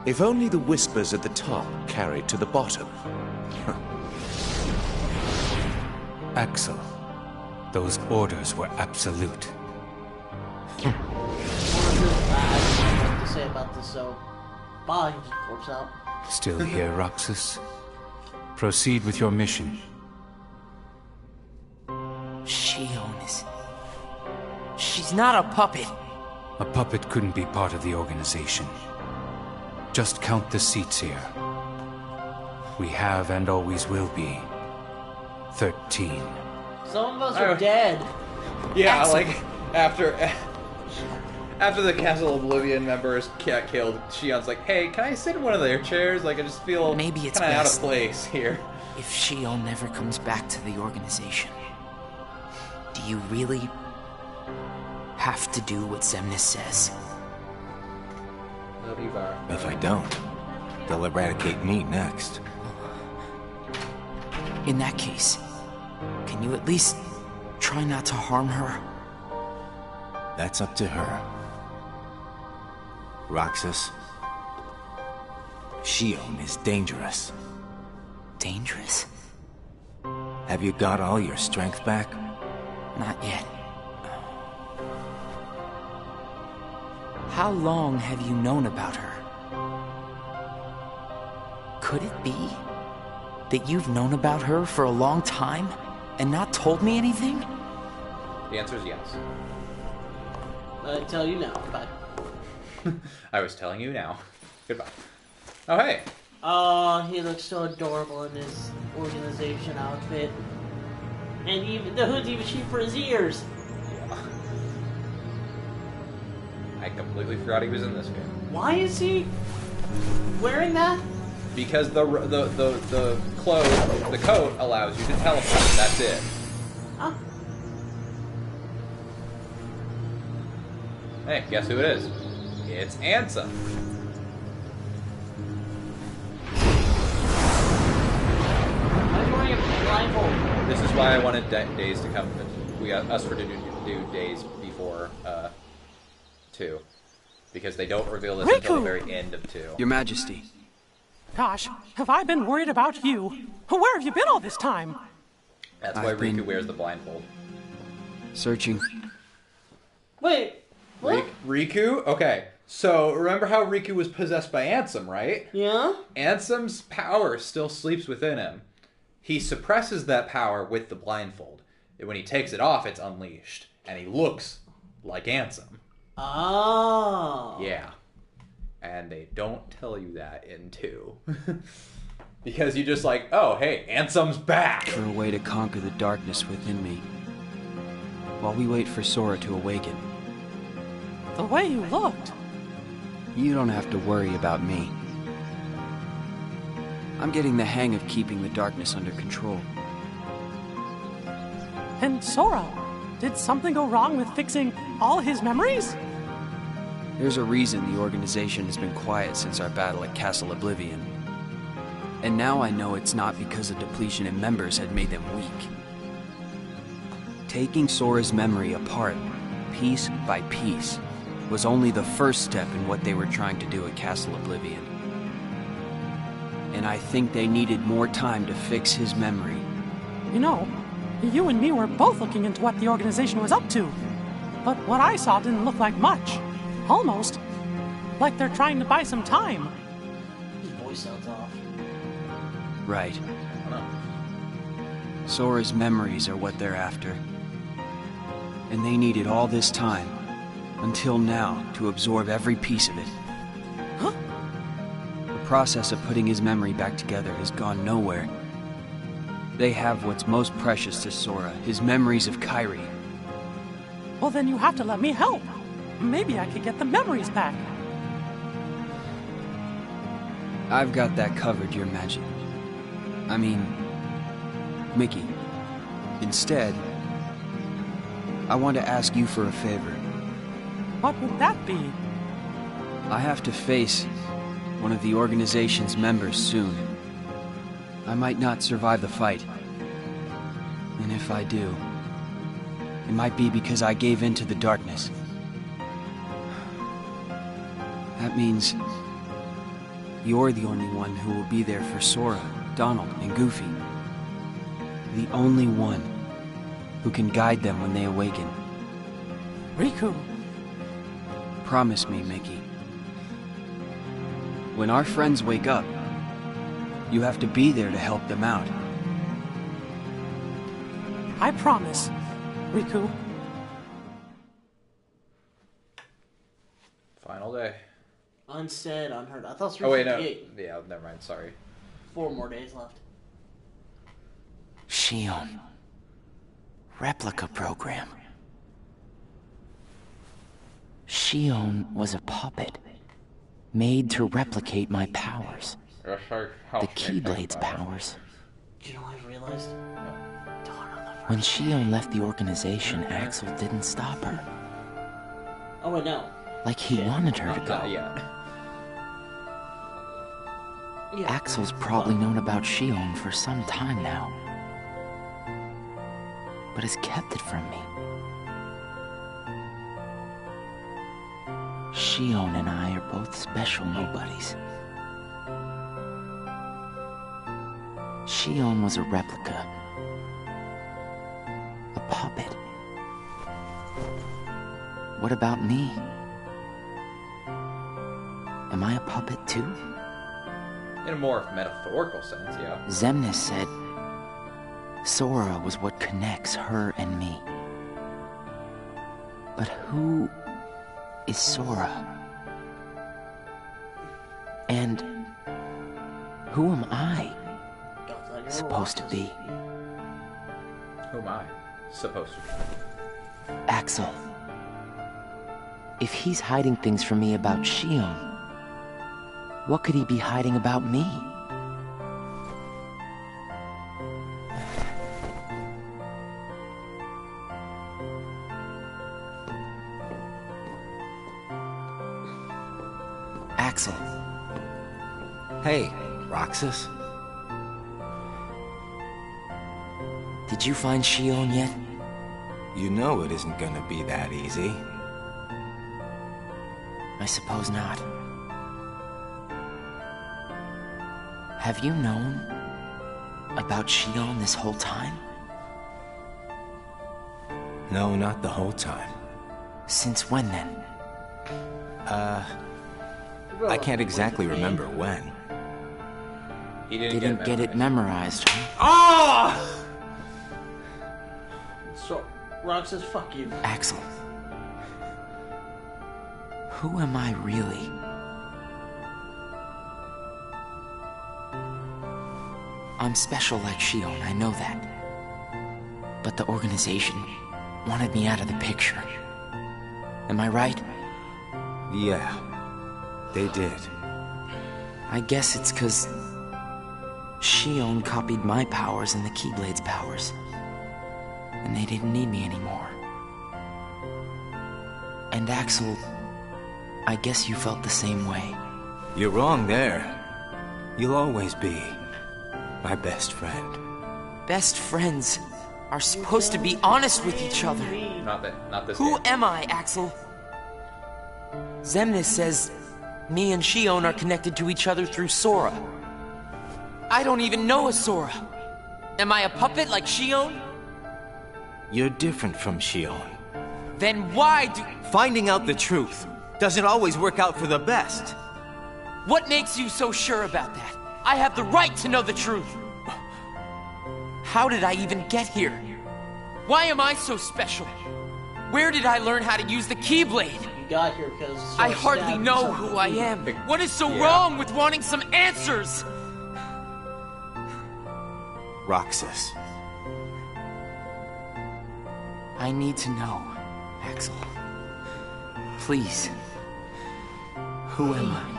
If only the whispers at the top carried to the bottom. Axel, those orders were absolute. What to say about this, so... Bye, he just walks out. Still here, Roxas? Proceed with your mission. Shion is... She's not a puppet. A puppet couldn't be part of the organization. Just count the seats here. We have and always will be 13. Some of us are dead. Yeah, like, after the Castle Oblivion members got killed, Shion's like, hey, can I sit in one of their chairs? Like, I just feel Maybe it's kind of out of best place here. if Shion never comes back to the organization. Do you really have to do what Xemnas says? Love you, Var. If I don't, they'll eradicate me next. In that case, can you at least try not to harm her? That's up to her. Roxas, Shion is dangerous. Dangerous? Have you got all your strength back? Not yet. How long have you known about her? Could it be that you've known about her for a long time and not told me anything? The answer is yes. I tell you now. Bye. I was telling you now. Goodbye. Oh, hey. Oh, he looks so adorable in his organization outfit. And even the hood's even cheap for his ears. Yeah. I completely forgot he was in this game. Why is he wearing that? Because the coat allows you to teleport. That's it. Huh? Hey, guess who it is? It's Ansa. I'm wearing a blindfold. This is why I wanted Days to come. We got us for to do Days before 2, because they don't reveal this until the very end of 2. Your Majesty. Gosh, have I been worried about you? Where have you been all this time? That's why Riku wears the blindfold. Searching. Wait, Riku? Okay. So, remember how Riku was possessed by Ansem, right? Yeah? Ansem's power still sleeps within him. He suppresses that power with the blindfold. When he takes it off, it's unleashed. And he looks like Ansem. Oh. Yeah. And they don't tell you that in 2. Because you just like, oh, hey, Ansem's back! For a way to conquer the darkness within me. While we wait for Sora to awaken. The way you looked. You don't have to worry about me. I'm getting the hang of keeping the darkness under control. And Sora, did something go wrong with fixing all his memories? There's a reason the organization has been quiet since our battle at Castle Oblivion. And now I know it's not because a depletion in members had made them weak. Taking Sora's memory apart, piece by piece, was only the first step in what they were trying to do at Castle Oblivion. And I think they needed more time to fix his memory. You know, you and me were both looking into what the organization was up to. But what I saw didn't look like much. Almost like they're trying to buy some time. His voice sounds off. Right. Sora's memories are what they're after. And they needed all this time, until now, to absorb every piece of it. Huh? The process of putting his memory back together has gone nowhere. They have what's most precious to Sora, his memories of Kairi. Well, then you have to let me help. Maybe I could get the memories back. I've got that covered, your magic. I mean, Mickey. Instead, I want to ask you for a favor. What would that be? I have to face one of the organization's members soon. I might not survive the fight. And if I do, it might be because I gave in to the darkness. That means you're the only one who will be there for Sora, Donald, and Goofy. The only one who can guide them when they awaken. Riku. Promise me, Mickey. When our friends wake up, you have to be there to help them out. I promise, Riku. Final day. Unsaid, unheard. I thought it was Oh, wait, no. 358. Yeah, never mind, sorry. 4 more days left. Shion. Replica program. Shion was a puppet, made to replicate my powers. The Keyblade's powers. Do you know what I realized? When Shion left the organization, Axel didn't stop her. Oh, wait, no. Like he wanted her to go. Not yet. Yeah. Axel's probably known about Shion for some time now, but has kept it from me. Shion and I are both special nobodies. Shion was a replica. A puppet. What about me? Am I a puppet too? In a more metaphorical sense, yeah. Xemnas said Sora was what connects her and me. But who is Sora? And who am I supposed to be? Who am I supposed to be? Axel. If he's hiding things from me about Shion, what could he be hiding about me? Axel. Hey, Roxas. Did you find Shion yet? You know it isn't gonna be that easy. I suppose not. Have you known about Shion this whole time? No, not the whole time. Since when then? I can't exactly remember when. He Didn't get it memorized. Oh! So, Roxas, fuck you. Axel. Who am I really? I'm special like Shion, I know that. But the organization wanted me out of the picture. Am I right? Yeah, they did. I guess it's 'cause Shion copied my powers and the Keyblade's powers. And they didn't need me anymore. And Axel, I guess you felt the same way. You're wrong there. You'll always be my best friend. Best friends are supposed to be honest with each other. Not this Who game. am I, Axel? Xemnas says me and Shion are connected to each other through Sora. I don't even know a Sora. Am I a puppet like Shion? You're different from Shion. Then why do... Finding out the truth doesn't always work out for the best. What makes you so sure about that? I have the right to know the truth. How did I even get here? Why am I so special? Where did I learn how to use the Keyblade? You got here because... I hardly know who I am. What is so wrong with wanting some answers? Roxas. I need to know, Axel. Please. Who am I?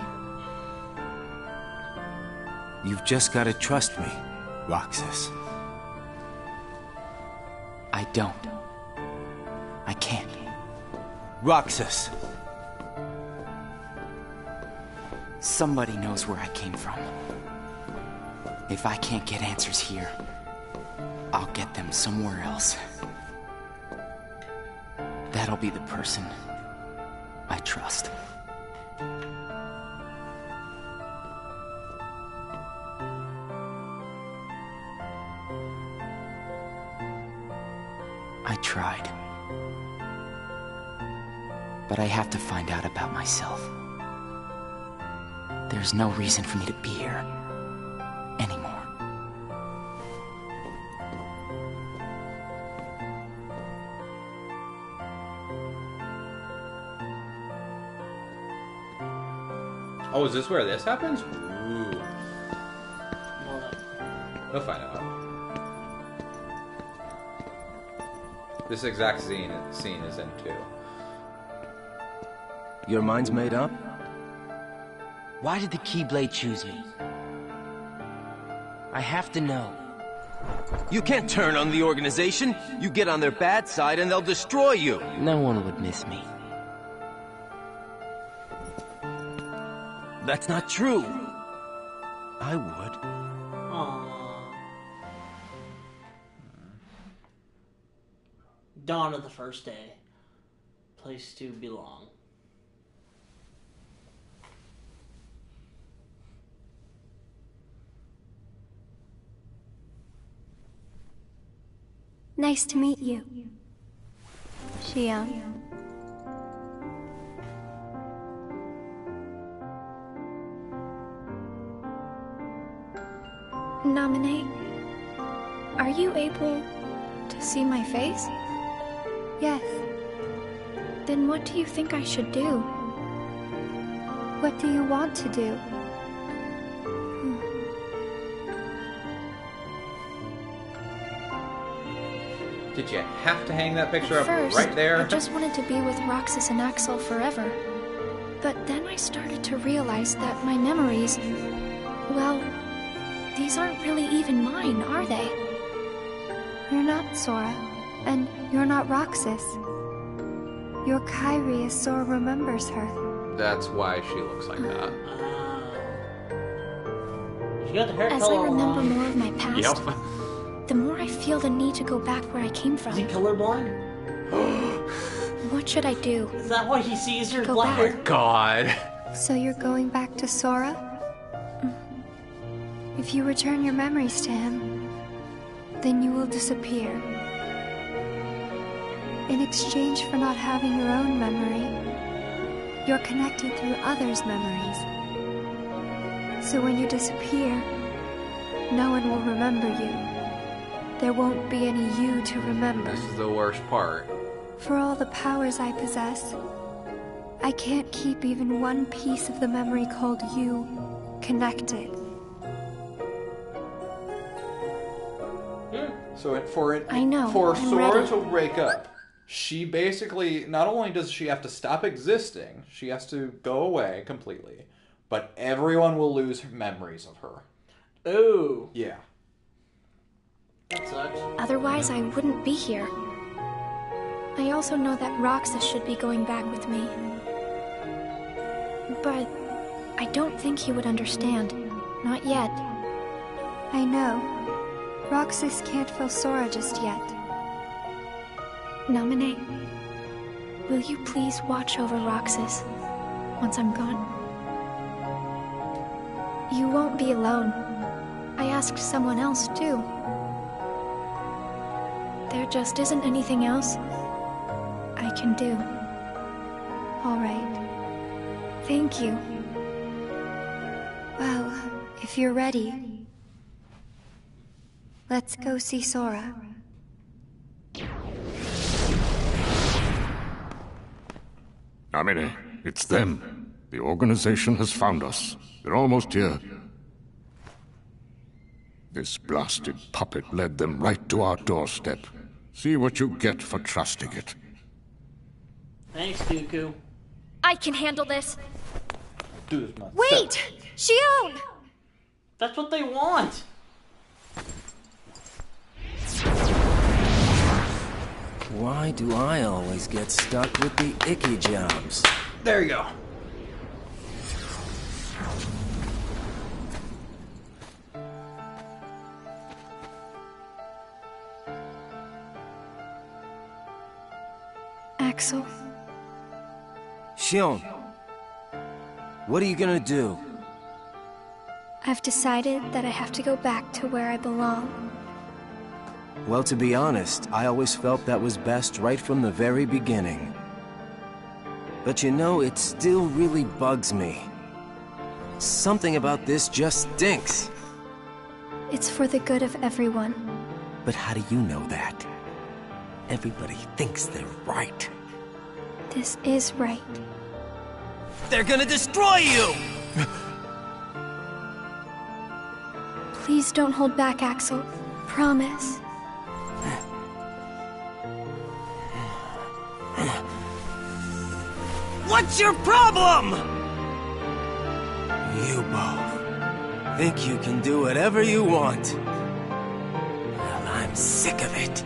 You've just gotta trust me, Roxas. I don't. I can't. Roxas. Somebody knows where I came from. If I can't get answers here, I'll get them somewhere else. That'll be the person I trust. I tried. But I have to find out about myself. There's no reason for me to be here anymore. Oh, is this where this happens? Ooh. We'll find out. This exact scene is in 2. Your mind's made up? Why did the Keyblade choose me? I have to know. You can't turn on the organization. You get on their bad side and they'll destroy you. No one would miss me. That's not true. I would. Aww. Dawn of the first day. Place to belong. Nice to meet you, Shion. Nominate, are you able to see my face? Yes. Then what do you think I should do? What do you want to do? Did you have to hang that picture up First, right there? I just wanted to be with Roxas and Axel forever. But then I started to realize that my memories, well, these aren't really even mine, are they? You're not Sora, and you're not Roxas. You're Kairi as Sora remembers her. That's why she looks like that. She got the hair As color I remember wrong. more of my past, Yep. the more I feel the need to go back where I came from. Is he colorblind? What should I do? Is that why he sees her Go black? back. God. So you're going back to Sora? If you return your memories to him, then you will disappear. In exchange for not having your own memory, You're connected through others' memories. So when you disappear, no one will remember you. There won't be any you to remember. This is the worst part. For all the powers I possess, I can't keep even one piece of the memory called you connected. So for I know, for I'm Sora ready. to wake up, she basically, not only does she have to stop existing, she has to go away completely, but everyone will lose memories of her. Ooh. Yeah. That sucks. Otherwise, I wouldn't be here. I also know that Roxas should be going back with me. But I don't think he would understand. Not yet. I know. Roxas can't feel Sora just yet. Naminé, will you please watch over Roxas once I'm gone? You won't be alone. I asked someone else, too. There just isn't anything else I can do. All right. Thank you. Well, if you're ready, let's go see Sora. Amine, it's them. The organization has found us. They're almost here. This blasted puppet led them right to our doorstep. See what you get for trusting it. Thanks, Dooku. I can handle this. Do this, man. Wait! Shion! That's what they want. Why do I always get stuck with the icky jobs? There you go. Axel, Shion, what are you gonna do? I've decided that I have to go back to where I belong. Well, to be honest, I always felt that was best right from the very beginning. But you know, it still really bugs me. Something about this just stinks. It's for the good of everyone. But how do you know that? Everybody thinks they're right. This is right. They're gonna destroy you! Please don't hold back, Axel. Promise. What's your problem? You both think you can do whatever you want. Well, I'm sick of it.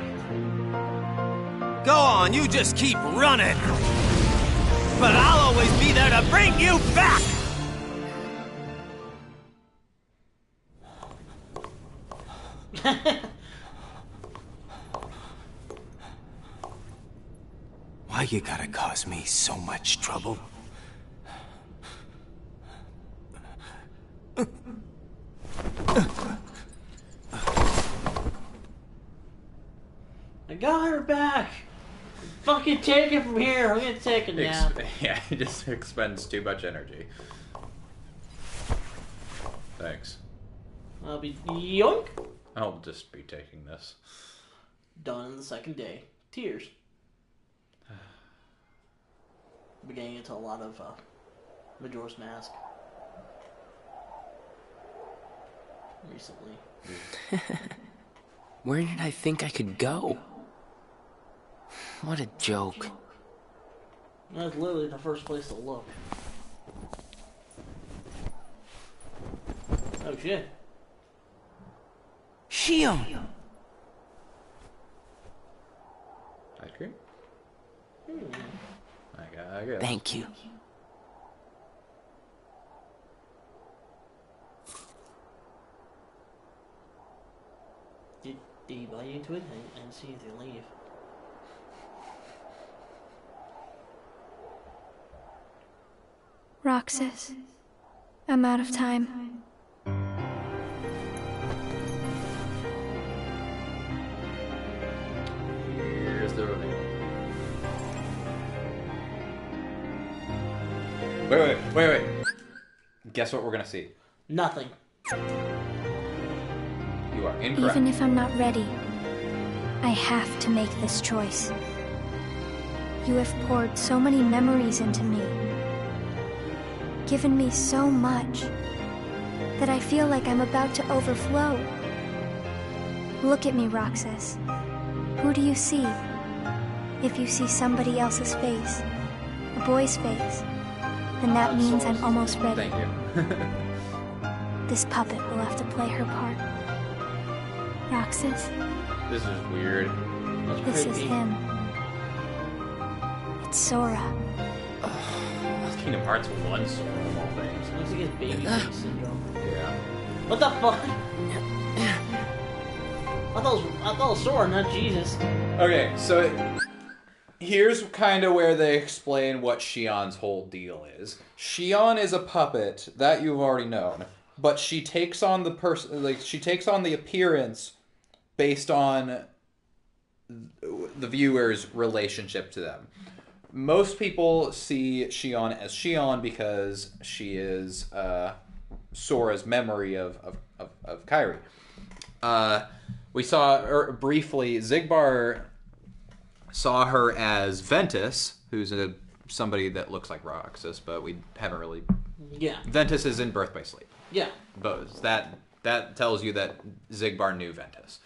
Go on, you just keep running. But I'll always be there to bring you back! Why you gotta cause me so much trouble? I got her back. Fucking take it from here. I'm gonna take a nap. Yeah, it just expends too much energy. Thanks. I'll be yoink. I'll just be taking this. Done the second day. Tears. We're getting into a lot of Majora's Mask recently. Where did I think I could go? What a joke. That's literally the first place to look. Oh shit. Shion! Ice cream? I guess. Thank you. Did you buy into it? I didn't see anything leave. Roxas, I'm out of time. Here's the reveal. Wait. Guess what we're gonna see? Nothing. You are incorrect. Even if I'm not ready, I have to make this choice. You have poured so many memories into me, given me so much, that I feel like I'm about to overflow. Look at me, Roxas. Who do you see? If you see somebody else's face, a boy's face, then that means I'm almost ready. Thank you. This puppet will have to play her part. Roxas, This is weird. this is him. It's Sora. Kingdom Hearts 1 Sora of all things. Looks like his baby face syndrome. Yeah. What the fuck? I thought it was Sora, not Jesus. Okay, so here's kind of where they explain what Shion's whole deal is. Shion is a puppet that you've already known, but she takes on the the appearance based on the viewer's relationship to them. Most people see Shion as Shion because she is Sora's memory of Kairi. We saw briefly, Xigbar saw her as Ventus, who's somebody that looks like Roxas, but we haven't really... Yeah. Ventus is in Birth by Sleep. Yeah. But that tells you that Xigbar knew Ventus.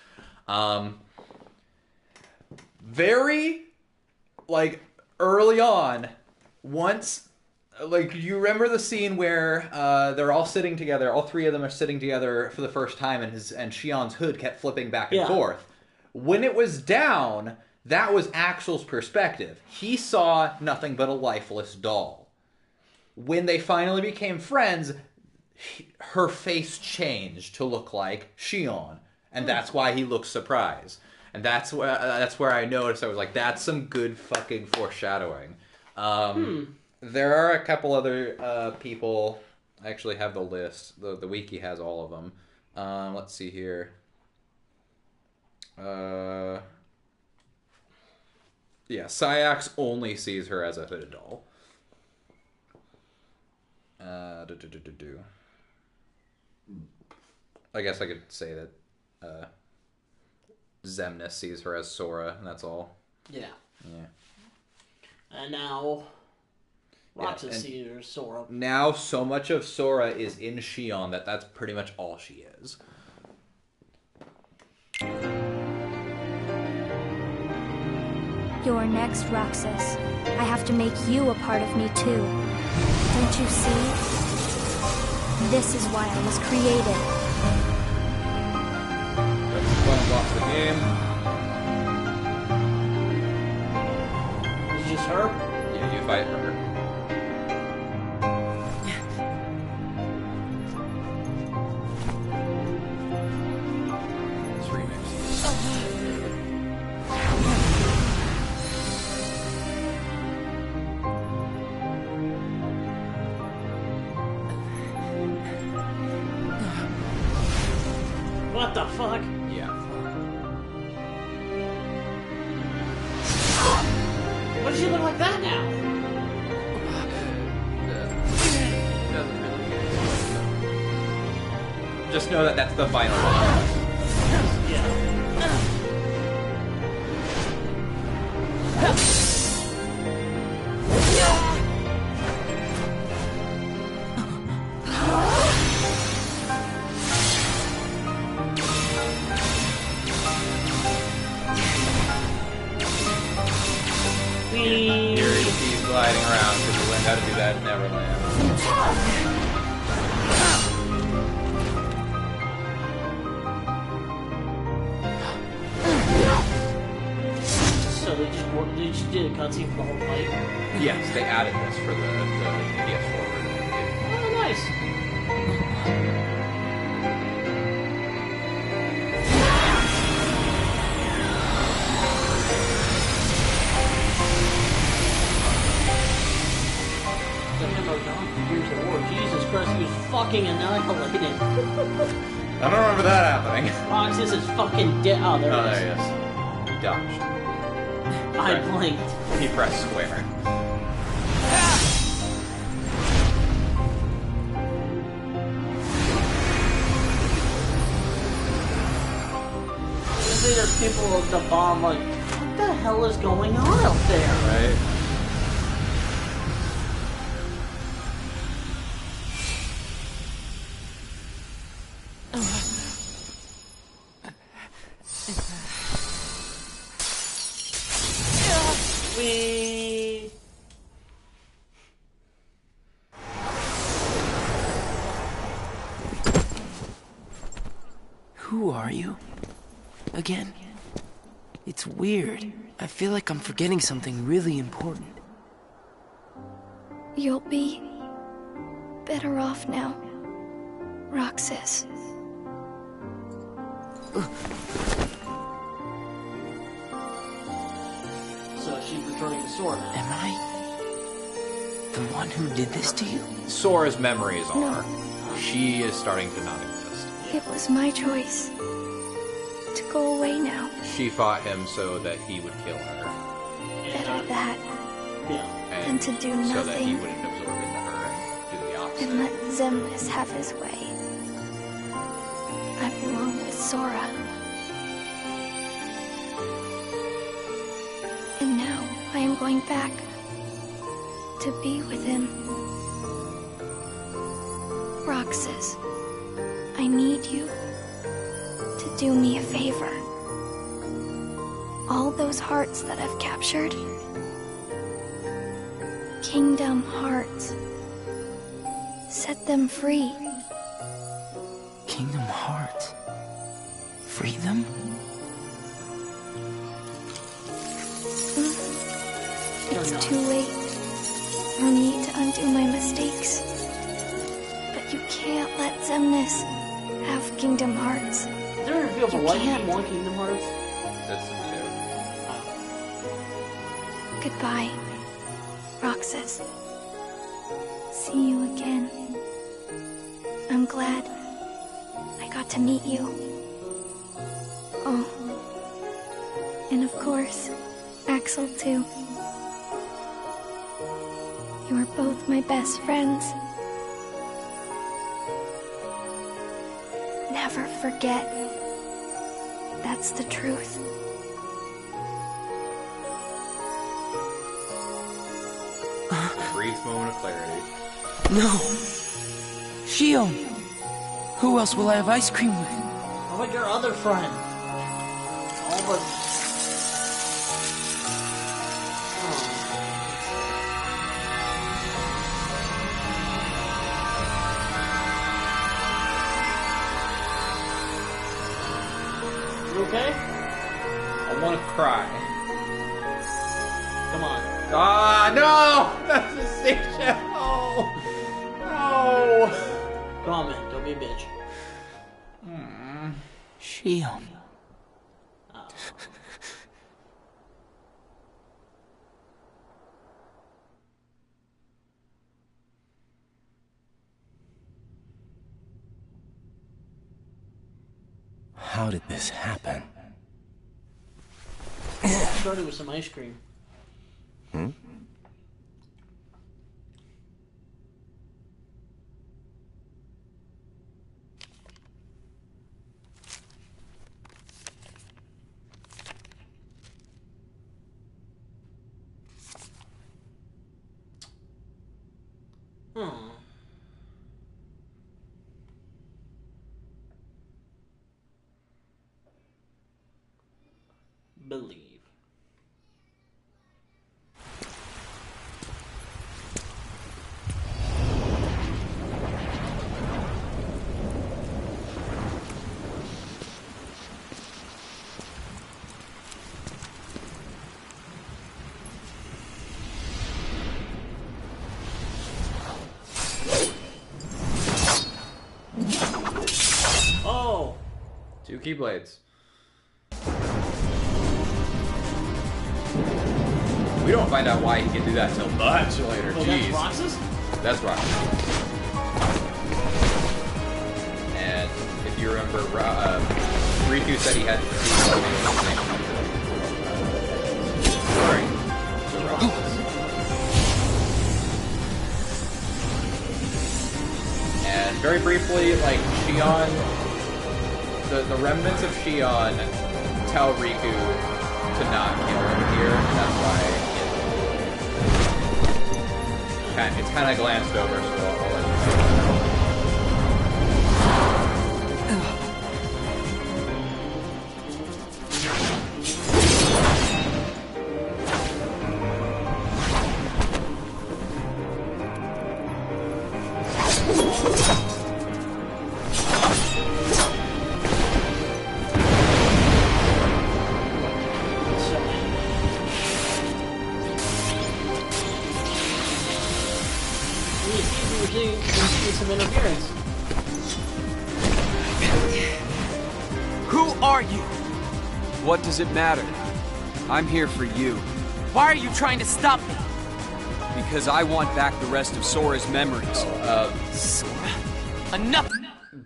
Very, early on, once... you remember the scene where they're all sitting together, all three of them are sitting together for the first time, and Shion's hood kept flipping back and forth. When it was down, that was Axel's perspective. He saw nothing but a lifeless doll. When they finally became friends, her face changed to look like Shion, and that's why he looked surprised. And that's where I noticed, I was like, that's some good fucking foreshadowing. There are a couple other people. I actually have the list. The wiki has all of them. Let's see here. Yeah, Syax only sees her as a hooded doll. I guess I could say that Xemnas sees her as Sora, and that's all. Yeah. Yeah. And now... Roxas sees her as Sora. Now, so much of Sora is in Shion that that's pretty much all she is. You're next, Roxas. I have to make you a part of me, too. Don't you see? This is why I was created. That's the fun boss of the game. It's just her? Yeah, you fight her. What the fuck? Yeah. What does she look like that now? Doesn't really get it. Just know that that's the final boss. He's gliding around because he learned how to do that in Neverland. So they just did a cutscene for the whole fight? Yes, they added this for the PS4 version. Oh, nice. Jesus Christ, he was fucking annihilated. I don't remember that happening. Roxas is fucking dead. Oh, there he is. is. He dodged. I blinked. He pressed square. see there's people at the bottom like, what the hell is going on out there? Right. We. Who are you? Again? It's weird. I feel like I'm forgetting something really important. You'll be better off now, Roxas. So she's returning to Sora. Am I the one who did this to you? Sora's memories are. No. She is starting to not exist. It was my choice to go away now. She fought him so that he would kill her. Better that than And to do so that he nothing wouldn't absorb into her and do the opposite. and let Xemnas have his way. I belong with Sora. And now I am going back to be with him. Roxas, I need you to do me a favor. All those hearts that I've captured, Kingdom Hearts, set them free. Kingdom Hearts? Free them? It's too late for me to undo my mistakes. But you can't let Xemnas have Kingdom Hearts. Is there a reveal for why you need more Kingdom Hearts? That's two. Goodbye, Roxas. See you again. I'm glad I got to meet you. Oh, and of course, Axel too. You are both my best friends. Never forget. That's the truth. Brief moment of clarity. No! Shion! Who else will I have ice cream with? How about your other friend? All but. You okay? I want to cry. Come on. Ah, no! That's the station! Oh! No! Come on, man. Don't be a bitch. Shion. How did this happen? Started with some ice cream. Hmm? Believe. Oh! 2 Keyblades. We don't find out why he can do that until much later. Oh, Jeez. that's Roxas? That's Roxas. And if you remember, Riku said he had to do something with his name. Sorry. So Roxas. And very briefly, like, Shion, the remnants of Shion tell Riku to not kill him here. That's why it's kind of glanced over, so I'll let you know. Some interference. Who are you? What does it matter? I'm here for you. Why are you trying to stop me? Because I want back the rest of Sora's memories. Sora? Enough!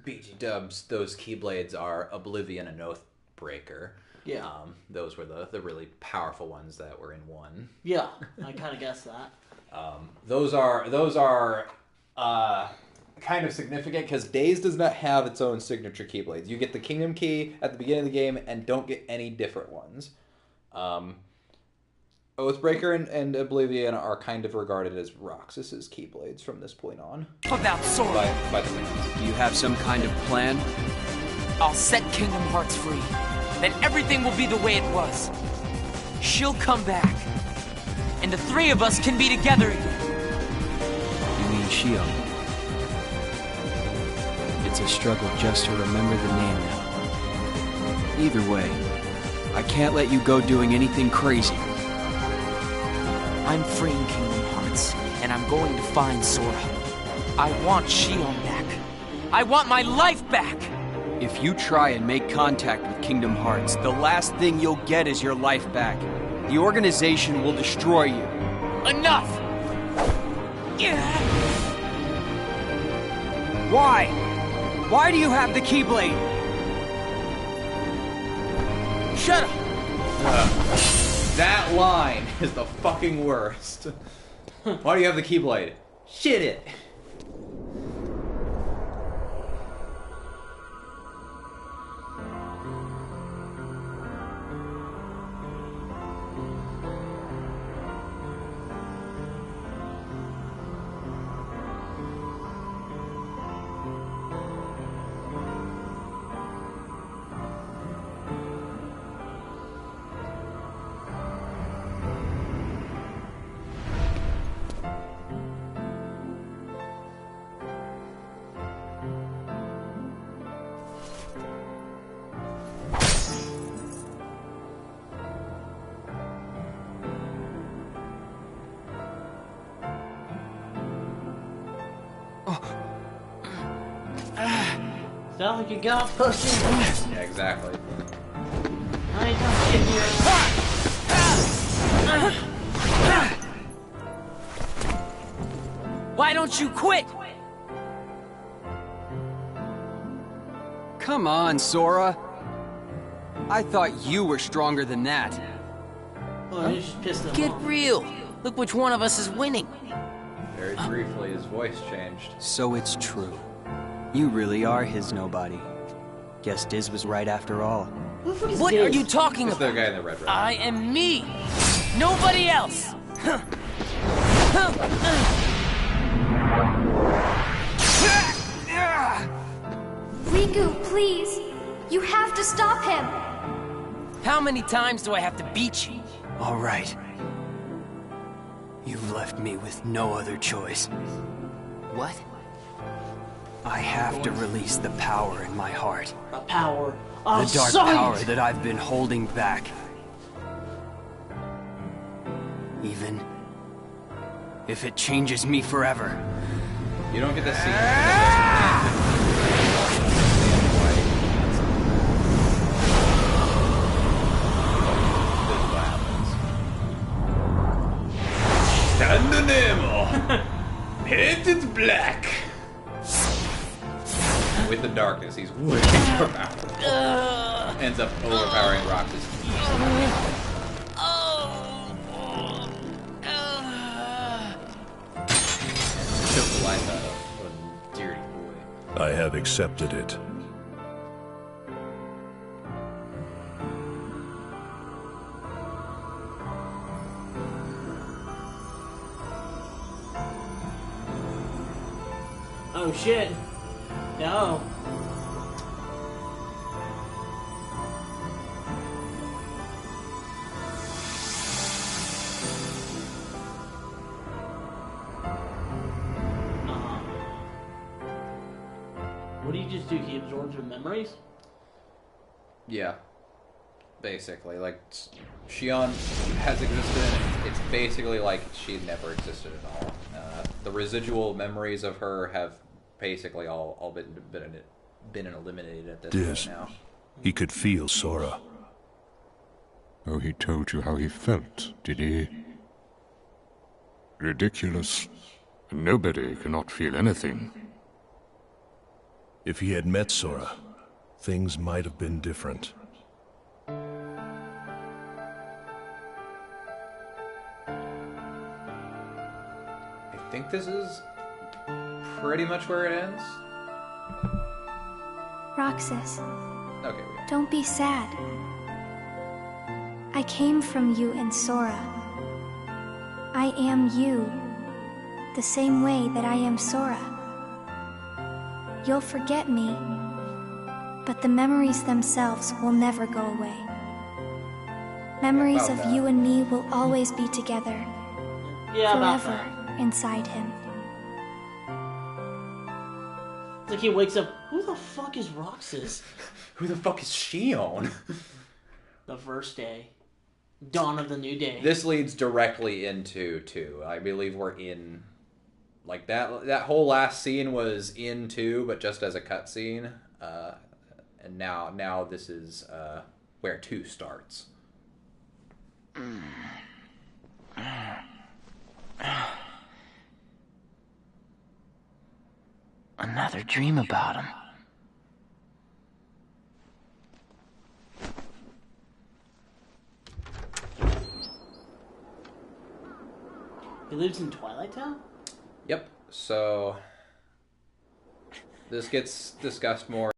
BG dubs, those Keyblades are Oblivion and Oathbreaker. Yeah. Those were the really powerful ones that were in one. Yeah, I kind of guessed that. Those are kind of significant because Days does not have its own signature Keyblades. You get the Kingdom Key at the beginning of the game and don't get any different ones. Oathbreaker and Oblivion are kind of regarded as Roxas's Keyblades from this point on. About Sora. By the fans. Do you have some kind of plan? I'll set Kingdom Hearts free. Then everything will be the way it was. She'll come back. And the three of us can be together again. You mean Shio? It's a struggle just to remember the name now. Either way, I can't let you go doing anything crazy. I'm freeing Kingdom Hearts, and I'm going to find Sora. I want Shion back. I want my life back! If you try and make contact with Kingdom Hearts, the last thing you'll get is your life back. The organization will destroy you. Enough! Why? Why do you have the Keyblade? Shut up! That line is the fucking worst. Why do you have the Keyblade? Shit it! Sound like you got pussy. Yeah, exactly. I ain't gonna get you. Why don't you quit? Come on, Sora. I thought you were stronger than that. Oh, you just pissed him Get off. real. Look which one of us is winning. Very briefly, his voice changed. So it's true. You really are his nobody. Guess Diz was right after all. What are you talking It's about? the guy in the red robe. I am me. Nobody else. Riku, please! You have to stop him! How many times do I have to beat you? All right. You've left me with no other choice. What? I have to release the power in my heart. A power The of dark sight! power that I've been holding back. Even if it changes me forever. You don't get to see. Stand Nemo! Painted black! With the darkness, he's way more powerful. Ends up overpowering Roxas easily. Took the life out of him. What a dirty boy. I have accepted it. Oh shit. No. What do you just do? He absorbs your memories? Yeah. Basically, like, Shion has existed, and it's basically like she never existed at all. The residual memories of her have basically all been eliminated at this Diz, point now. he could feel Sora. Oh, he told you how he felt, did he? Ridiculous. Nobody cannot feel anything. If he had met Sora, things might have been different. I think this is pretty much where it ends. Roxas, Okay, we got don't be sad. I came from you and Sora. I am you, the same way that I am Sora. You'll forget me, but the memories themselves will never go away. Memories of you and me will always be together, forever inside him. It's like he wakes up, who the fuck is Roxas? Who the fuck is Shion? The first day. Dawn of the new day. This leads directly into 2. I believe we're in... Like, that whole last scene was in 2, but just as a cutscene. And now this is where 2 starts. Another dream about him. He lives in Twilight Town? Yep, so... This gets discussed more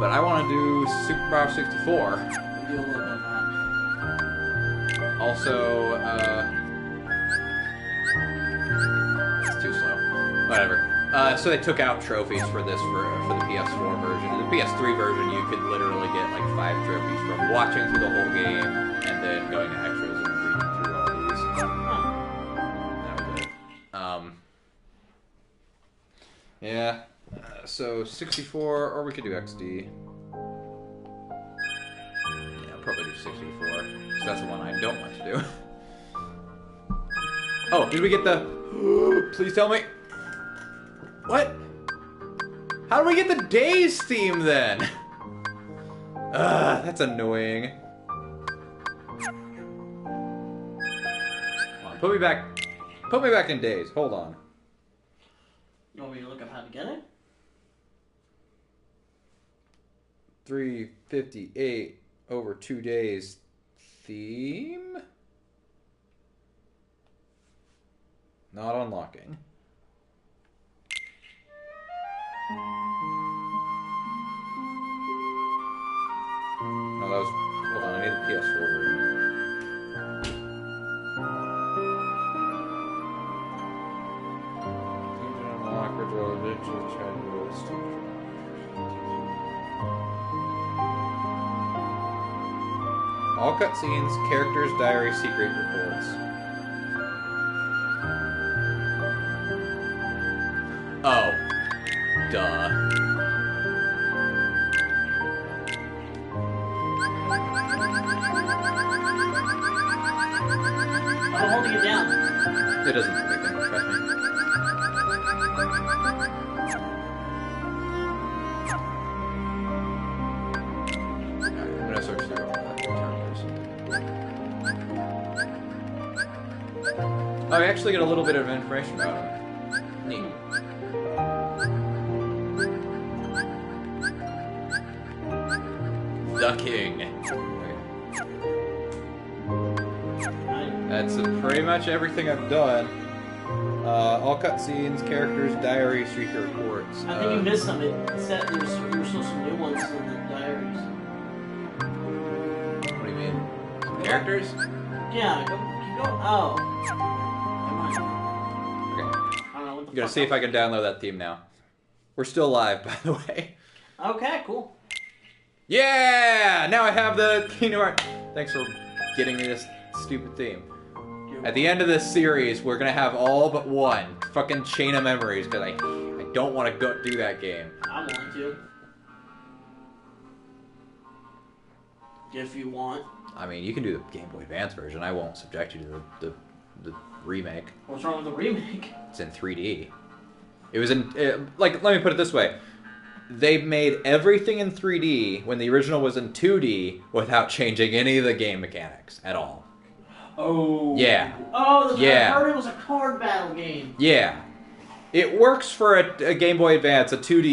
But I want to do Super Mario 64. Do a little bit of that. Also, it's too slow. Whatever. So they took out trophies for this for the PS4 version. In the PS3 version, you could literally get like 5 trophies from watching through the whole game and then going to extras and reading through all these. That was it. Yeah. So 64, or we could do XD. Yeah, I'll probably do 64, because that's the one I don't want to do. Oh, did we get the... Please tell me. What? How do we get the Days theme then? That's annoying. Come on, put me back in Days. Hold on. You want me to look up how to get it? 358 over 2 days theme? Not unlocking. No, that was... Hold on, I need the PS4 version. Unlock all cutscenes, characters, diary, secret reports. Oh. Duh. I'm holding it down. It doesn't make anything, trust me. Alright, I'm gonna search through all the characters. Oh, I actually get a little bit of information about him. Neat. The King. That's pretty much everything I've done. All cutscenes, characters, diaries, secret reports. I think you missed some. It said there were still some new ones in the diaries. What do you mean? Some characters? Yeah, keep going. Oh. Okay. I don't know what the I'm gonna fuck see if I can download that theme now. We're still live, by the way. Okay, cool. Yeah! Now I have the Kingdom Hearts. Thanks for getting me this stupid theme. At the end of this series, we're gonna have all but one fucking Chain of Memories, because I don't want to go do that game. I want to. If you want. I mean, you can do the Game Boy Advance version. I won't subject you to the remake. What's wrong with the remake? It's in 3D. It was in... like, let me put it this way. They made everything in 3D when the original was in 2D without changing any of the game mechanics at all. Oh. Yeah. Oh, yeah. I heard it was a card battle game. Yeah. It works for a Game Boy Advance, a 2D